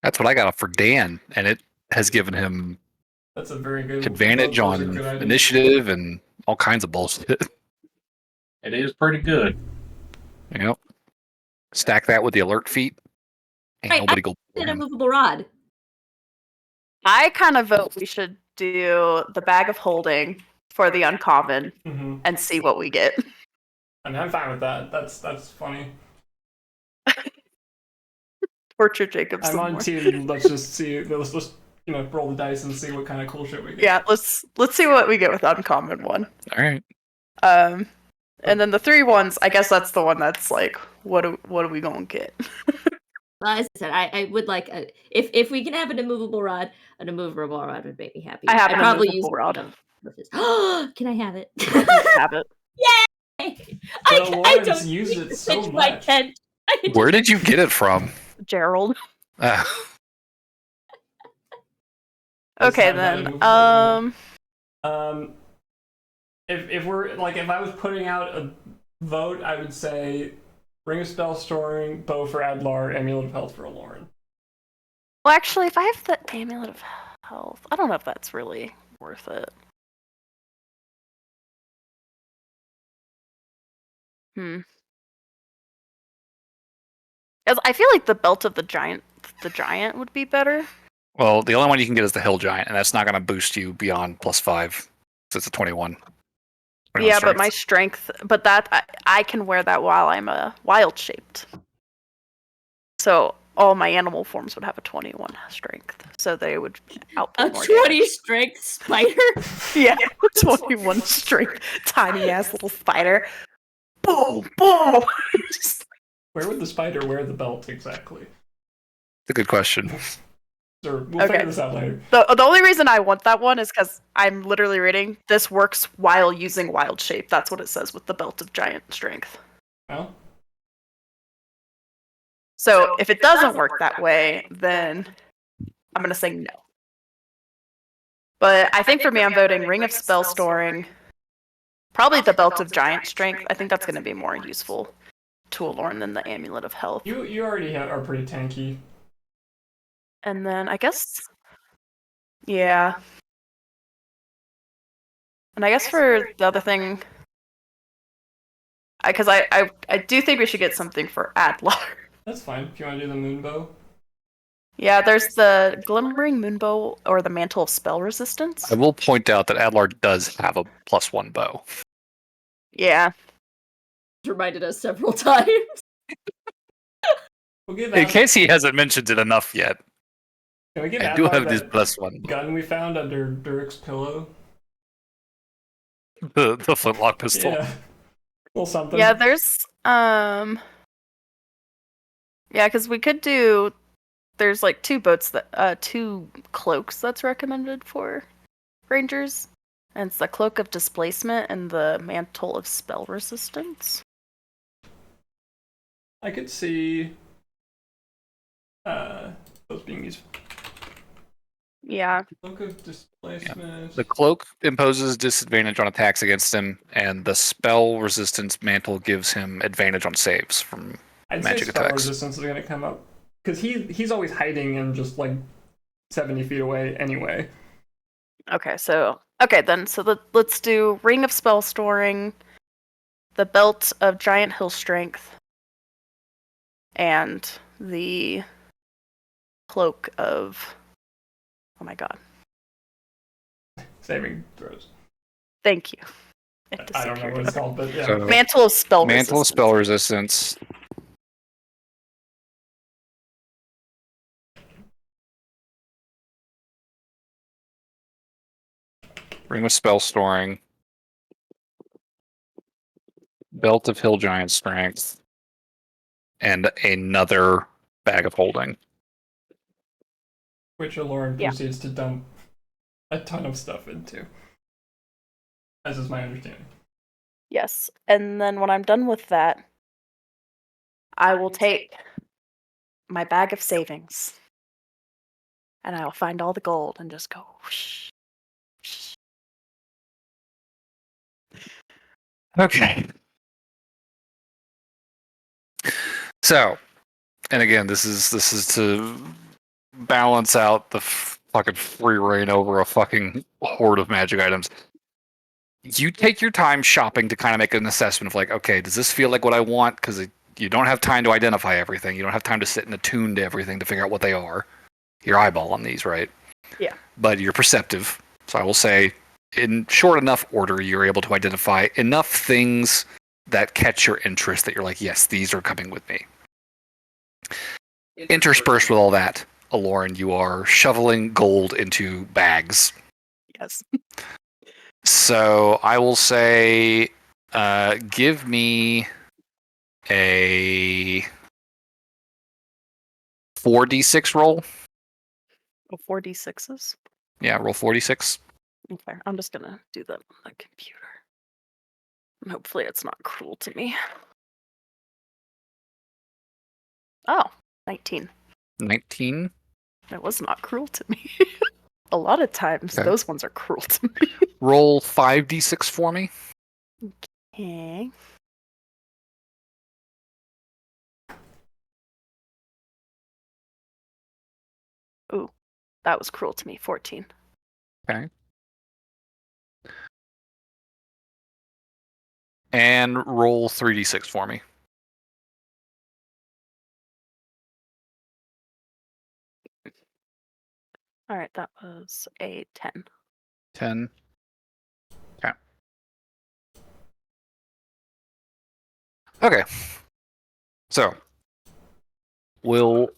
That's what I got for Dan, and it has given him That's a very good advantage on initiative and all kinds of bullshit. It is pretty good. Yep. Stack that with the alert feat. Ain't nobody go. An immovable rod. I kind of vote we should do the bag of holding for the uncommon and see what we get. I mean, I'm fine with that. That's funny. Torture Jacob. I'm on team. Let's just see. Let's just roll the dice and see what kind of cool shit we get. Yeah, let's see what we get with uncommon one. All right. And then the 3 ones, I guess that's the one that's like, what are we gonna get? Well, as I said, I would like if we can have an immovable rod would make me happy. I have I'd an probably immovable rod. Can I have it? Have it. Yay! I don't use it so much. My tent. Where did you get it from? Gerald. Okay then. If we're like, if I was putting out a vote, I would say ring of spell storing, bow for Adlar, amulet of health for Lauren. Well, actually, if I have the amulet of health, I don't know if that's really worth it. As I feel like the belt of the giant would be better. Well, the only one you can get is the hill giant, and that's not going to boost you beyond +5. So it's a 21. Yeah, but my strength, but that I can wear that while I'm wild shaped. So all my animal forms would have a 21 strength, so they would output a more 20 damage. Strength spider. Yeah, 21 strength, tiny ass little spider. Boom, boom. Where would the spider wear the belt exactly? It's a good question. We'll figure this out later. The only reason I want that one is because I'm literally reading, this works while using wild shape. That's what it says with the belt of giant strength. Oh. So if it doesn't work that way, then I'm going to say no. But I think for me, I'm voting Ring of Spell Storing. Probably the belt of giant strength. I think that's going to be more useful to a Lauren than the amulet of health. You already are pretty tanky. And then I guess, yeah. And I guess for the other thing, because I do think we should get something for Adlar. That's fine. If you want to do the moonbow. Yeah, there's the Glimmering Moonbow or the Mantle of Spell Resistance. I will point out that Adlar does have a +1 bow. Yeah. Reminded us several times. In case he hasn't mentioned it enough yet. Can we get I do have this +1 gun we found under Durik's pillow? The flintlock pistol. Yeah. Well, something. Yeah, there's yeah, because we could do. There's like 2 boats that 2 cloaks that's recommended for rangers, and it's the Cloak of Displacement and the Mantle of Spell Resistance. I could see he's. Yeah. Cloak of displacement. The cloak imposes disadvantage on attacks against him, and the spell resistance mantle gives him advantage on saves from I'd magic say spell attacks. resistance is going to come up because he's always hiding in just like 70 feet away anyway. Okay, so let's do Ring of Spell Storing, the Belt of Giant Hill Strength, and the Cloak of. Oh my god. Saving throws. Thank you. I don't know what it's called, but yeah. So, Mantle of Spell Mantle of Resistance. Spell Resistance. Ring of Spell Storing. Belt of Hill Giant Strength. And another Bag of Holding. Which Lauren Yeah. proceeds to dump a ton of stuff into. As is my understanding. Yes, and then when I'm done with that, I will take my bag of savings, and I'll find all the gold and just go whoosh, whoosh. Okay. So, and again, this is to balance out the fucking free reign over a fucking horde of magic items. You take your time shopping to kind of make an assessment of like, okay, does this feel like what I want? Because you don't have time to identify everything. You don't have time to sit and attune to everything to figure out what they are. You're eyeballing these, right? Yeah. But you're perceptive. So I will say, in short enough order, you're able to identify enough things that catch your interest that you're like, yes, these are coming with me. Interspersed with all that, Aloran, you are shoveling gold into bags. Yes. So I will say, give me a 4d6 roll. Oh, 4d6s? Yeah, roll 4d6. Okay, I'm just gonna do that on the computer. Hopefully it's not cruel to me. Oh, 19. 19. It was not cruel to me. A lot of times, Okay. those ones are cruel to me. Roll 5d6 for me. Okay. Ooh, that was cruel to me. 14. Okay. And roll 3d6 for me. All right, that was a 10. 10. Okay. Okay. So, we'll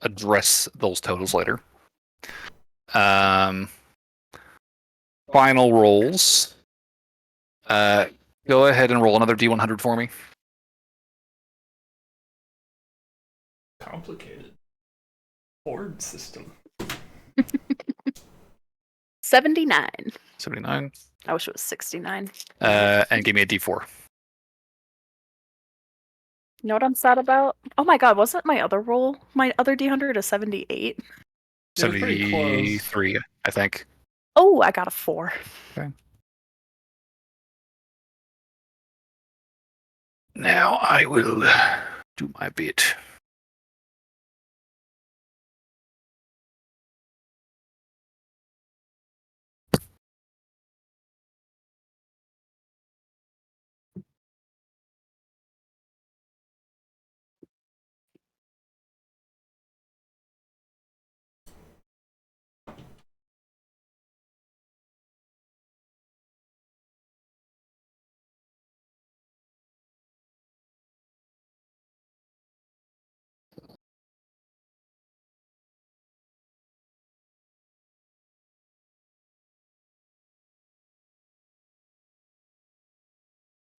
address those totals later. Final rolls. Go ahead and roll another D100 for me. Complicated board system. 79. 79. I wish it was 69. And give me a D4. You know what I'm sad about? Oh my god, wasn't my other roll, my other D100 a 78? Yeah, it's pretty close. 73, I think. Oh, I got a 4. Okay. Now I will do my bit.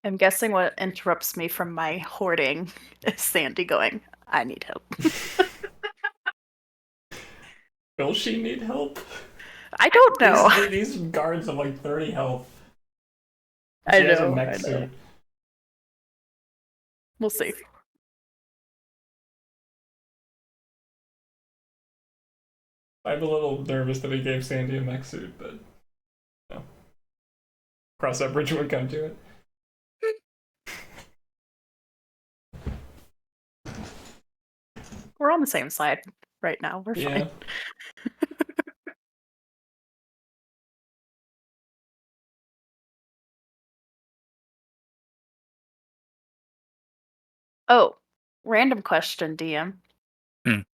I'm guessing what interrupts me from my hoarding is Sandy going, I need help. Will she need help? I don't know. These guards have like 30 health. I She has a know, mech I know. suit. We'll see. I'm a little nervous that he gave Sandy a mech suit, but cross that bridge when we come to it. We're on the same side right now. We're fine. Oh, random question, DM.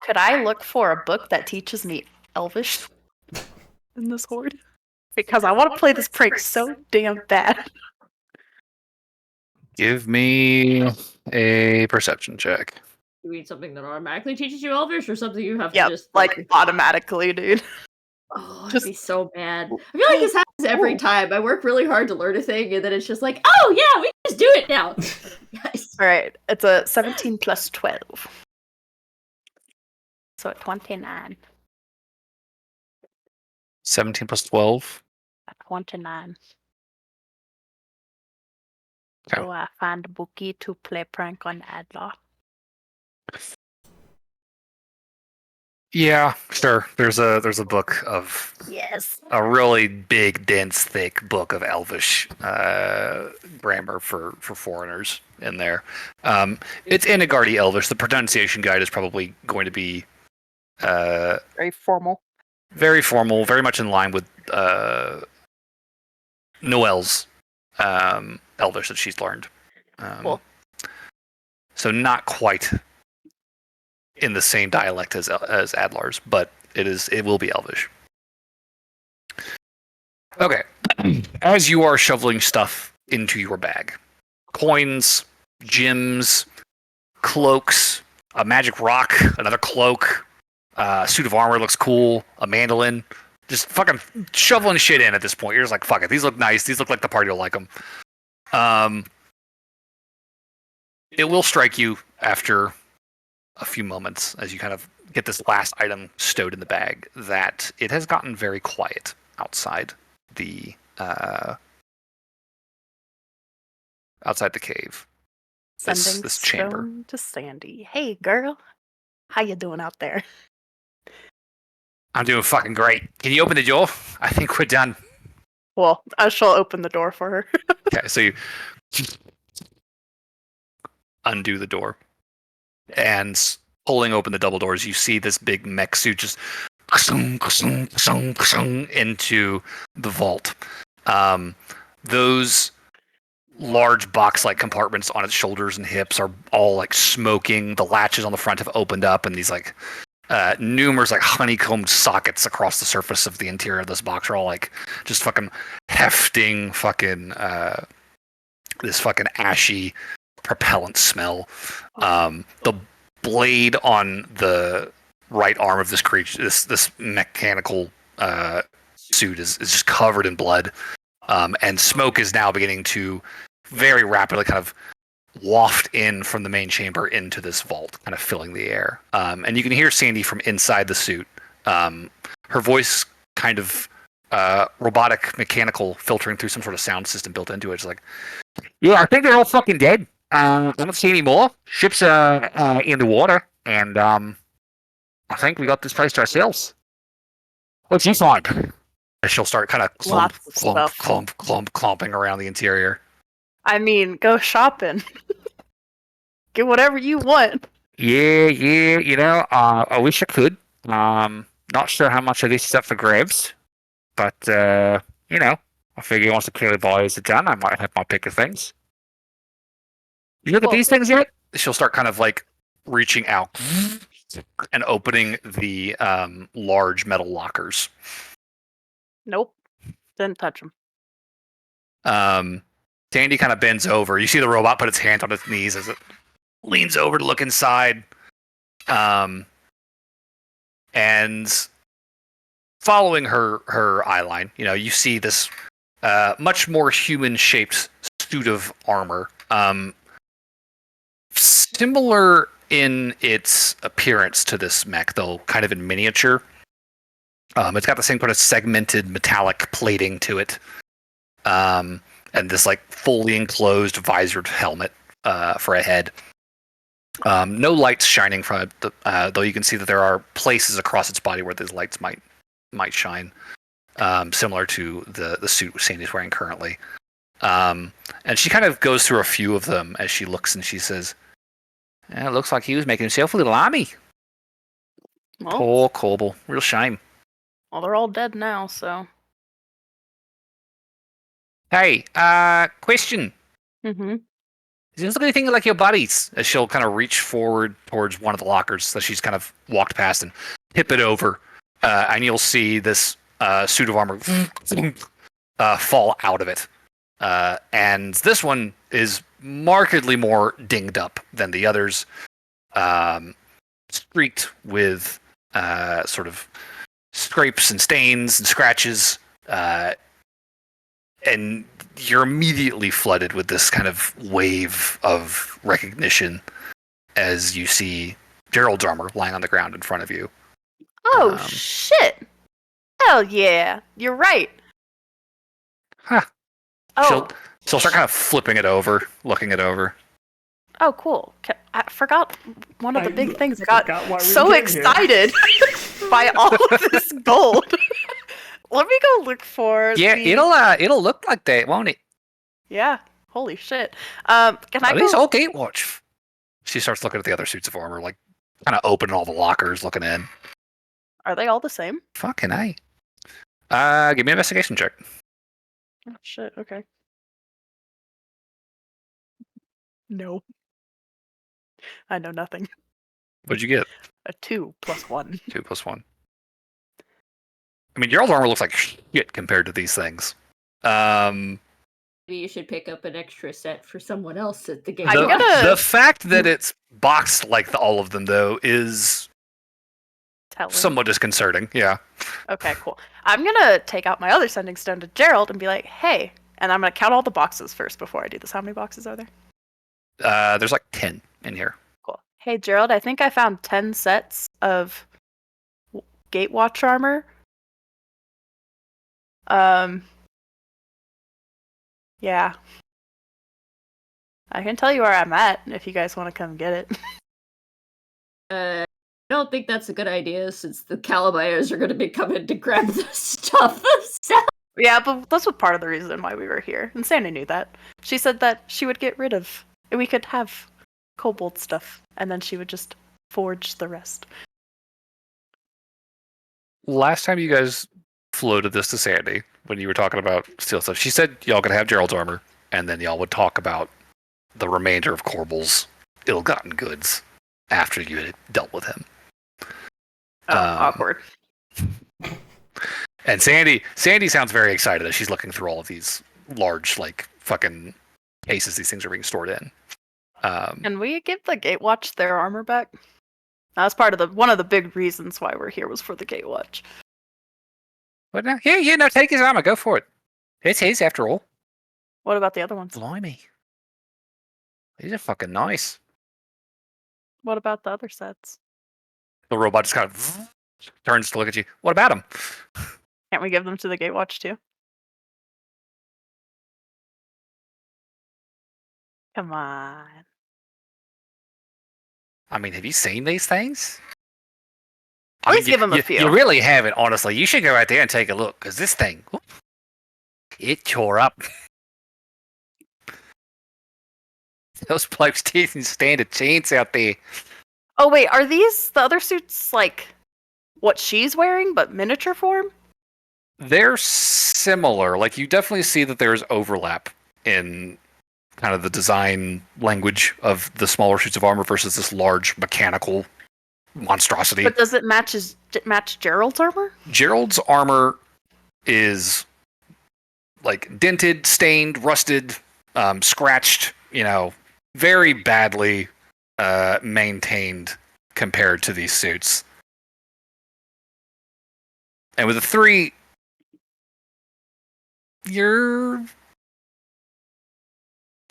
Could I look for a book that teaches me Elvish in this horde? Because I want to play this prank so damn bad. Give me a perception check. You mean something that automatically teaches you Elvish, or something you have to Yeah, just like automatically, dude. Oh, it'd be so bad. I feel like this happens every time. I work really hard to learn a thing, and then it's just like, oh yeah, we can just do it now. Nice. All right, it's a 17 plus 12. So at 29. 17 plus 12. At 29. Okay. So I find a bookie to play prank on Adler. Yeah, sure. There's a book of a really big, dense, thick book of Elvish grammar for foreigners in there. It's Inigardi Elvish. The pronunciation guide is probably going to be very formal, very much in line with Noelle's Elvish that she's learned. Cool. So not quite in the same dialect as Adlar's, but it will be Elvish. Okay. As you are shoveling stuff into your bag, coins, gems, cloaks, a magic rock, another cloak, a suit of armor looks cool, a mandolin, just fucking shoveling shit in at this point. You're just like, fuck it, these look nice, these look like the party will like them. It will strike you after a few moments as you kind of get this last item stowed in the bag that it has gotten very quiet outside the cave. Sending This chamber to Sandy. Hey girl, how you doing out there? I'm doing fucking great. Can you open the door? I think we're done. Well, I shall open the door for her. Okay, so you undo the door, and pulling open the double doors, you see this big mech suit just into the vault. Those large box-like compartments on its shoulders and hips are all like smoking. The latches on the front have opened up, and these like numerous like honeycombed sockets across the surface of the interior of this box are all like just fucking hefting fucking this fucking ashy propellant smell. The blade on the right arm of this creature, this mechanical suit is just covered in blood, and smoke is now beginning to very rapidly kind of waft in from the main chamber into this vault, kind of filling the air. And you can hear Sandy from inside the suit. Her voice kind of robotic, mechanical, filtering through some sort of sound system built into it. It's like, yeah, I think they're all fucking dead. I don't see any more. Ships are in the water, and I think we got this place to ourselves. What's you find? And she'll start kind of clumping around the interior. I mean, go shopping. Get whatever you want. Yeah, you know, I wish I could. Not sure how much of this is up for grabs, but, you know, I figure once the clearly buys are done, I might have my pick of things. You look at these things yet? She'll start kind of like reaching out and opening the large metal lockers. Nope. Didn't touch them. Sandy kind of bends over. You see the robot put its hand on its knees as it leans over to look inside. And following her eye line, you know, you see this much more human-shaped suit of armor. Similar in its appearance to this mech, though kind of in miniature. It's got the same kind of segmented metallic plating to it. And this like fully enclosed visored helmet for a head. No lights shining from it, though you can see that there are places across its body where these lights might shine, similar to the suit Sandy's wearing currently. And she kind of goes through a few of them as she looks, and she says, "It looks like he was making himself a little army. Well, Poor Korbul. Real shame." well, they're all dead now, so. Hey, question. Mm-hmm. Does this look anything like your buddies? As she'll kind of reach forward towards one of the lockers that she's kind of walked past and tip it over, and you'll see this suit of armor fall out of it. And this one is markedly more dinged up than the others, streaked with sort of scrapes and stains and scratches, and you're immediately flooded with this kind of wave of recognition as you see Gerald's armor lying on the ground in front of you. Oh, shit! Hell yeah! You're right! Huh. Oh. She'll start kind of flipping it over, looking it over. Oh, cool. I forgot one of the big things. I got why we so came here. excited by all of this gold. Let me go look for Yeah, it'll look like that, won't it? Yeah. Holy shit. Can I At least go... all Gatewatch. She starts looking at the other suits of armor, like kind of opening all the lockers, looking in. Are they all the same? Fucking A. Give me an investigation check. Oh, shit. Okay. No. I know nothing. What'd you get? A 2 + 1. 2 + 1. I mean, Gerald's armor looks like shit compared to these things. Maybe you should pick up an extra set for someone else at the game. The fact that it's boxed like all of them, though, is somewhat disconcerting. Yeah. Okay, cool. I'm gonna take out my other sending stone to Gerald and be like, hey, and I'm gonna count all the boxes first before I do this. How many boxes are there? There's like 10 in here. Cool. Hey, Gerald, I think I found 10 sets of Gatewatch armor. Yeah. I can tell you where I'm at if you guys want to come get it. I don't think that's a good idea since the Calabuyers are going to be coming to grab the stuff themselves. Yeah, but that's what part of the reason why we were here. And Sandy knew that. She said that she would get rid of... We could have kobold stuff, and then she would just forge the rest. Last time you guys floated this to Sandy, when you were talking about steel stuff, she said y'all could have Gerald's armor, and then y'all would talk about the remainder of Korbul's ill-gotten goods after you had dealt with him. Awkward. And Sandy sounds very excited as she's looking through all of these large, like, fucking cases these things are being stored in. Can we give the Gatewatch their armor back? That's part of one of the big reasons why we're here was for the Gatewatch. But now, yeah, no, take his armor, go for it. It's his after all. What about the other ones? Blimey. These are fucking nice. What about the other sets? The robot just kind of turns to look at you. What about them? Can't we give them to the Gatewatch too? Come on. I mean, have you seen these things? Please give them a few. You really haven't, honestly. You should go out there and take a look, because this thing, it tore up. Those blokes didn't stand a chance out there. Oh wait, are these the other suits like what she's wearing, but miniature form? They're similar. Like, you definitely see that there's overlap in kind of the design language of the smaller suits of armor versus this large mechanical monstrosity. But does it match Gerald's armor? Gerald's armor is like dented, stained, rusted, scratched, very badly maintained compared to these suits. And with the 3, you're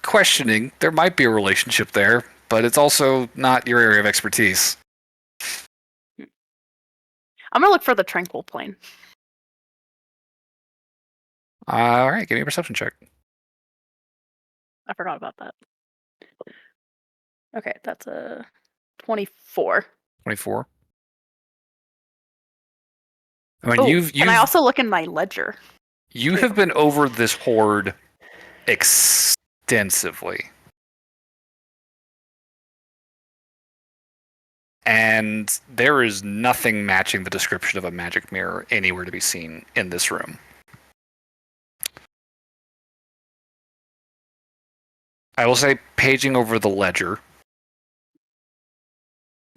questioning there might be a relationship there, but it's also not your area of expertise. I'm gonna look for the tranquil plane. All right, give me a perception check. I forgot about that. Okay, that's a 24. 24. I mean, Can I also look in my ledger? You have been over this hoard extensively. And there is nothing matching the description of a magic mirror anywhere to be seen in this room. I will say, paging over the ledger,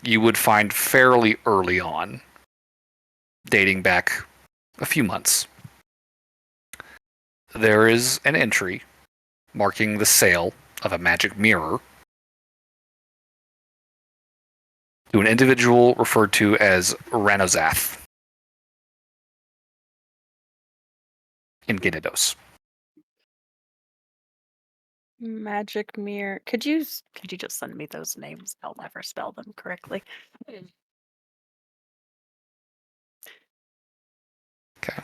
you would find fairly early on, dating back a few months, there is an entry marking the sale of a magic mirror to an individual referred to as Renascence in Gynedos. Magic mirror. Could you just send me those names? I'll never spell them correctly. Okay.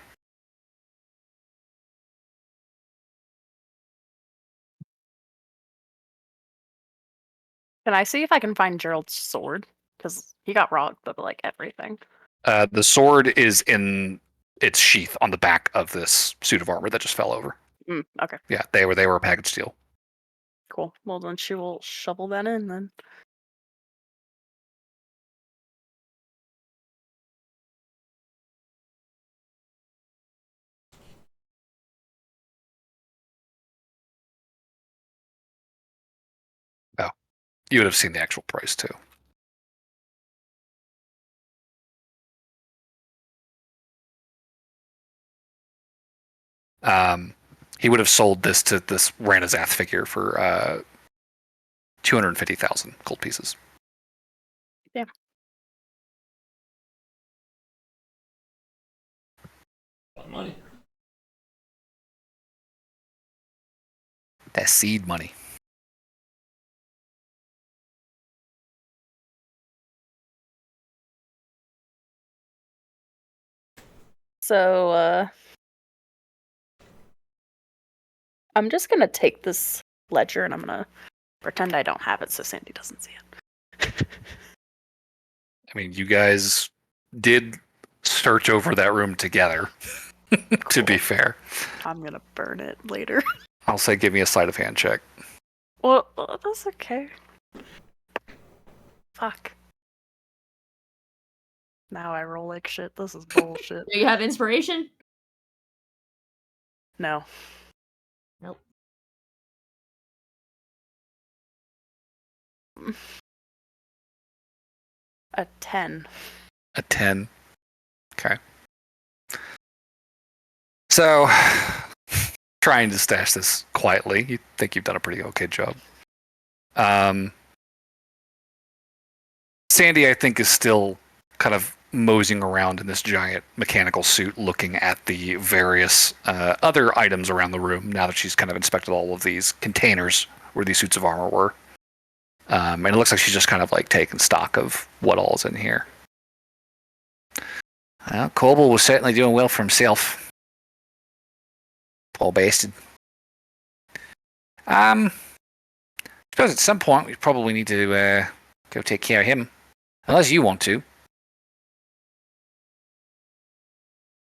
Can I see if I can find Gerald's sword? Because he got robbed, but like everything. The sword is in its sheath on the back of this suit of armor that just fell over. Okay. Yeah, they were a package deal. Cool. Well, then she will shovel that in then. Oh, you would have seen the actual price too. He would have sold this to this Ranazath figure for 250,000 gold pieces. Yeah. Money. That's seed money. So, I'm just gonna take this ledger and I'm gonna pretend I don't have it so Sandy doesn't see it. I mean, you guys did search over that room together, to be fair. I'm gonna burn it later. I'll say give me a sleight of hand check. Well, that's okay. Fuck. Now I roll like shit. This is bullshit. Do you have inspiration? No. Nope. A 10. A 10. Okay. So, trying to stash this quietly. You think you've done a pretty okay job. Sandy, I think, is still kind of moseying around in this giant mechanical suit looking at the various other items around the room now that she's kind of inspected all of these containers where these suits of armor were. And it looks like she's just kind of like taking stock of what all's in here. Well, Korbul was certainly doing well for himself. Poor bastard. I suppose at some point we probably need to go take care of him. Unless you want to.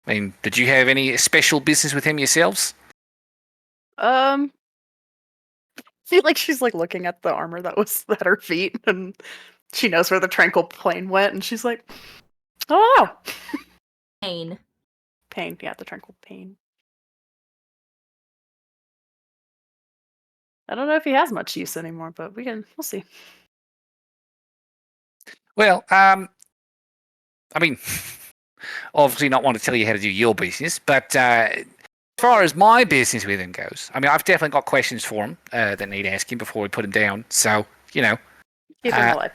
I mean, did you have any special business with him yourselves? I feel like she's like looking at the armor that was at her feet and she knows where the tranquil plane went and she's like, oh no. Pain. Pain, yeah, the tranquil pain. I don't know if he has much use anymore, but we'll see. Well, I mean, obviously not want to tell you how to do your business, but as far as my business with him goes, I mean, I've definitely got questions for him that need asking before we put him down. So, you know. Keep him alive.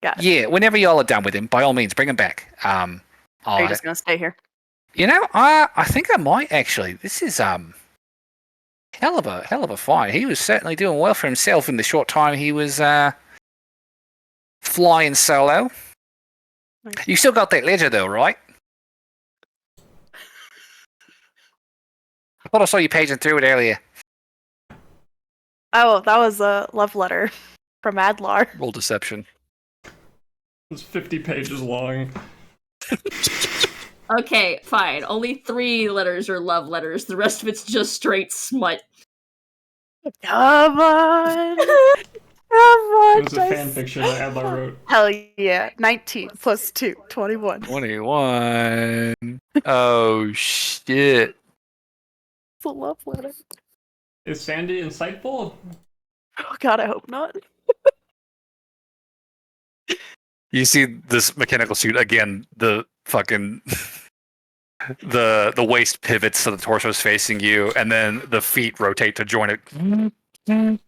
Got it. Yeah, whenever y'all are done with him, by all means, bring him back. Are you just going to stay here? You know, I think I might actually. This is hell of a fight. He was certainly doing well for himself in the short time he was flying solo. Nice. You still got that ledger though, right? I thought I saw you paging through it earlier. Oh, that was a love letter. from Adlar. Roll deception. It's 50 pages long. Okay, fine. Only 3 letters are love letters. The rest of it's just straight smut. Come on. Come on. It was a fan fiction that Adlar wrote. Hell yeah. 19 plus 2, 21. 21. Oh, shit. It's a love letter. Is Sandy insightful? Oh god, I hope not. You see this mechanical suit again, the fucking the waist pivots so the torso's facing you, and then the feet rotate to join it.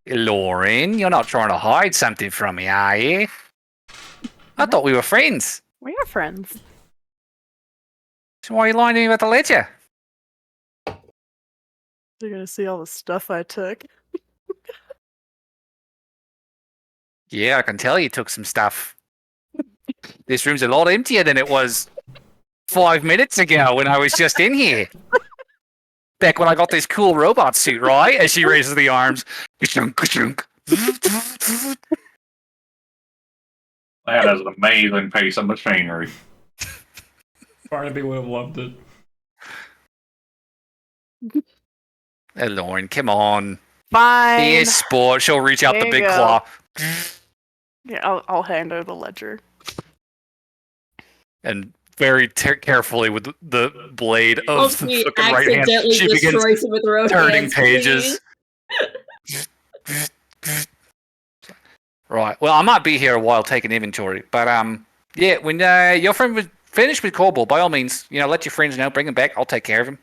Lauren, you're not trying to hide something from me, are you? I thought we were friends. We are friends. So why are you lying to me about the ledger? You're gonna see all the stuff I took. Yeah, I can tell you took some stuff. This room's a lot emptier than it was 5 minutes ago when I was just in here. Back when I got this cool robot suit, right? As she raises the arms. That is an amazing piece of machinery. Barnaby would have loved it. Hey, Lauren, come on. Fine. Be a sport. She'll reach out There the you big go. claw. Yeah, I'll hand her the ledger. And very carefully with the blade of the She fucking right hand, accidentally she begins destroys it with her own turning hands, pages. please. Right. Well, I might be here a while taking inventory, but yeah, when your friend was finished with Korbul, by all means, let your friends know, bring him back. I'll take care of him.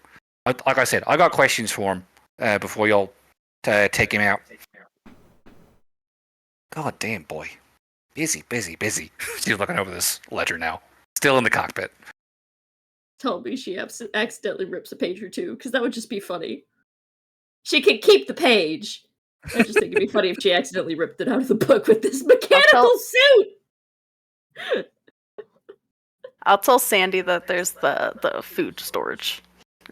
Like I said, I got questions for him before y'all take him out. God damn, boy. Busy. She's looking over this ledger now. Still in the cockpit. Tell me she accidentally rips a page or two, because that would just be funny. She could keep the page. I just think it'd be funny if she accidentally ripped it out of the book with this mechanical suit. I'll tell Sandy that there's the food storage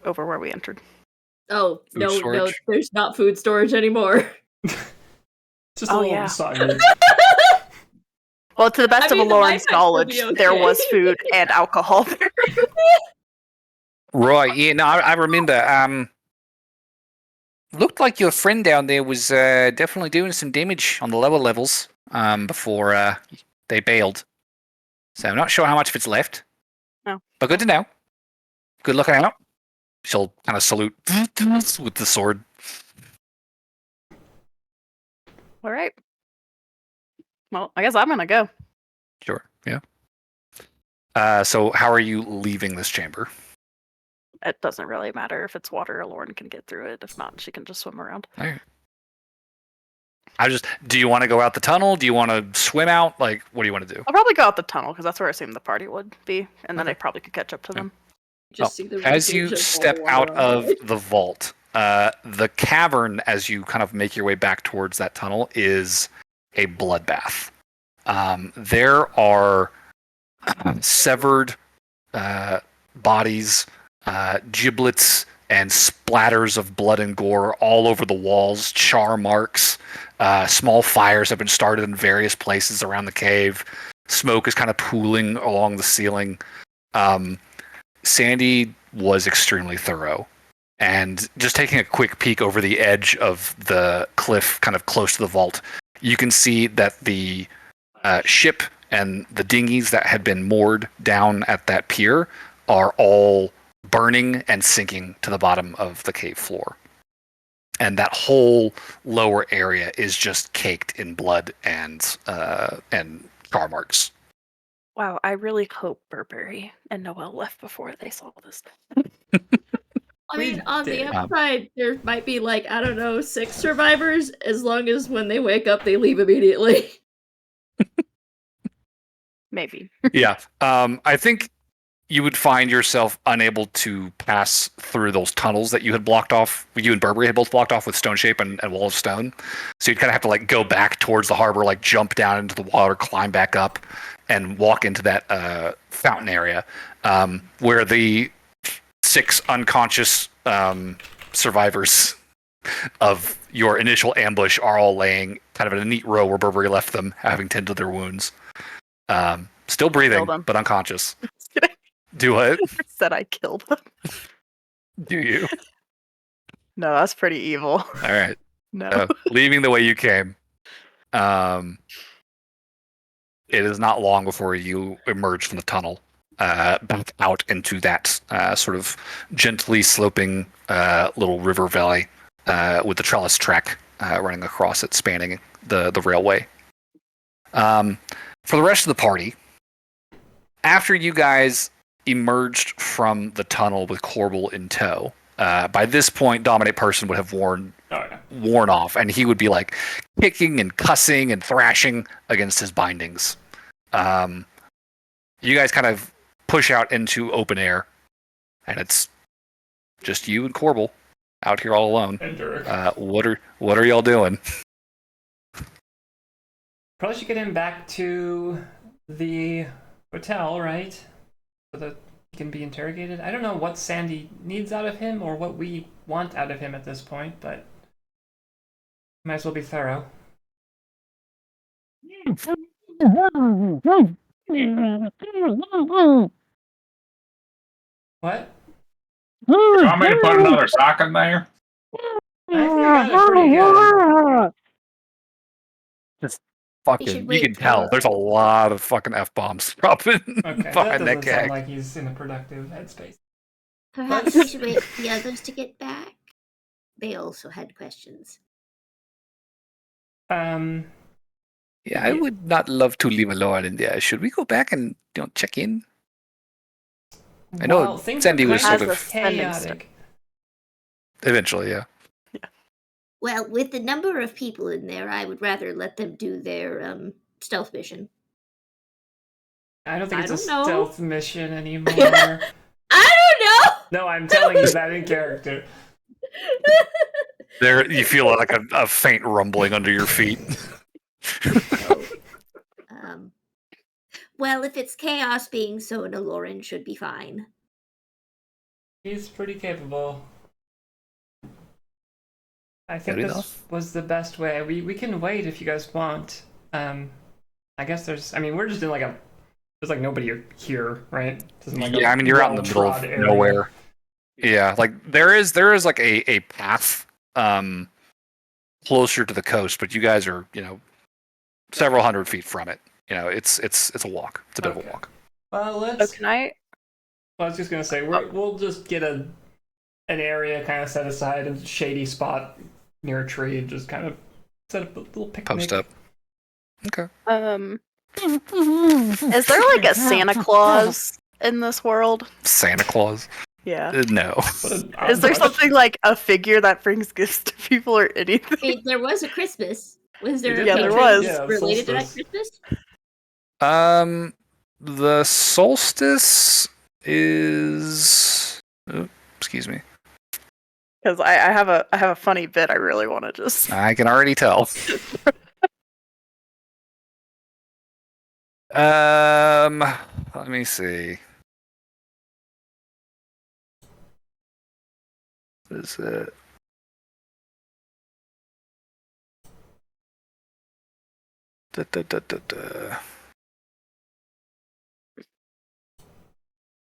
over where we entered. Oh, Food no, storage? there's not food storage anymore. Just a little soggy. Well, to the best of the Lauren's Wi-Fi knowledge, should be there okay. was food and alcohol there. Right, yeah, no, I remember. Looked like your friend down there was definitely doing some damage on the lower levels before they bailed. So I'm not sure how much of it's left. No. But good to know. Good looking out. She'll kind of salute with the sword. All right. Well, I guess I'm gonna go. Sure, yeah. So how are you leaving this chamber? It doesn't really matter if it's water. Lauren can get through it. If not, she can just swim around. All right. Do you want to go out the tunnel? Do you want to swim out? Like, what do you want to do? I'll probably go out the tunnel because that's where I assume the party would be, and then I probably could catch up to them. Just see the As you wreckage of step all out around of it. the vault, the cavern, as you kind of make your way back towards that tunnel, is a bloodbath. There are severed bodies, giblets, and splatters of blood and gore all over the walls, char marks. Small fires have been started in various places around the cave. Smoke is kind of pooling along the ceiling. Sandy was extremely thorough. And just taking a quick peek over the edge of the cliff, kind of close to the vault, you can see that the ship and the dinghies that had been moored down at that pier are all burning and sinking to the bottom of the cave floor. And that whole lower area is just caked in blood and char marks. Wow, I really hope Burberry and Noelle left before they saw this. I mean, on the did. upside, there might be 6 survivors, as long as when they wake up, they leave immediately. Maybe. Yeah. I think you would find yourself unable to pass through those tunnels that you had blocked off. You and Burberry had both blocked off with Stone Shape and Wall of Stone. So you'd kind of have to go back towards the harbor, jump down into the water, climb back up, and walk into that fountain area where the 6 unconscious survivors of your initial ambush are all laying kind of in a neat row where Burberry left them, having tended their wounds. Still breathing, but unconscious. Do what? Said I killed them. Do you? No, that's pretty evil. All right. No. Leaving the way you came. It is not long before you emerge from the tunnel, back out into that sort of gently sloping little river valley with the trellis track running across it, spanning the railway. For the rest of the party, after you guys emerged from the tunnel with Korbul in tow, by this point, Dominate Person would have worn off, and he would be like kicking and cussing and thrashing against his bindings. You guys kind of push out into open air, and it's just you and Korbul out here all alone. What are y'all doing? Probably should get him back to the hotel, right? So that he can be interrogated. I don't know what Sandy needs out of him or what we want out of him at this point, but might as well be thorough. What? Do you want me to put another sock in there? I think I got it pretty good. Just fucking, you can tell there's a lot of fucking F-bombs dropping behind that gag. Sound like he's in a productive headspace. Perhaps we should wait for the others to get back. They also had questions. Yeah, I would not love to leave alone in there. Should we go back and check in? I know Sandy was sort of chaotic. Eventually, yeah. Well, with the number of people in there, I would rather let them do their stealth mission. I don't think it's a stealth mission anymore. I don't know! No, I'm telling you that in character. There, you feel like a faint rumbling under your feet. Well, if it's chaos being Sona, Lauren should be fine. He's pretty capable. I think this was the best way. We can wait if you guys want. I guess we're just in there's like nobody here, right? Yeah, I mean you're out in the middle of nowhere. Yeah, like there is like a path closer to the coast, but you guys are, several hundred feet from it. It's a walk. It's a bit of a walk. Well, let's. Can I? I was just gonna say we'll just get an area kind of set aside, a shady spot near a tree, and just kind of set up a little picnic. Post up. Okay. Is there like a Santa Claus in this world? Santa Claus? Yeah. No. Is there something like a figure that brings gifts to people or anything? Wait, there was a Christmas. Was there? Yeah, there was. Related to that Christmas? The solstice is. Oh, excuse me. Because I have a funny bit I really want to just. I can already tell. Let me see. What is it?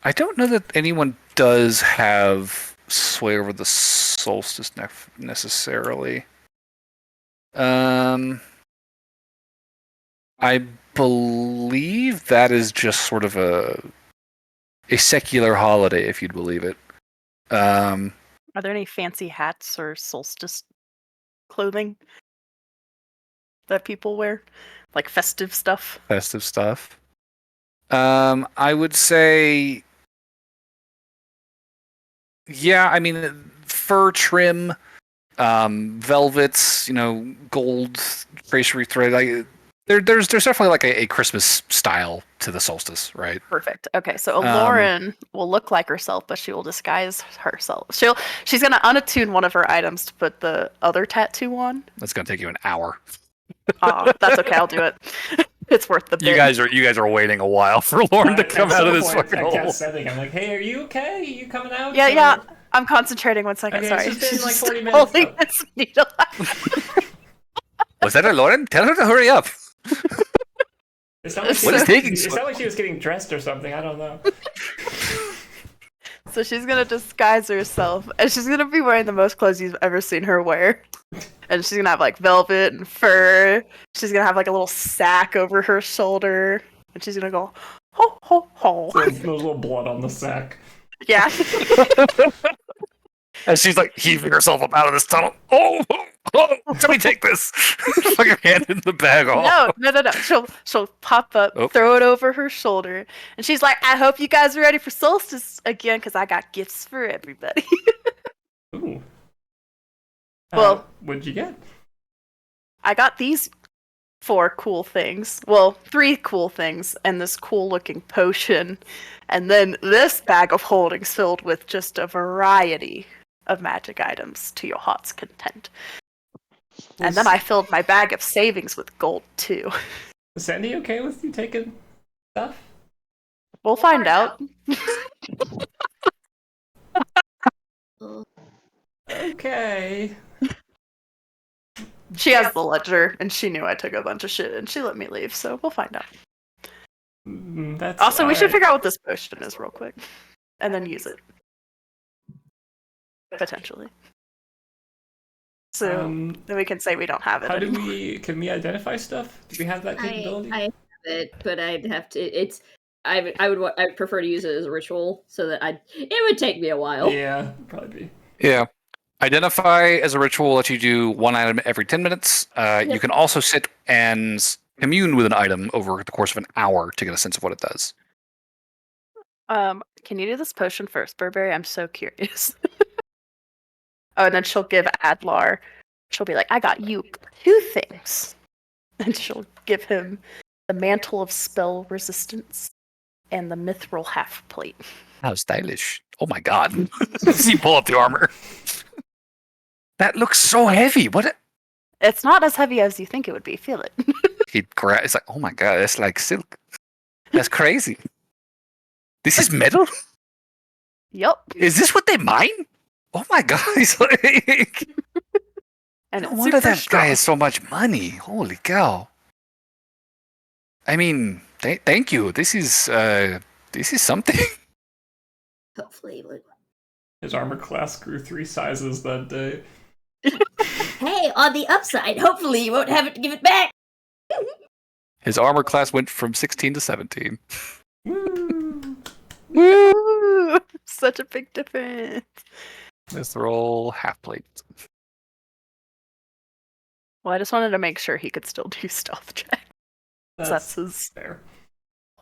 I don't know that anyone does have sway over the solstice necessarily. I believe that is just sort of a secular holiday, if you'd believe it. Are there any fancy hats or solstice clothing that people wear? Like festive stuff? Festive stuff. I would say, yeah, I mean, fur trim, velvets, gold tracery thread. There's definitely like a Christmas style to the solstice, right? Perfect. Okay, so Lauren will look like herself, but she will disguise herself. She's gonna unattune one of her items to put the other tattoo on. That's gonna take you an hour. Oh, that's okay. I'll do it. It's worth the bit. You guys are waiting a while for Lauren to come out of this fucking hole. I'm like, hey, are you okay? Are you coming out? Yeah. I'm concentrating 1 second. Okay, Sorry. it's just been like 40 minutes. Holding this needle. Was that a Lauren? Tell her to hurry up. It's not like she was getting dressed or something. I don't know. So she's gonna disguise herself, and she's gonna be wearing the most clothes you've ever seen her wear. And she's gonna have like velvet and fur. She's gonna have like a little sack over her shoulder, and she's gonna go ho ho ho. There's a little blood on the sack. Yeah. And she's like heaving herself up out of this tunnel. Oh, let me take this. Put your hand in the bag. No. She'll pop up, throw it over her shoulder, and she's like, "I hope you guys are ready for solstice again, because I got gifts for everybody." Ooh. Well, what'd you get? I got these 4 cool things. Well, 3 cool things, and this cool-looking potion, and then this bag of holdings filled with just a variety of magic items to your heart's content. And then I filled my bag of savings with gold, too. Is Sandy okay with you taking stuff? We'll find out. Okay. She has the ledger, and she knew I took a bunch of shit, and she let me leave, so we'll find out. That's also, we should figure out what this potion is real quick, and then use it. Potentially. So then we can say we don't have it. How anymore. can we identify stuff? Do we have that capability? I have it, but I'd have to. I'd prefer to use it as a ritual, so that it would take me a while. Yeah, probably be. Yeah. Identify as a ritual that you do 1 item every 10 minutes. You can also sit and commune with an item over the course of an hour to get a sense of what it does. Can you do this potion first, Burberry? I'm so curious. Oh, and then she'll give Adlar. She'll be like, "I got you 2 things," and she'll give him the mantle of spell resistance and the mithril half plate. How stylish! Oh my god! See, pull up the armor. That looks so heavy. What? It's not as heavy as you think it would be. Feel it. It's like, oh my god, that's like silk. That's crazy. This is metal? Yup. Is this what they mine? Oh my god, he's like... And no wonder that guy has so much money. Holy cow. I mean, thank you. This is something. Hopefully. His armor class grew 3 sizes that day. Hey, on the upside, hopefully you won't have it to give it back. His armor class went from 16 to 17. Woo! Woo! Such a big difference. Mithril half plate. Well, I just wanted to make sure he could still do stealth check. That's his fair.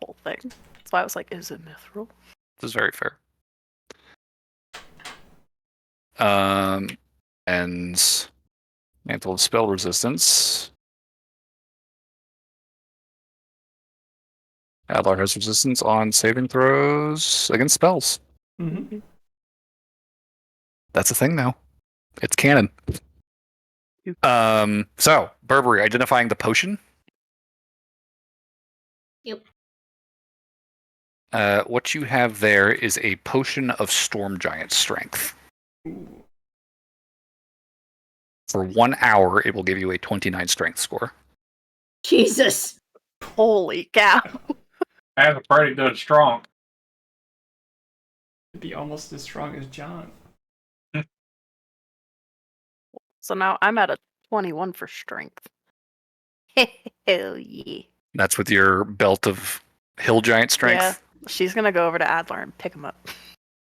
whole thing. That's why I was like, is it mithril? This is very fair. And mantle of spell resistance. Adlar has resistance on saving throws against spells. Mm-hmm. That's a thing now. It's canon. So, Burberry, identifying the potion. Yep. What you have there is a potion of Storm Giant Strength. Ooh. For 1 hour, it will give you a 29 strength score. Jesus. Holy cow. That's a pretty good strong. It'd be almost as strong as John. So now I'm at a 21 for strength. Hell yeah. That's with your belt of Hill Giant Strength? Yeah. She's going to go over to Adlar and pick him up.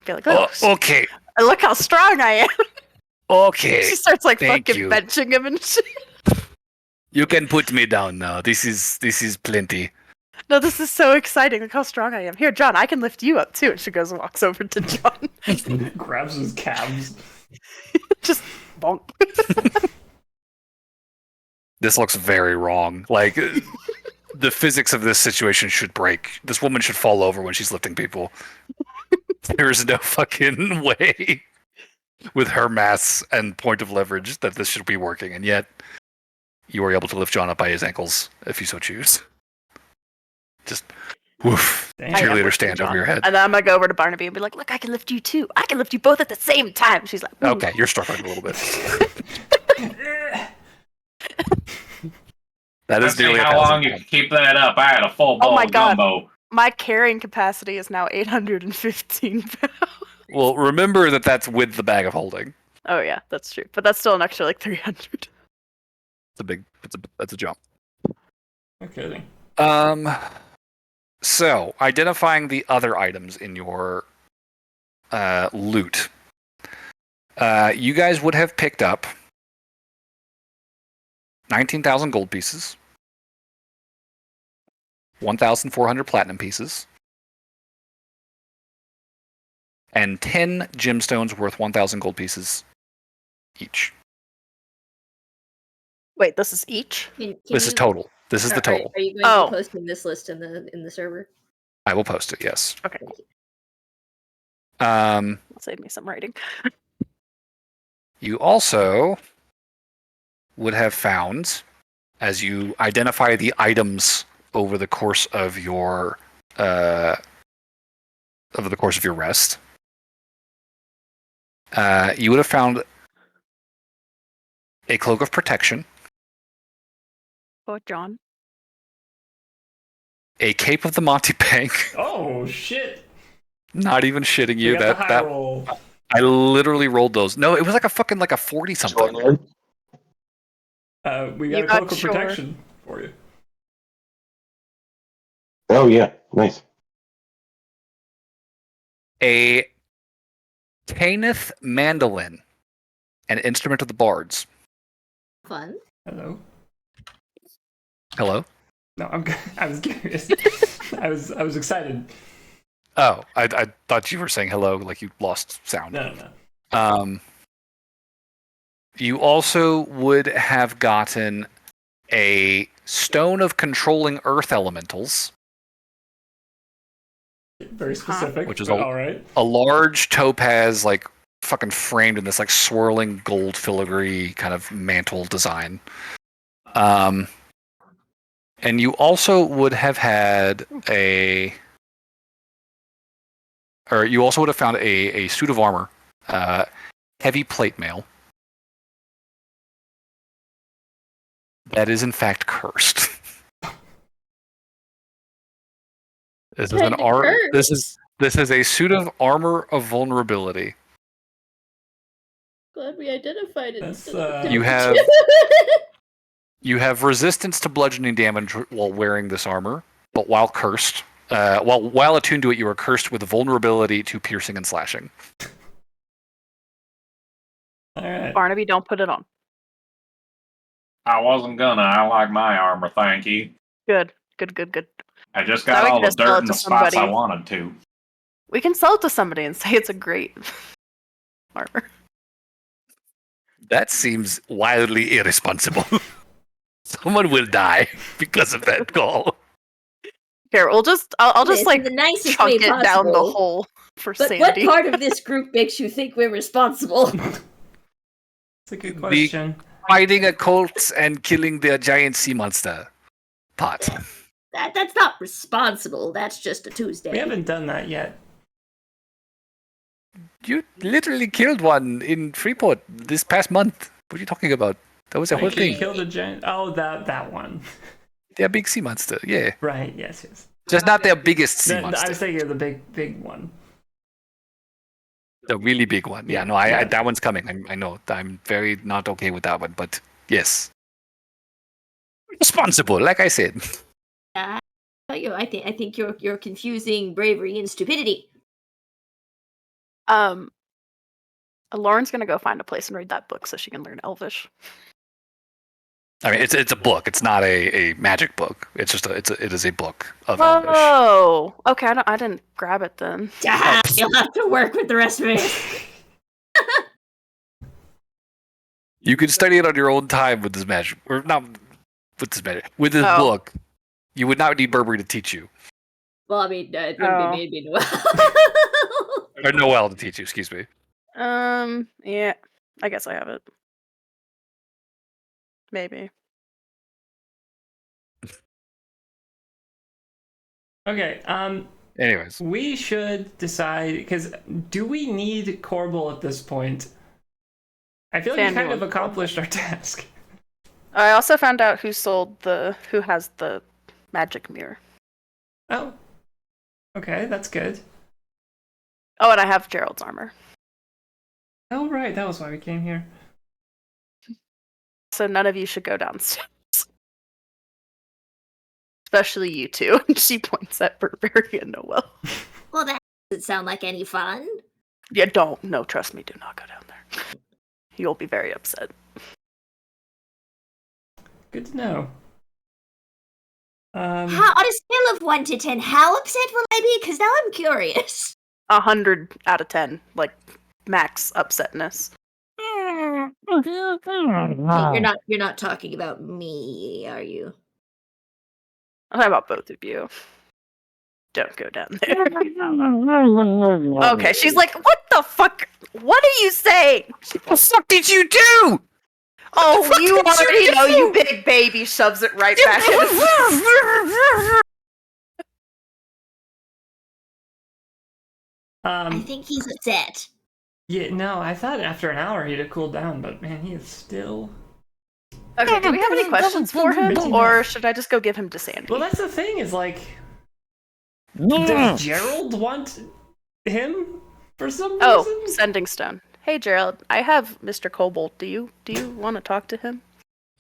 Be like, Oh, okay. Look how strong I am. Okay. She starts like Thank fucking you. benching him and shit. You can put me down now. This is plenty. No, this is so exciting. Look how strong I am. Here, John, I can lift you up too. And she goes and walks over to John. Grabs his calves. Just bonk. This looks very wrong. Like, the physics of this situation should break. This woman should fall over when she's lifting people. There is no fucking way with her mass and point of leverage that this should be working. And yet, you are able to lift John up by his ankles if you so choose. just woof. Damn. Cheerleader stand over your head. And then I'm gonna go over to Barnaby and be like, "Look, I can lift you too. I can lift you both at the same time." She's like, "Ooh." Okay, you're struggling a little bit. That Let's is see nearly how long you can keep that up. I had a full bowl my of God. gumbo. My carrying capacity is now 815 pounds. Well, remember that that's with the bag of holding. Oh yeah, that's true. But that's still an extra like 300. That's a jump. Okay. So identifying the other items in your loot, you guys would have picked up 19,000 gold pieces, 1,400 platinum pieces, and 10 gemstones worth 1,000 gold pieces each. Wait, this is each? This is total. This is the total. Are you going to be posting this list in the server? I will post it. Yes. Okay. Cool. Save me some writing. You also would have found, as you identify the items over the course of your rest, you would have found a cloak of protection, Oh, John. a cape of the Monty Bank. Oh shit! Not even shitting you. We got the high That roll. I literally rolled those. No, it was like a 40 something. We got You a got cloak of sure. protection for you. Oh yeah, nice. A Tanith mandolin, an instrument of the bards. Fun. Hello. Hello. No, I'm. I was curious. I was excited. Oh, I thought you were saying hello, like you lost sound. No. You also would have gotten a stone of controlling earth elementals, Very specific. which is all right. a large topaz, like fucking framed in this like swirling gold filigree kind of mantle design. And you also would have had you also would have found a suit of armor, heavy plate mail. That is in fact cursed. This is an art. This is a suit of armor of vulnerability. Glad we identified it. That's, You have resistance to bludgeoning damage while wearing this armor, but while cursed, while attuned to it, you are cursed with vulnerability to piercing and slashing. All right. Barnaby, don't put it on. I wasn't gonna. I like my armor, thank you. Good. I just Now got we all can the just sell dirt it in to the spots I somebody. wanted to. We can sell it to somebody and say it's a great armor. That seems wildly irresponsible. Someone will die because of that call. Here, I'll just It's like the nicest chunk way it down the possible. hole for But sanity. what part of this group makes you think we're responsible? That's a good question. Fighting a cult and killing the giant sea monster part. That's not responsible. That's just a Tuesday. We haven't done that yet. You literally killed one in Freeport this past month. What are you talking about? That was a whole thing. Killed a giant. Oh, that one. Their big sea monster, yeah. Right. Yes. Just not their biggest sea I monster. was thinking of the big one. The really big one. Yeah, no, I that one's coming. I know. I'm very not okay with that one, but yes. Responsible, like I said. I think you're confusing bravery and stupidity. Lauren's gonna go find a place and read that book so she can learn Elvish. I mean, it's a book. It's not a magic book. It's just it is a book of Elvish. Oh, okay. I didn't grab it then. You'll have to work with the rest of it. You can study it on your own time with this magic, or not with this magic. With this book, you would not need Burberry to teach you. Well, I mean, it wouldn't be me. Or Noelle to teach you. Excuse me. Yeah. I guess I have it. Maybe. Okay. Anyways, We should decide, because do we need Korbul at this point? I feel like we kind of accomplished our task. I also found out who has the magic mirror. Oh. Okay, that's good. Oh, and I have Gerald's armor. Oh, right, that was why we came here. So none of you should go downstairs. Especially you two. And she points at Burberry and Noel. Well, that doesn't sound like any fun. Yeah, don't. No, trust me, do not go down there. You'll be very upset. Good to know. On a scale of 1 to 10, how upset will I be? Because now I'm curious. 100 out of 10, like max upsetness. You're not talking about me, are you? I'm talking about both of you. Don't go down there. Okay, she's like, what the fuck? What are you saying? what the fuck did you do? Oh, you already know, you big baby, shoves it right back in. I think he's upset. Yeah, no, I thought after an hour he'd have cooled down, but man, he is still... Okay, do we have any questions for him, or should I just go give him to Sandy? Well, that's the thing, is like... Does Gerald want him for some reason? Oh, sending stone. Hey, Gerald, I have Mr. Korbul. Do you want to talk to him?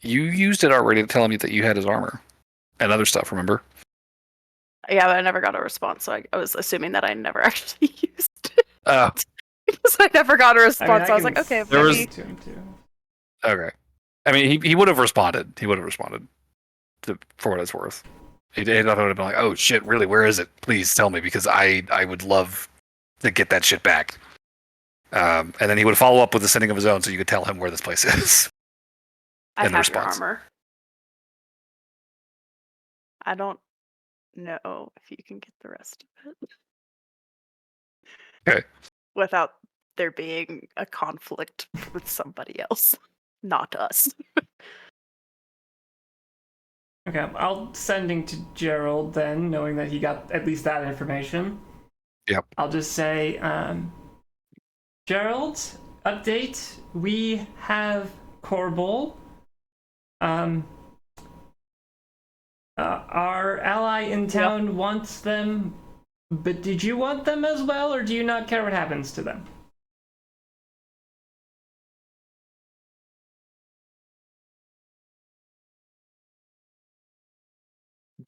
You used it already to tell me that you had his armor and other stuff, remember? Yeah, but I never got a response, so I was assuming that I never actually used it. Oh. Because I never got a response, so I was like, okay, there maybe... To him too. Okay. I mean, he would have responded. He would have responded for what it's worth. He would have been like, oh shit, really, where is it? Please tell me, because I would love to get that shit back. And then he would follow up with the sending of his own so you could tell him where this place is. I in have response. your armor. I don't know if you can get the rest of it. Okay. Without there being a conflict with somebody else. Not us. Okay, I'll sending to Gerald then, knowing that he got at least that information. Yep. I'll just say, Gerald, update. We have Korbul. Our ally in town wants them, but did you want them as well, or do you not care what happens to them?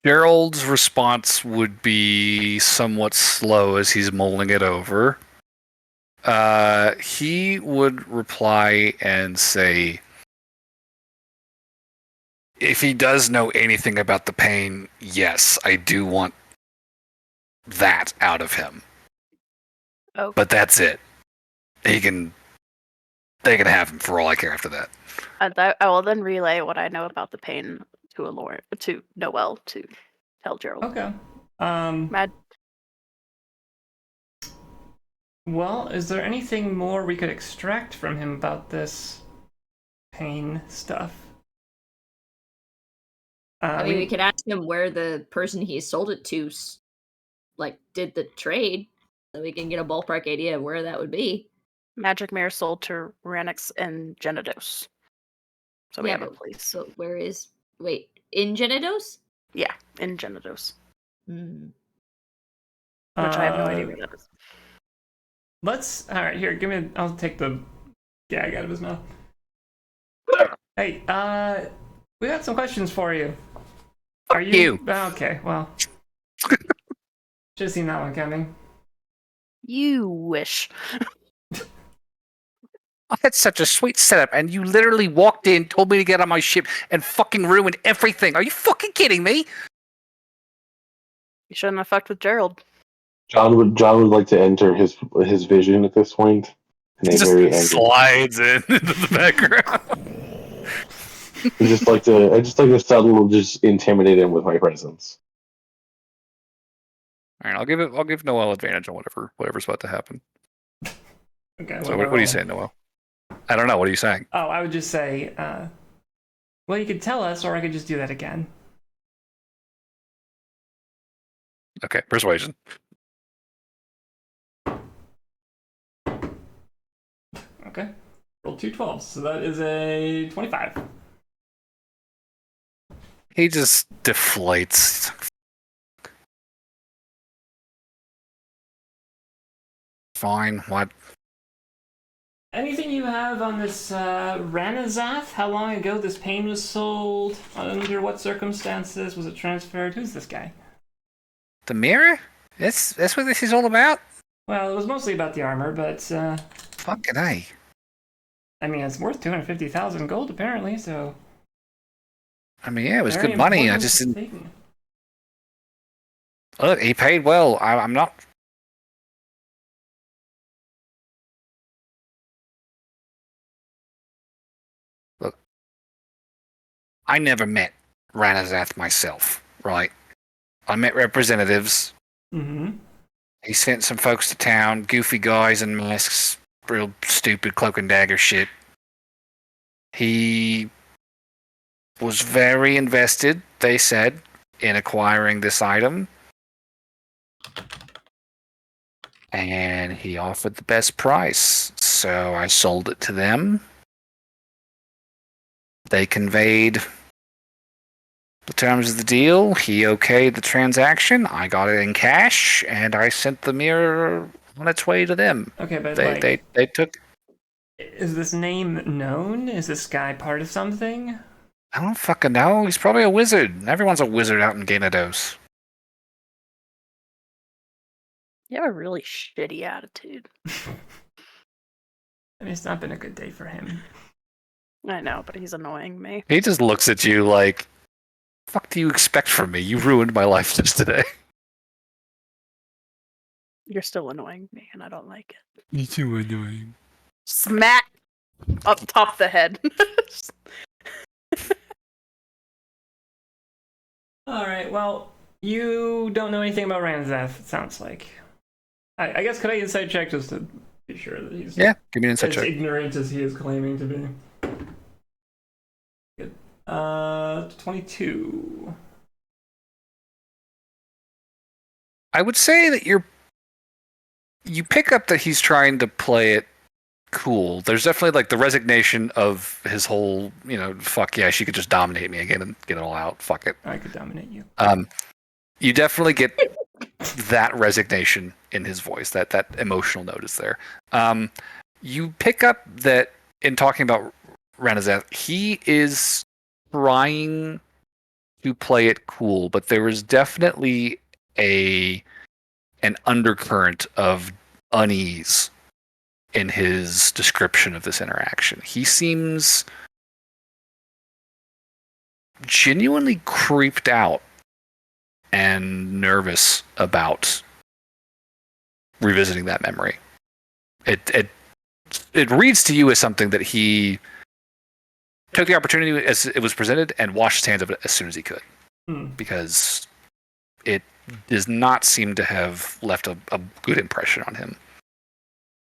Gerald's response would be somewhat slow as he's mulling it over. He would reply and say, if he does know anything about the pain, yes, I do want that out of him. Oh. But that's it. They can have him for all I care after that. I will then relay what I know about the pain to Noel to tell Gerald. Okay. Mad. Well, is there anything more we could extract from him about this pain stuff? I mean, we could ask him where the person he sold it to, like, did the trade, so we can get a ballpark idea of where that would be. Magic mirror sold to Renascence and Genidos. So we have a place. So where is... Wait, in Genidos? Yeah, in Genidos. Mm. Which I have no idea where that is. Alright, here, I'll take the gag out of his mouth. Hey, we got some questions for you. Are you? Okay, well. Just seen that one coming. You wish. I had such a sweet setup, and you literally walked in, told me to get on my ship, and fucking ruined everything. Are you fucking kidding me? You shouldn't have fucked with Gerald. John would like to enter his vision at this point. And He just slides in into the background. I just like to subtle, just intimidate him with my presence. All right, I'll give Noel advantage on whatever's about to happen. Okay. So what are you saying, Noel? I don't know. What are you saying? Oh, I would just say, well, you could tell us, or I could just do that again. Okay, persuasion. Okay. Roll 2 12s, so that is a 25. He just deflates. Fine, what? Anything you have on this Ranazath? How long ago this pain was sold? Under what circumstances was it transferred? Who's this guy? The mirror? That's what this is all about? Well, it was mostly about the armor, but Fucking A. I mean, it's worth 250,000 gold apparently, so. I mean, yeah, it was Very good money. I important just didn't. thing. Look, he paid well. I'm not. Look, I never met Ranazath myself, right? I met representatives. Mm-hmm. He sent some folks to town, goofy guys in masks, real stupid cloak and dagger shit. He was very invested, they said, in acquiring this item. And he offered the best price, so I sold it to them. They conveyed the terms of the deal. He okayed the transaction. I got it in cash, and I sent the mirror on its way to them. Okay, but They took. Is this name known? Is this guy part of something? I don't fucking know. He's probably a wizard. Everyone's a wizard out in Ganados. You have a really shitty attitude. I mean, it's not been a good day for him. I know, but he's annoying me. He just looks at you like, "Fuck do you expect from me? You ruined my life just today." You're still annoying me, and I don't like it. You're too annoying. Smack up top the head. All right. Well, you don't know anything about Ranzath. It sounds like. I guess could I insight check just to be sure that he's Yeah, give me an insight as check. ignorant as he is claiming to be. Good. 22. I would say that you pick up that he's trying to play it cool. There's definitely like the resignation of his whole, fuck yeah, she could just dominate me again and get it all out. Fuck it. I could dominate you. You definitely get that resignation in his voice. That emotional note is there. You pick up that in talking about Renazath, he is trying to play it cool, but there is definitely an undercurrent of unease in his description of this interaction. He seems genuinely creeped out and nervous about revisiting that memory. It reads to you as something that he took the opportunity as it was presented and washed his hands of it as soon as he could, because it does not seem to have left a good impression on him.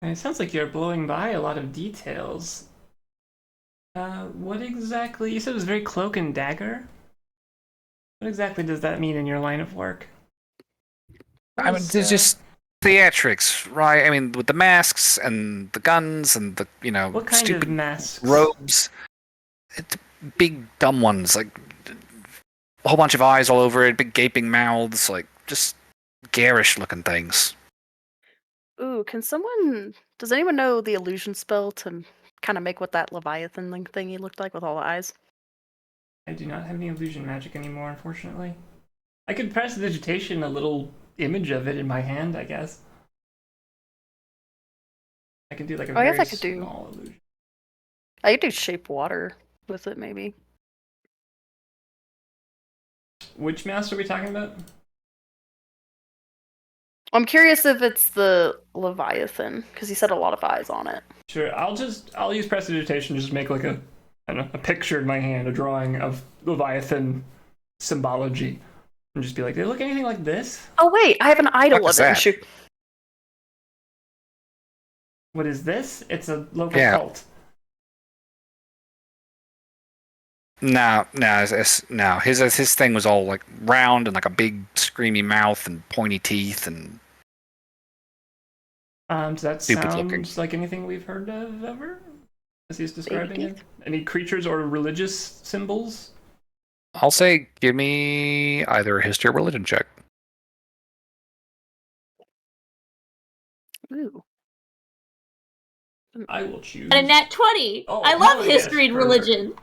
It sounds like you're blowing by a lot of details. What exactly? You said it was very cloak and dagger? What exactly does that mean in your line of work? I mean, there's just theatrics, right? I mean, with the masks and the guns and the, what kind stupid of masks? robes. It's big, dumb ones, like a whole bunch of eyes all over it, big gaping mouths, like just garish-looking things. Ooh, does anyone know the illusion spell to kind of make what that Leviathan thingy looked like with all the eyes? I do not have any illusion magic anymore, unfortunately. I could press vegetation, a little image of it in my hand, I guess. I can do like a very small illusion. I could do shape water with it, maybe. Which mask are we talking about? I'm curious if it's the Leviathan, because he said a lot of eyes on it. Sure, I'll use prestidigitation to just make like a picture in my hand, a drawing of Leviathan symbology, and just be like, "They look anything like this?" Oh wait, I have an idol of it. Shoot. What is this? It's a local cult. No. His thing was all like round and like a big screamy mouth and pointy teeth and. Does that stupid sound looking. like anything we've heard of ever? As he's describing Baby it? Any creatures or religious symbols? I'll say, give me either a history or religion check. Ooh. I will choose. And a nat 20. Oh, I hell love yes, history and perfect. religion.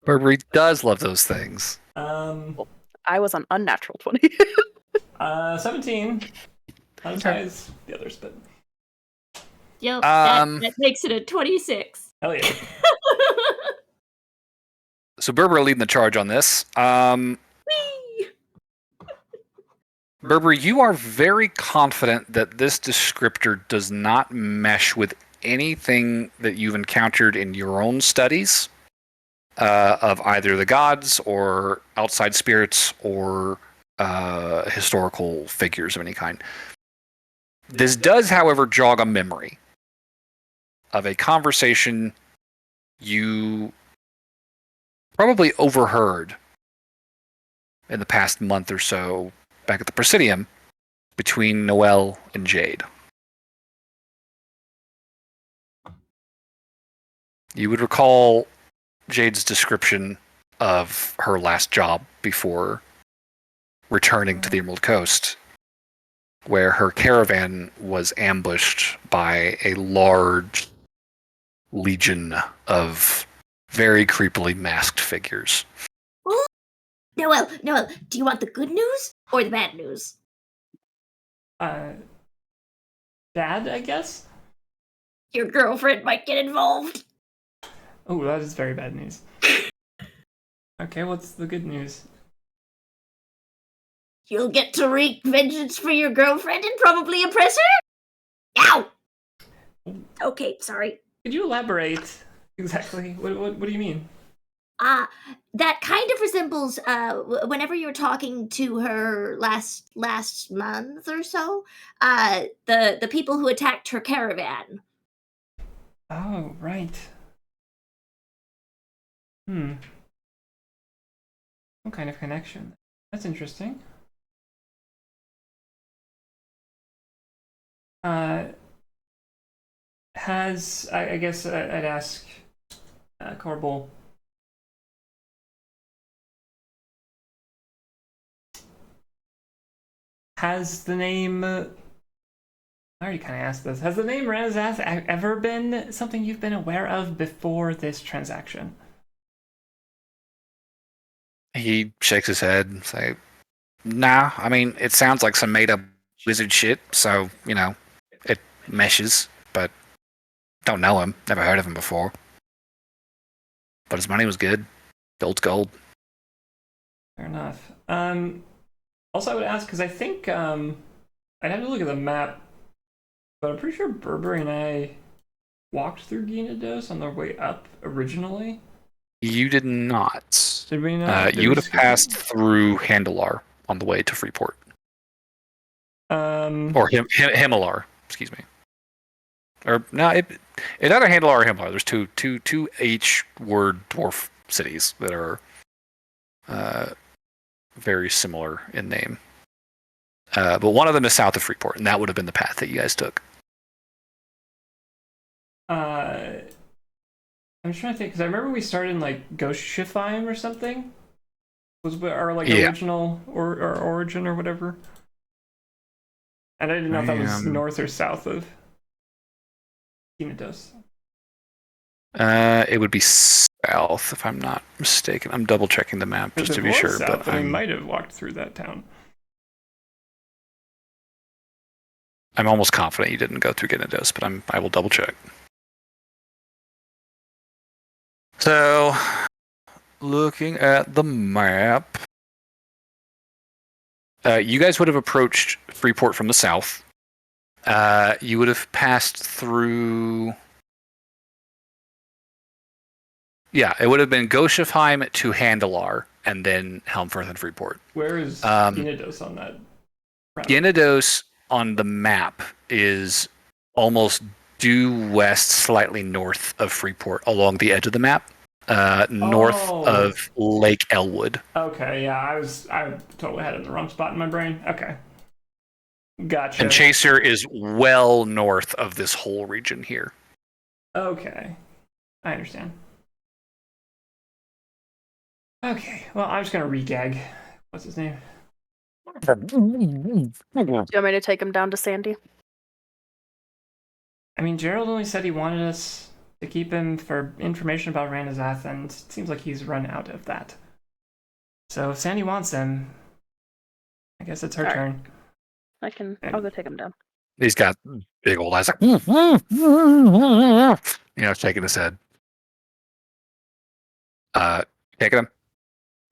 Burberry does love those things. I was an unnatural 20. 17. Not as high as the others, but Yep, that makes it a 26. hell yeah. So Burberry leading the charge on this. Whee! Burberry, you are very confident that this descriptor does not mesh with anything that you've encountered in your own studies of either the gods or outside spirits or historical figures of any kind. This does, however, jog a memory of a conversation you probably overheard in the past month or so back at the Presidium between Noelle and Jade. You would recall Jade's description of her last job before returning to the Emerald Coast, where her caravan was ambushed by a large legion of very creepily masked figures. Noel, do you want the good news or the bad news? Bad, I guess? Your girlfriend might get involved. Oh, that is very bad news. Okay, what's the good news? You'll get to wreak vengeance for your girlfriend and probably impress her? Ow! Okay, sorry. Could you elaborate exactly? What do you mean? That kind of resembles whenever you were talking to her last month or so, the people who attacked her caravan. Oh, right. What kind of connection? That's interesting. I guess I'd ask Korbul. Has the name... I already kind of asked this. Has the name Renascence ever been something you've been aware of before this transaction? He shakes his head and say, nah, I mean, it sounds like some made-up wizard shit, so, you know, it meshes, but don't know him, never heard of him before. But his money was good. Gold's gold. Fair enough. Also, I would ask, because I think I'd have to look at the map, but I'm pretty sure Burberry and I walked through Gynedos on their way up originally. You did not. Did we not? You would have passed through Handalar on the way to Freeport. Or Himalar, excuse me. Or no, it either Handalar or Himalar. There's two H-word dwarf cities that are very similar in name. But one of them is south of Freeport, and that would have been the path that you guys took. I'm trying to think, because I remember we started in like Ghost Shifheim or something. Was our like original or origin or whatever. And I didn't know if that was north or south of Gynedos. It would be south, if I'm not mistaken. I'm double checking the map just to be sure. South, but we might have walked through that town. I'm almost confident you didn't go through Gynedos, but I will double check. So, looking at the map, you guys would have approached Freeport from the south. You would have passed through... Yeah, it would have been Goshifheim to Handalar, and then Helmfirth and Freeport. Where is Gynedos on that? Gynedos on the map is almost due west, slightly north of Freeport, along the edge of the map. north of Lake Elwood. Okay, yeah, I totally had it in the wrong spot in my brain. Okay. Gotcha. And Chaser is well north of this whole region here. Okay. I understand. Okay, well, I'm just gonna regag. What's his name? Do you want me to take him down to Sandy? I mean, Gerald only said he wanted us to keep him for information about Renascence, and it seems like he's run out of that. So if Sandy wants him, I guess it's her turn. I'll go take him down. He's got big old eyes, like, shaking his head. Taking him?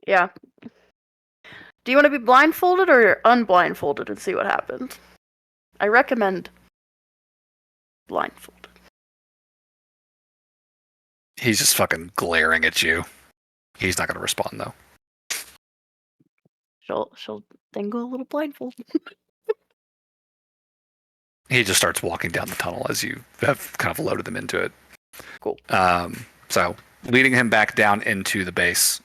Yeah. Do you want to be blindfolded or unblindfolded and see what happens? I recommend blindfolded. He's just fucking glaring at you. He's not going to respond, though. She'll then go a little blindfold. He just starts walking down the tunnel as you have kind of loaded them into it. Cool. So, leading him back down into the base.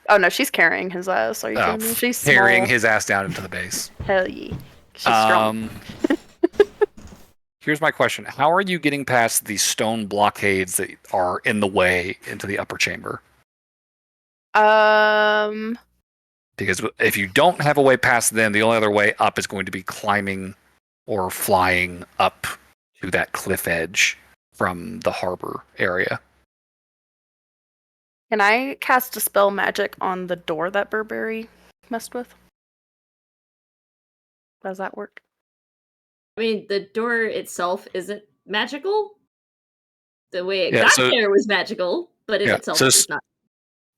Oh no, she's carrying his ass. Are you kidding me? She's carrying small. his ass down into the base. Hell yeah. She's strong. Here's my question. How are you getting past the stone blockades that are in the way into the upper chamber? Because if you don't have a way past them, the only other way up is going to be climbing or flying up to that cliff edge from the harbor area. Can I cast Dispel Magic on the door that Burberry messed with? Does that work? I mean, the door itself isn't magical. The way it got there was magical, but in itself it's not.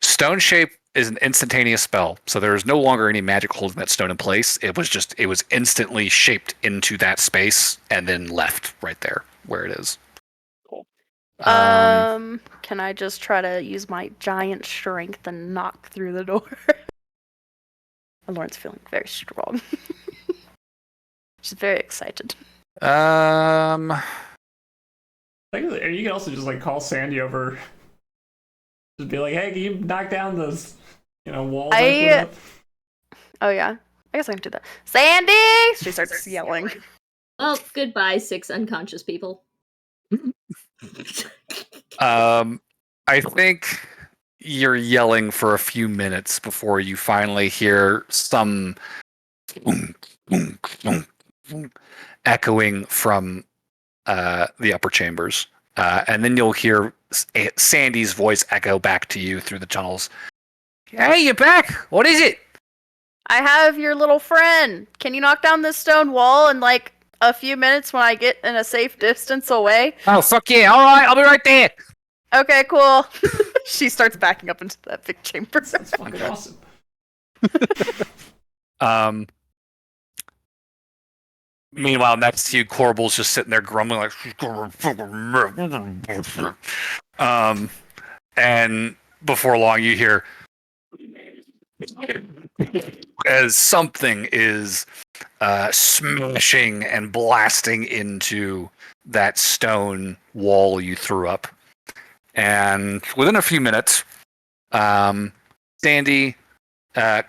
Stone Shape is an instantaneous spell, so there is no longer any magic holding that stone in place. It was instantly shaped into that space and then left right there where it is. Cool. Can I just try to use my giant strength and knock through the door? Lauren's feeling very strong. She's very excited. You can also just like call Sandy over. Just be like, hey, can you knock down those, walls? Oh yeah, I guess I can do that. Sandy! She starts yelling. Well, goodbye, 6 unconscious people. I think you're yelling for a few minutes before you finally hear some echoing from the upper chambers. And then you'll hear Sandy's voice echo back to you through the tunnels. Hey, you're back! What is it? I have your little friend. Can you knock down this stone wall in like a few minutes when I get in a safe distance away? Oh, fuck yeah. All right, I'll be right there. Okay, cool. She starts backing up into that big chamber. That's fucking awesome. Meanwhile, next to you, Korbul's just sitting there grumbling like, and before long you hear as something is smashing and blasting into that stone wall you threw up. And within a few minutes, Sandy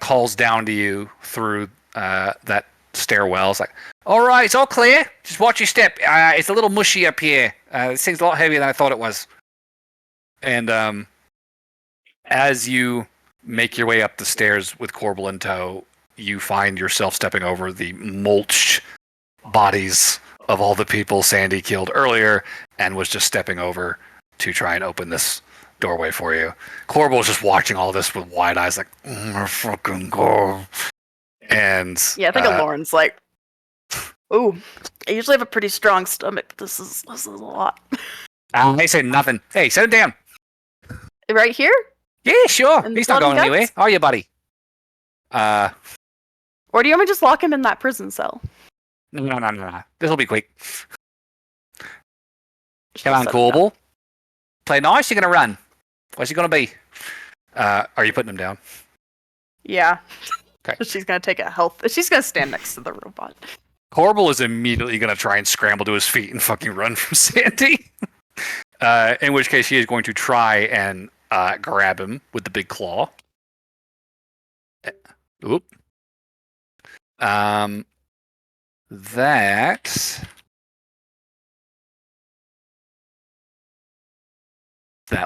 calls down to you through that stairwell. It's like, all right, it's all clear. Just watch your step. It's a little mushy up here. This thing's a lot heavier than I thought it was. And as you make your way up the stairs with Korbul in tow, you find yourself stepping over the mulched bodies of all the people Sandy killed earlier and was just stepping over to try and open this doorway for you. Korbul's just watching all this with wide eyes like, fucking go. And yeah, I think Lauren's like, ooh, I usually have a pretty strong stomach. This is a lot. I say nothing. Hey, set him down. Right here? Yeah, sure. He's not going anywhere. Are you, buddy? Or do you want me to just lock him in that prison cell? No. This'll be quick. Come on, Korbul. Play nice, you're gonna run. Where's he gonna be? Are you putting him down? Yeah. Okay. She's gonna take a health. She's gonna stand next to the robot. Korbul is immediately gonna try and scramble to his feet and fucking run from Sandy. In which case, he is going to try and grab him with the big claw. Oop. That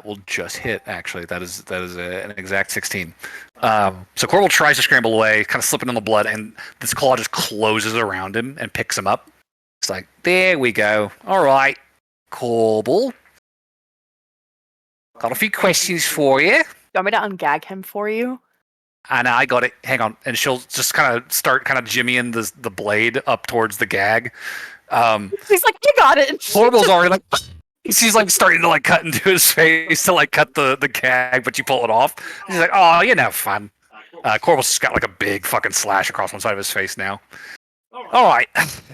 will just hit. Actually, that is an exact 16. So Korbul tries to scramble away, kind of slipping in the blood, and this claw just closes around him and picks him up. It's like, there we go. All right, Korbul. Got a few questions for you. You want me to ungag him for you? And I got it. Hang on. And she'll just kind of start jimmying the blade up towards the gag. He's like, you got it. Korbul's already like, she's like starting to like cut into his face to like cut the gag, but you pull it off. He's like, oh, you know, fun. Korbul's just got like a big fucking slash across one side of his face now. All right.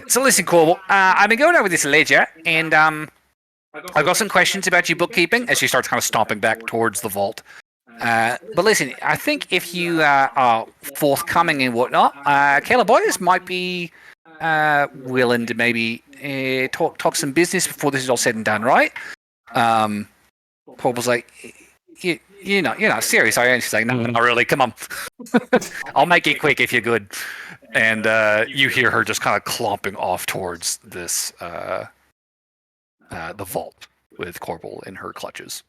So listen, Korbul, I've been going over this ledger, and I've got some questions about your bookkeeping as she starts kind of stomping back towards the vault. But listen, I think if you are forthcoming and whatnot, Calaboyas might be willing to maybe talk some business before this is all said and done, right? Korbul's like, you're not serious, are you? And she's like, no, not really. Come on, I'll make it quick if you're good. And you hear her just kind of clomping off towards this the vault with Korbul in her clutches.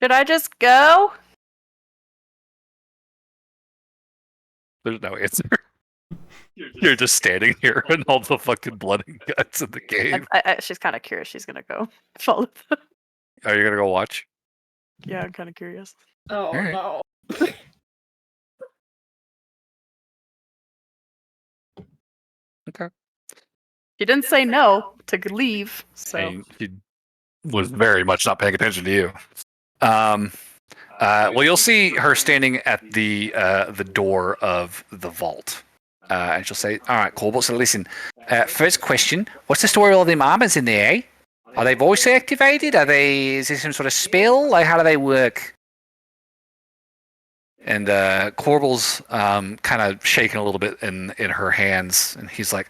Should I just go? There's no answer. You're just standing here and all the fucking blood and guts in the cave. She's kind of curious. She's gonna go follow them. Are you gonna go watch? Yeah, I'm kind of curious. Oh right. no. Okay. She didn't say no to leave, so. And he was very much not paying attention to you. Well, you'll see her standing at the door of the vault. And she'll say, all right, Korbul, so listen. First question, what's the story with all them armors in there, eh? Are they voice activated? Is there some sort of spell? Like, how do they work? And Korbul's kind of shaking a little bit in her hands, and he's like,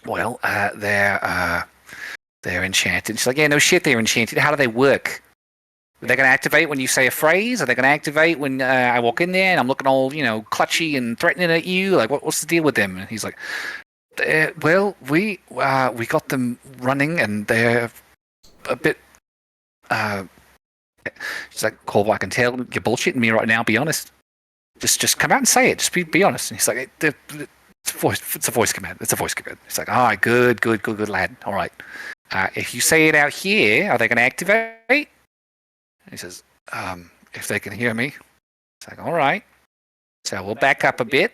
well, they're enchanted. And she's like, yeah, no shit, they're enchanted. How do they work? Are they going to activate when you say a phrase? Are they going to activate when I walk in there and I'm looking all, clutchy and threatening at you? Like, what's the deal with them? And he's like, well, we got them running and they're a bit. She's like, Korbul, I can tell you're bullshitting me right now. Be honest. Just come out and say it. Just be honest. And he's like, it's a voice command. It's a voice command. He's like, all right, good, lad. All right. If you say it out here, are they going to activate? He says, if they can hear me. It's like, all right. So we'll back up a bit.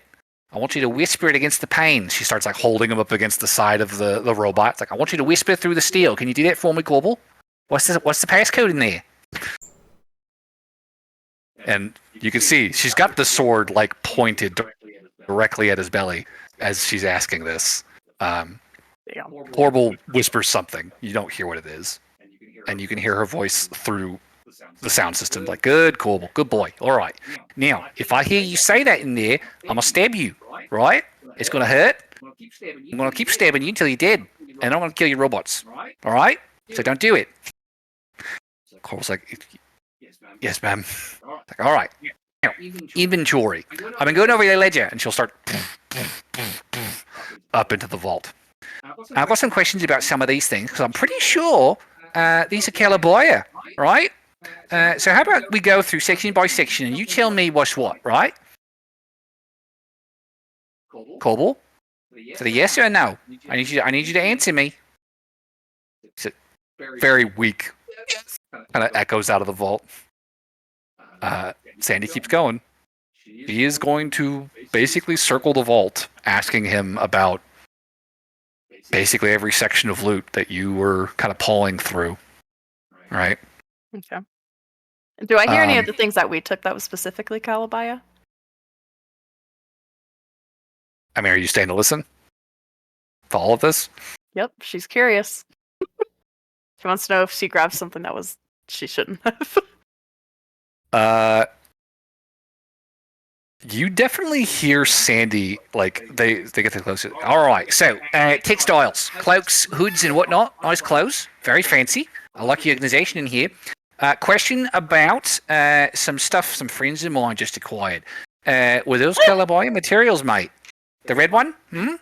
I want you to whisper it against the pane. She starts like holding him up against the side of the robot. It's like, I want you to whisper through the steel. Can you do that for me, Korbul? What's the passcode in there? And you can see she's got the sword like pointed directly at his belly as she's asking this. Korbul whispers something. You don't hear what it is. And you can hear her voice through the sound system, like, good, Korbul, good boy. All right. Now, if I hear you say that in there, I'm going to stab you, right? It's going to hurt. I'm going to keep stabbing you until you're dead. And I'm going to kill your robots. All right? So don't do it. Korbul's like, yes, ma'am. Like, all right. Now, inventory. I've been going over your ledger. And she'll start up into the vault. I've got some questions about some of these things, because I'm pretty sure these are Calaboya, right? So how about we go through section by section and you tell me what's what, right? Korbul? So the yes or no? I need you to answer me. It's a very weak kind of echoes out of the vault. Sandy keeps going. He is going to basically circle the vault, asking him about basically every section of loot that you were kind of pulling through, right? Okay. Do I hear any of the things that we took that was specifically Calabaya? I mean, are you staying to listen to all of this? Yep, she's curious. She wants to know if she grabbed something that she shouldn't have. You definitely hear Sandy, like, they get too close. All right, so, textiles, cloaks, hoods, and whatnot. Nice clothes. Very fancy. I like your organization in here. Question about some stuff some friends of mine just acquired. Were those Calabaya materials, mate? The red one? Hmm?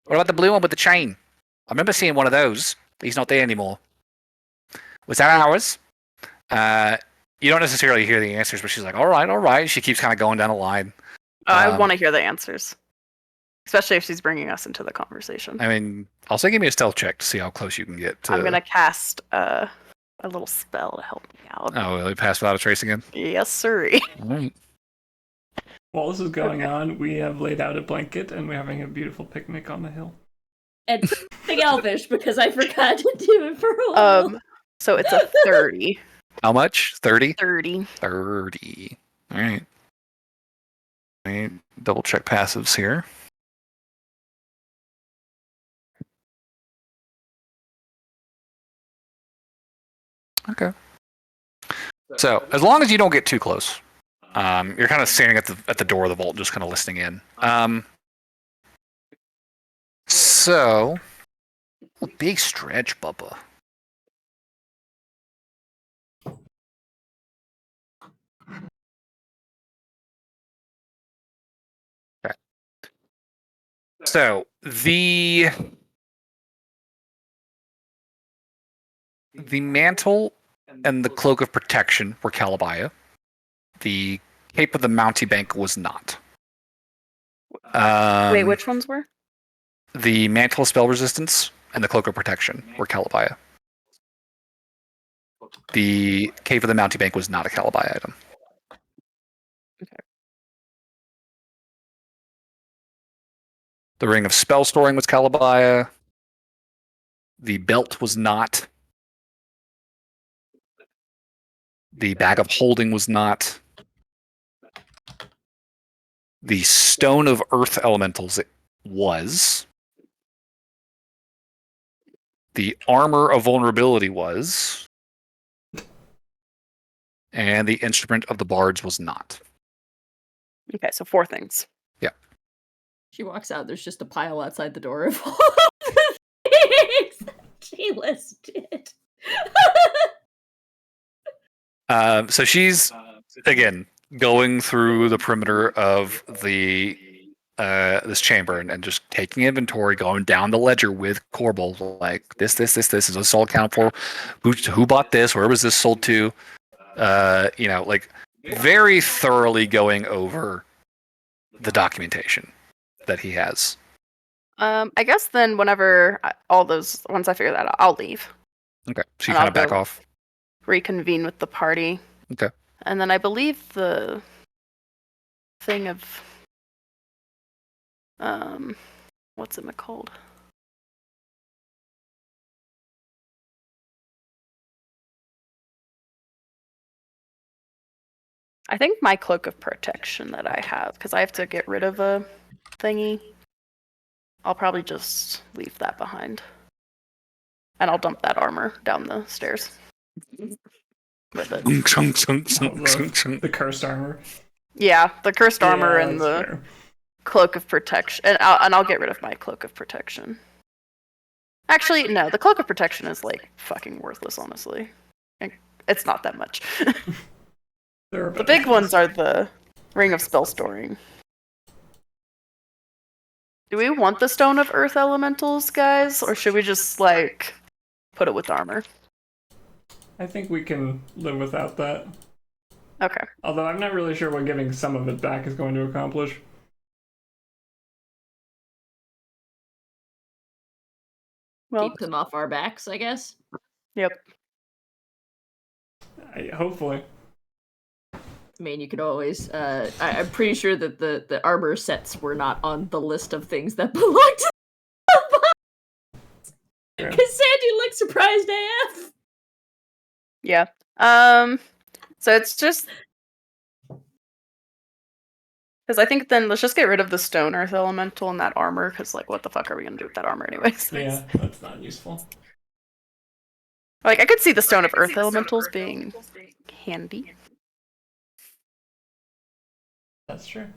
What about the blue one with the chain? I remember seeing one of those. He's not there anymore. Was that ours? You don't necessarily hear the answers, but she's like, all right. She keeps kind of going down the line. I want to hear the answers, especially if she's bringing us into the conversation. I mean, also give me a stealth check to see how close you can get to... I'm going to cast a little spell to help me out. Oh, will he pass without a trace again? Yes, sirree. All right. While this is going on, we have laid out a blanket and we're having a beautiful picnic on the hill. And big elvish because I forgot to do it for a while. So it's a 30. How much? 30? 30. 30. All right. Let me double check passives here. Okay. So, as long as you don't get too close, you're kind of standing at the door of the vault, just kind of listening in. So, a big stretch, Bubba. Okay. So the mantle and the cloak of protection were Calabaya. The cape of the mountebank was not. Wait, which ones were? The mantle of spell resistance and the cloak of protection were Calabaya. The cape of the mountebank was not a Calabaya item. Okay. The ring of spell storing was Calabaya. The belt was not. The bag of holding was not. The stone of earth elementals was. The armor of vulnerability was. And the instrument of the bards was not. Okay, so 4 things. Yeah. She walks out, there's just a pile outside the door of all the things that she listed. So she's, again, going through the perimeter of the this chamber and just taking inventory, going down the ledger with Korbul, like this, is this all accounted for? Who bought this? Where was this sold to? Like very thoroughly going over the documentation that he has. I guess then whenever once I figure that out, I'll leave. Okay, so you And kind of I'll back go off. Reconvene with the party. Okay. And then I believe the thing of what's it called? I think my cloak of protection that I have, because I have to get rid of a thingy. I'll probably just leave that behind. And I'll dump that armor down the stairs. With it. The cursed armor. Yeah, the cursed armor and that's the fair. cloak of protection. And I'll get rid of my cloak of protection. Actually, no, the cloak of protection is like fucking worthless, honestly. It's not that much. The big ones are the ring of spell storing. Do we want the stone of earth elementals, guys? Or should we just, like, put it with armor? I think we can live without that. Okay. Although I'm not really sure what giving some of it back is going to accomplish. Well, Keep them off our backs, I guess. yep. Hopefully. I mean, you could always. I'm pretty sure that the armor sets were not on the list of things that belonged to Yeah. because Sandy looked surprised AF. Yeah. So it's just because I think then let's just get rid of the stone earth elemental and that armor, because like what the fuck are we gonna do with that armor anyways? Yeah, that's not useful. Like I could see the stone of earth elementals being handy. That's true.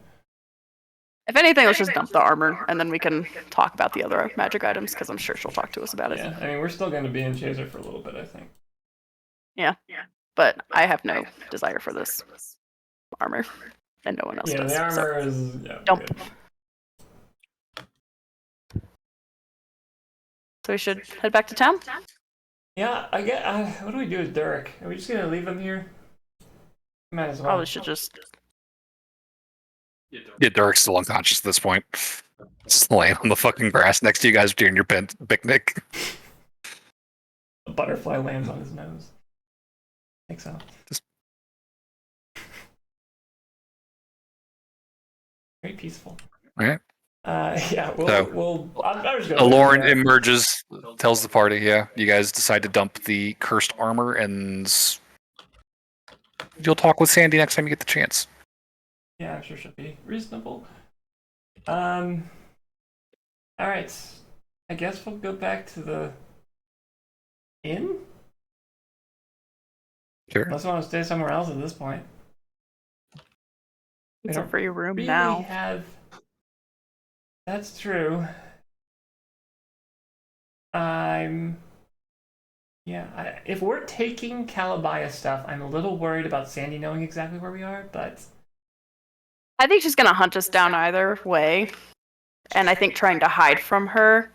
If anything, let's just dump the armor, and then we can talk about the other magic items, because I'm sure she'll talk to us about it. Yeah, I mean, we're still going to be in Chaser for a little bit, I think. Yeah, but I have no desire for this armor, and no one else does. The armor so. is... Yeah, Dump. good. So we should head back to town? Yeah, I get... what do we do with Derek? Are we just going to leave him here? Might as well. Probably should just... Yeah, Derek's still unconscious at this point. Just laying on the fucking grass next to you guys during your picnic. A butterfly lands on his nose. I think so. Very peaceful. Right. Yeah, I'm just gonna Aloran emerges, tells the party, you guys decide to dump the cursed armor, and you'll talk with Sandy next time you get the chance. Yeah, I'm sure she'll be reasonable. Alright. I guess we'll go back to the inn? Sure. Unless we want to stay somewhere else at this point. It's a free room really now. That's true. If we're taking Calabaya stuff, I'm a little worried about Sandy knowing exactly where we are, but... I think she's going to hunt us down either way. And I think trying to hide from her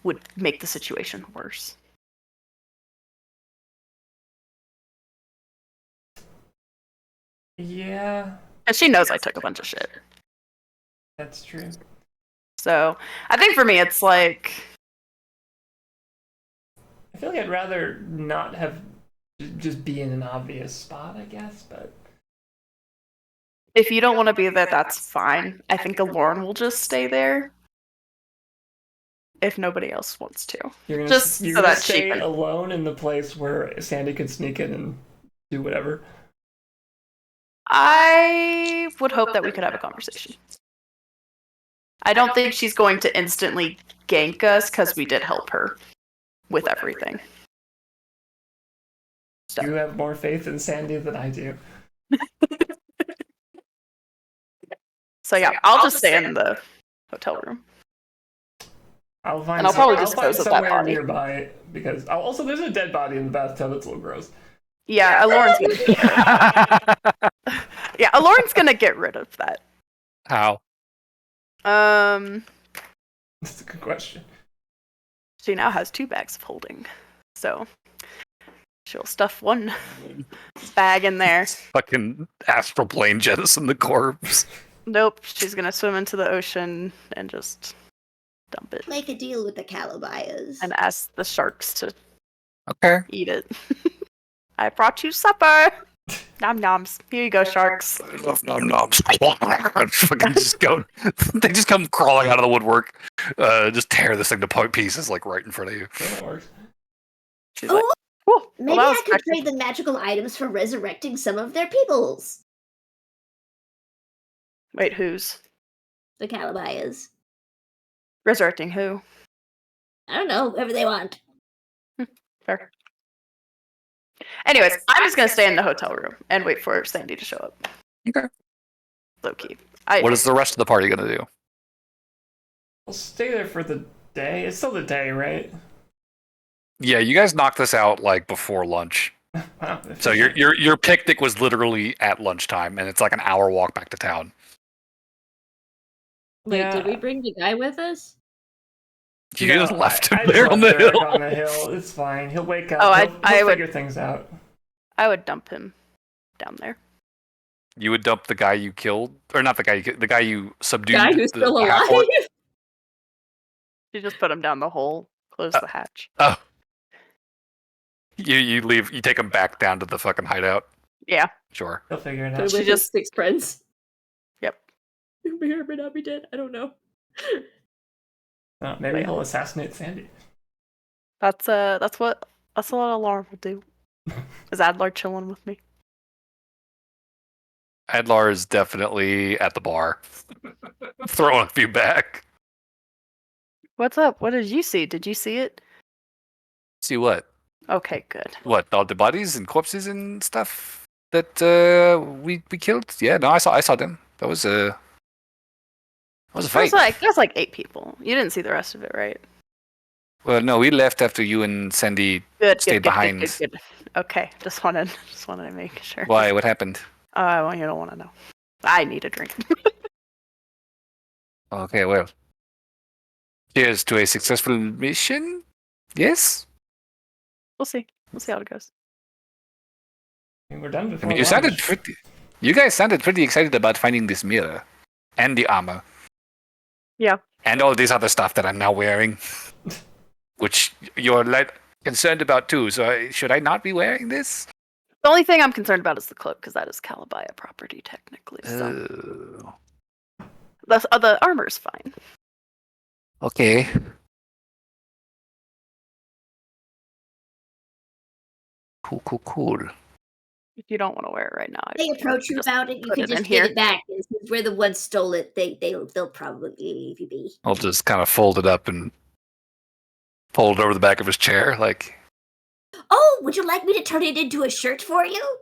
would make the situation worse. Yeah. And she knows I took a bunch of shit. That's true. So, I think for me, it's like... I feel like I'd rather not have... just be in an obvious spot, I guess, but... If you don't want to be there, that's fine. I think Aloran will just stay there. If nobody else wants to. You're gonna stay alone in the place where Sandy could sneak in and do whatever? I would hope that we could have a conversation. I don't think she's going to instantly gank us because we did help her with everything. So. You have more faith in Sandy than I do. So yeah, I'll just stay in the hotel room. I'll probably dispose of that body nearby because there's a dead body in the bathtub. That's a little gross. Yeah, Aloran's gonna. Yeah, Aloran's gonna get rid of that. How? That's a good question. She now has 2 bags of holding, so she'll stuff one bag in there. Fucking astral plane jettison the corpse. Nope, she's gonna swim into the ocean and just dump it. Make a deal with the Calabayas. And ask the sharks to eat it. I brought you supper! Nom noms. Here you go, sharks. I love nom noms. Fucking just go. They just come crawling out of the woodwork. Just tear this thing to pieces, like right in front of you. She's like, oh, maybe I could trade the magical items for resurrecting some of their peoples. Wait, whose? The Calabayas. Resurrecting who? I don't know, whoever they want. Fair. Anyways, I'm just gonna stay in the hotel room and wait for Sandy to show up. Okay. Low key. What is the rest of the party gonna do? I'll stay there for the day. It's still the day, right? Yeah, you guys knocked this out like before lunch. Wow. So your picnic was literally at lunchtime, and it's like an hour walk back to town. Wait, did we bring the guy with us? You just left him I there just on the left Derek hill. on the hill. It's fine. He'll wake up. Oh, he'll figure things out. I would dump him down there. You would dump the guy you killed, or not the guy the guy you subdued. Guy who's still alive? You just put him down the hole, close the hatch. Oh. You leave. You take him back down to the fucking hideout. Yeah. Sure. He'll figure it out. She just 6 friends. Yep. He may or may not be dead. I don't know. Maybe he'll assassinate Sandy. That's what Aloran will do. Is Adlar chilling with me? Adlar is definitely at the bar, throwing a few back. What's up? What did you see? Did you see it? See what? Okay, good. What? All the bodies and corpses and stuff that we killed? Yeah, no, I saw them. That was was a fight. There's like 8 people. You didn't see the rest of it, right? Well, no, we left after you and Sandy stayed behind. Good. Okay, just wanted to make sure. Why? What happened? Well, you don't want to know. I need a drink. Okay, well. Cheers to a successful mission. Yes. We'll see. We'll see how it goes. We're done before. I mean, you guys sounded pretty excited about finding this mirror and the armor. Yeah. And all this other stuff that I'm now wearing, which you're concerned about too. So should I not be wearing this? The only thing I'm concerned about is the cloak, because that is Calabaya property technically. So the armor's fine. Okay. Cool. If you don't want to wear it right now, They approach you about it. You can just get it back. Since we're the ones stole it, they'll probably leave you be. I'll just kind of fold it up and fold it over the back of his chair, like. Oh, would you like me to turn it into a shirt for you?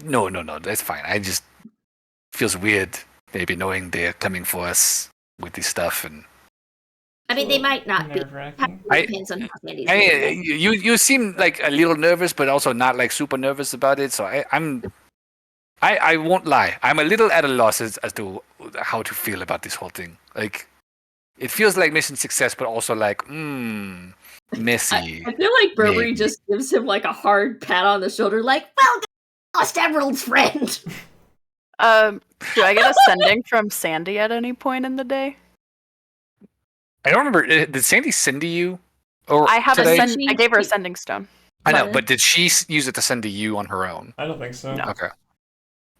No, that's fine. I just feels weird, maybe knowing they're coming for us with this stuff, and. I mean, they might not be. Depends on how many. You seem like a little nervous, but also not like super nervous about it. So I won't lie. I'm a little at a loss as to how to feel about this whole thing. Like, it feels like mission success, but also like, messy. I feel like Burberry just gives him like a hard pat on the shoulder, like, well, lost Emerald's friend. Do I get a sending from Sandy at any point in the day? I don't remember. Did Sandy send to you? Or I have today? I gave her a sending stone. I know, but did she use it to send to you on her own? I don't think so. No. Okay.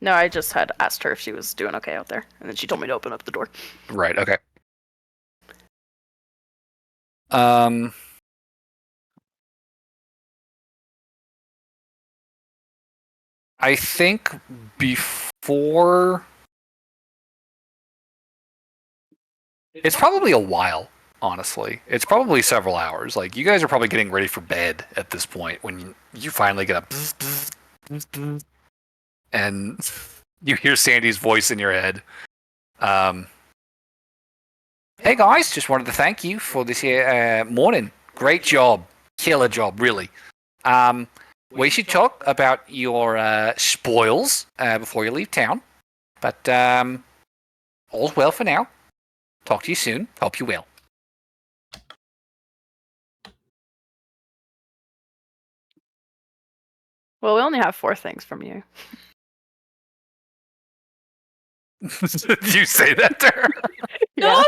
No, I just had asked her if she was doing okay out there, and then she told me to open up the door. Right. Okay. I think before. It's probably a while, honestly. It's probably several hours. Like, you guys are probably getting ready for bed at this point when you finally get up. And you hear Sandy's voice in your head. Hey guys, just wanted to thank you for this morning. Great job. Killer job, really. We should talk about your spoils before you leave town. But all's well for now. Talk to you soon. Hope you will. Well, we only have 4 things from you. Did you say that to her? No,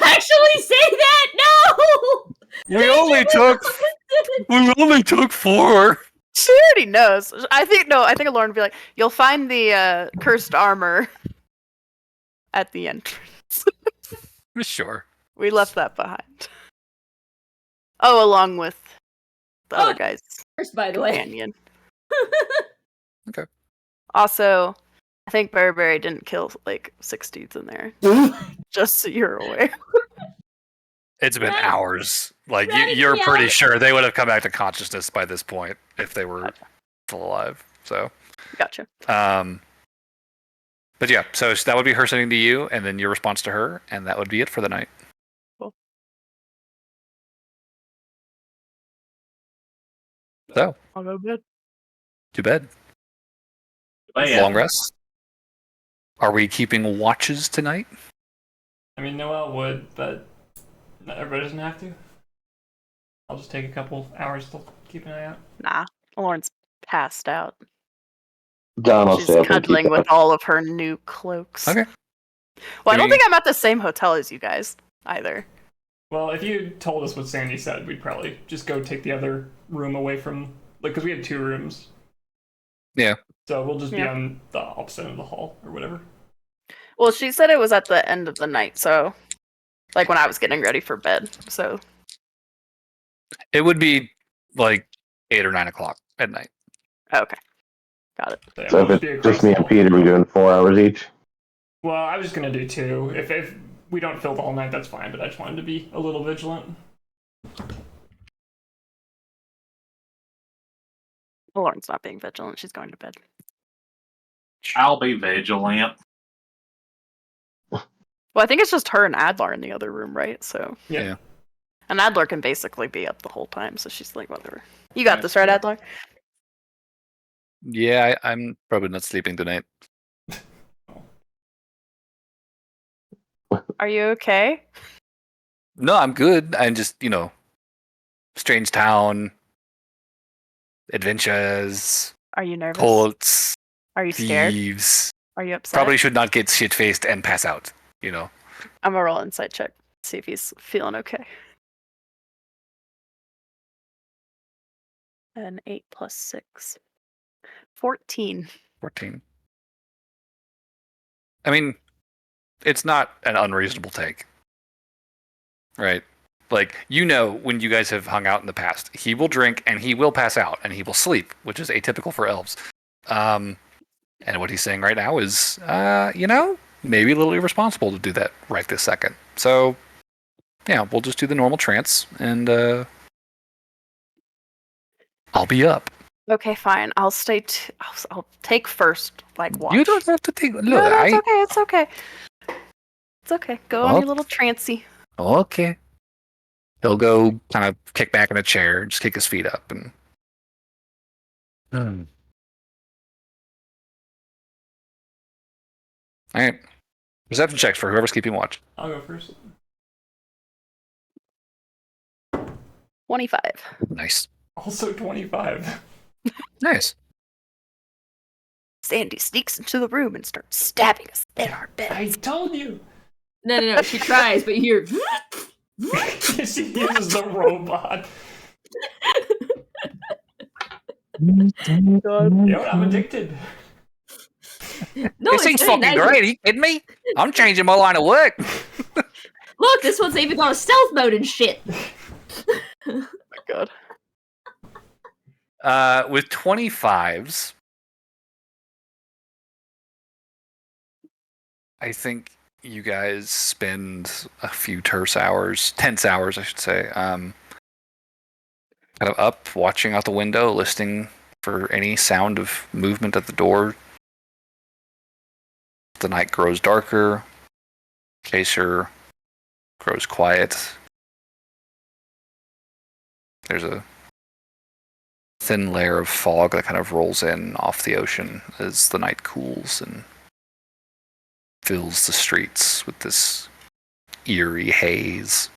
actually say that. No. We only took 4. She already knows. I think Lauren would be like, "You'll find the cursed armor at the entrance." Sure. We left that behind. Oh, along with the other guys. First, by the companion. Okay. Also, I think Burberry didn't kill like 6 dudes in there. Just so you're aware. It's been hours. Like, you're pretty sure they would have come back to consciousness by this point if they were still alive. So. Gotcha. But yeah, so that would be her sending to you, and then your response to her, and that would be it for the night. Cool. So. I'll go to bed. To bed. Long rest. Are we keeping watches tonight? I mean, Noelle would, but everybody doesn't have to. I'll just take a couple hours to keep an eye out. Nah, Lauren's passed out. Don, She's cuddling with all of her new cloaks. Okay. Well, I don't think I'm at the same hotel as you guys either. Well, if you told us what Sandy said, we'd probably just go take the other room away from, like, because we had 2 rooms. Yeah. So we'll just be on the opposite end of the hall or whatever. Well, she said it was at the end of the night, so like when I was getting ready for bed. So it would be like 8 or 9 o'clock at night. Okay. Got it. So if it's just me and Peter, we're doing 4 hours each? Well, I was just going to do 2. If we don't fill the whole night, that's fine, but I just wanted to be a little vigilant. Lauren's not being vigilant. She's going to bed. I'll be vigilant. Well, I think it's just her and Adlar in the other room, right? So Yeah. And Adlar can basically be up the whole time, so she's like, whatever. You got this, right, Adlar? Yeah, I'm probably not sleeping tonight. Are you okay? No, I'm good. I'm just, strange town, adventures, Are you nervous? cults, Are you scared? thieves. Are you upset? Probably should not get shit-faced and pass out, I'm gonna roll insight check, see if he's feeling okay. An 8 plus 6. 14. 14. I mean, it's not an unreasonable take. Right? Like, when you guys have hung out in the past, he will drink and he will pass out and he will sleep, which is atypical for elves. And what he's saying right now is, maybe a little irresponsible to do that right this second. So, yeah, we'll just do the normal trance and I'll be up. Okay, fine. I'll stay. I'll take first, watch. You don't have to take. Look, no, it's okay. It's okay. It's okay. Go on your little trancey. Okay. He'll go kind of kick back in a chair, just kick his feet up, and. All right. Perception checks for whoever's keeping watch. I'll go first. 25. Nice. Also 25. Nice. Sandy sneaks into the room and starts stabbing us in our beds. I told you. No. She tries, but you hear. She uses the robot. I'm addicted. No, this ain't fucking great. Are you kidding me? I'm changing my line of work. Look, this one's even got a stealth mode and shit. Oh my god. With 25s, I think you guys spend a few tense hours, I should say, kind of up, watching out the window, listening for any sound of movement at the door. The night grows darker. Chaser grows quiet. There's a thin layer of fog that kind of rolls in off the ocean as the night cools and fills the streets with this eerie haze.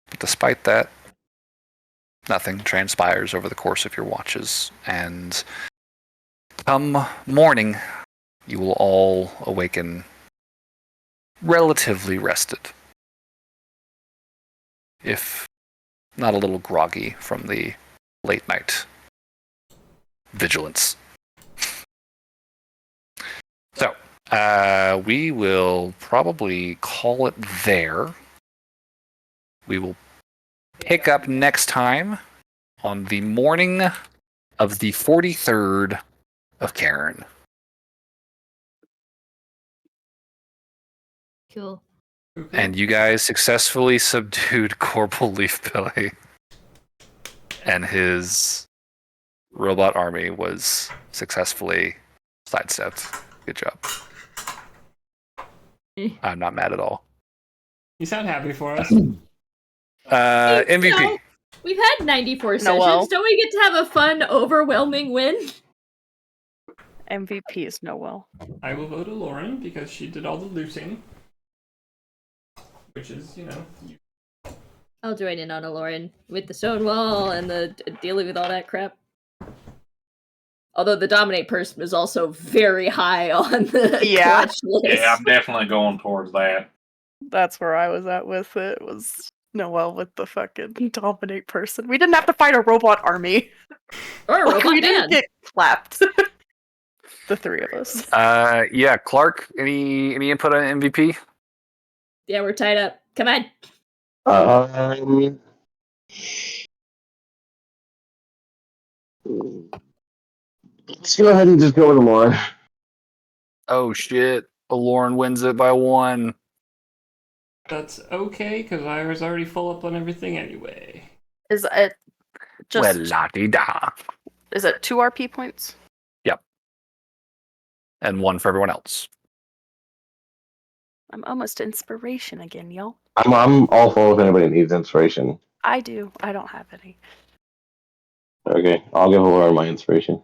But despite that, nothing transpires over the course of your watches, and come morning, you will all awaken relatively rested, if not a little groggy from the late night vigilance. So, we will probably call it there. We will pick up next time on the morning of the 43rd of Karen. Cool. And you guys successfully subdued Korbul Leafbilly, and his robot army was successfully sidestepped. Good job. I'm not mad at all. You sound happy for us. MVP. No, we've had 94 sessions. Noel. Don't we get to have a fun, overwhelming win? MVP is Noel. I will vote Lauren because she did all the looting. Which is, I'll join in on a Lauren with the stone wall and the dealing with all that crap. Although the dominate person is also very high on the clutch list. Yeah, I'm definitely going towards that. That's where I was at with it. Was Noel with the fucking dominate person. We didn't have to fight a robot army. Or a robot we man. didn't get clapped. The three of us. Yeah, Clark, any input on MVP? Yeah, we're tied up. Come on. Let's go ahead and just go with Lauren. Oh shit. Lauren wins it by 1. That's okay, because I was already full up on everything anyway. Is it just... Well, la-di-da. Is it 2 RP points? Yep. and 1 for everyone else. I'm almost inspiration again, y'all. I'm all for if anybody needs inspiration. I do. I don't have any. Okay, I'll give Laura my inspiration.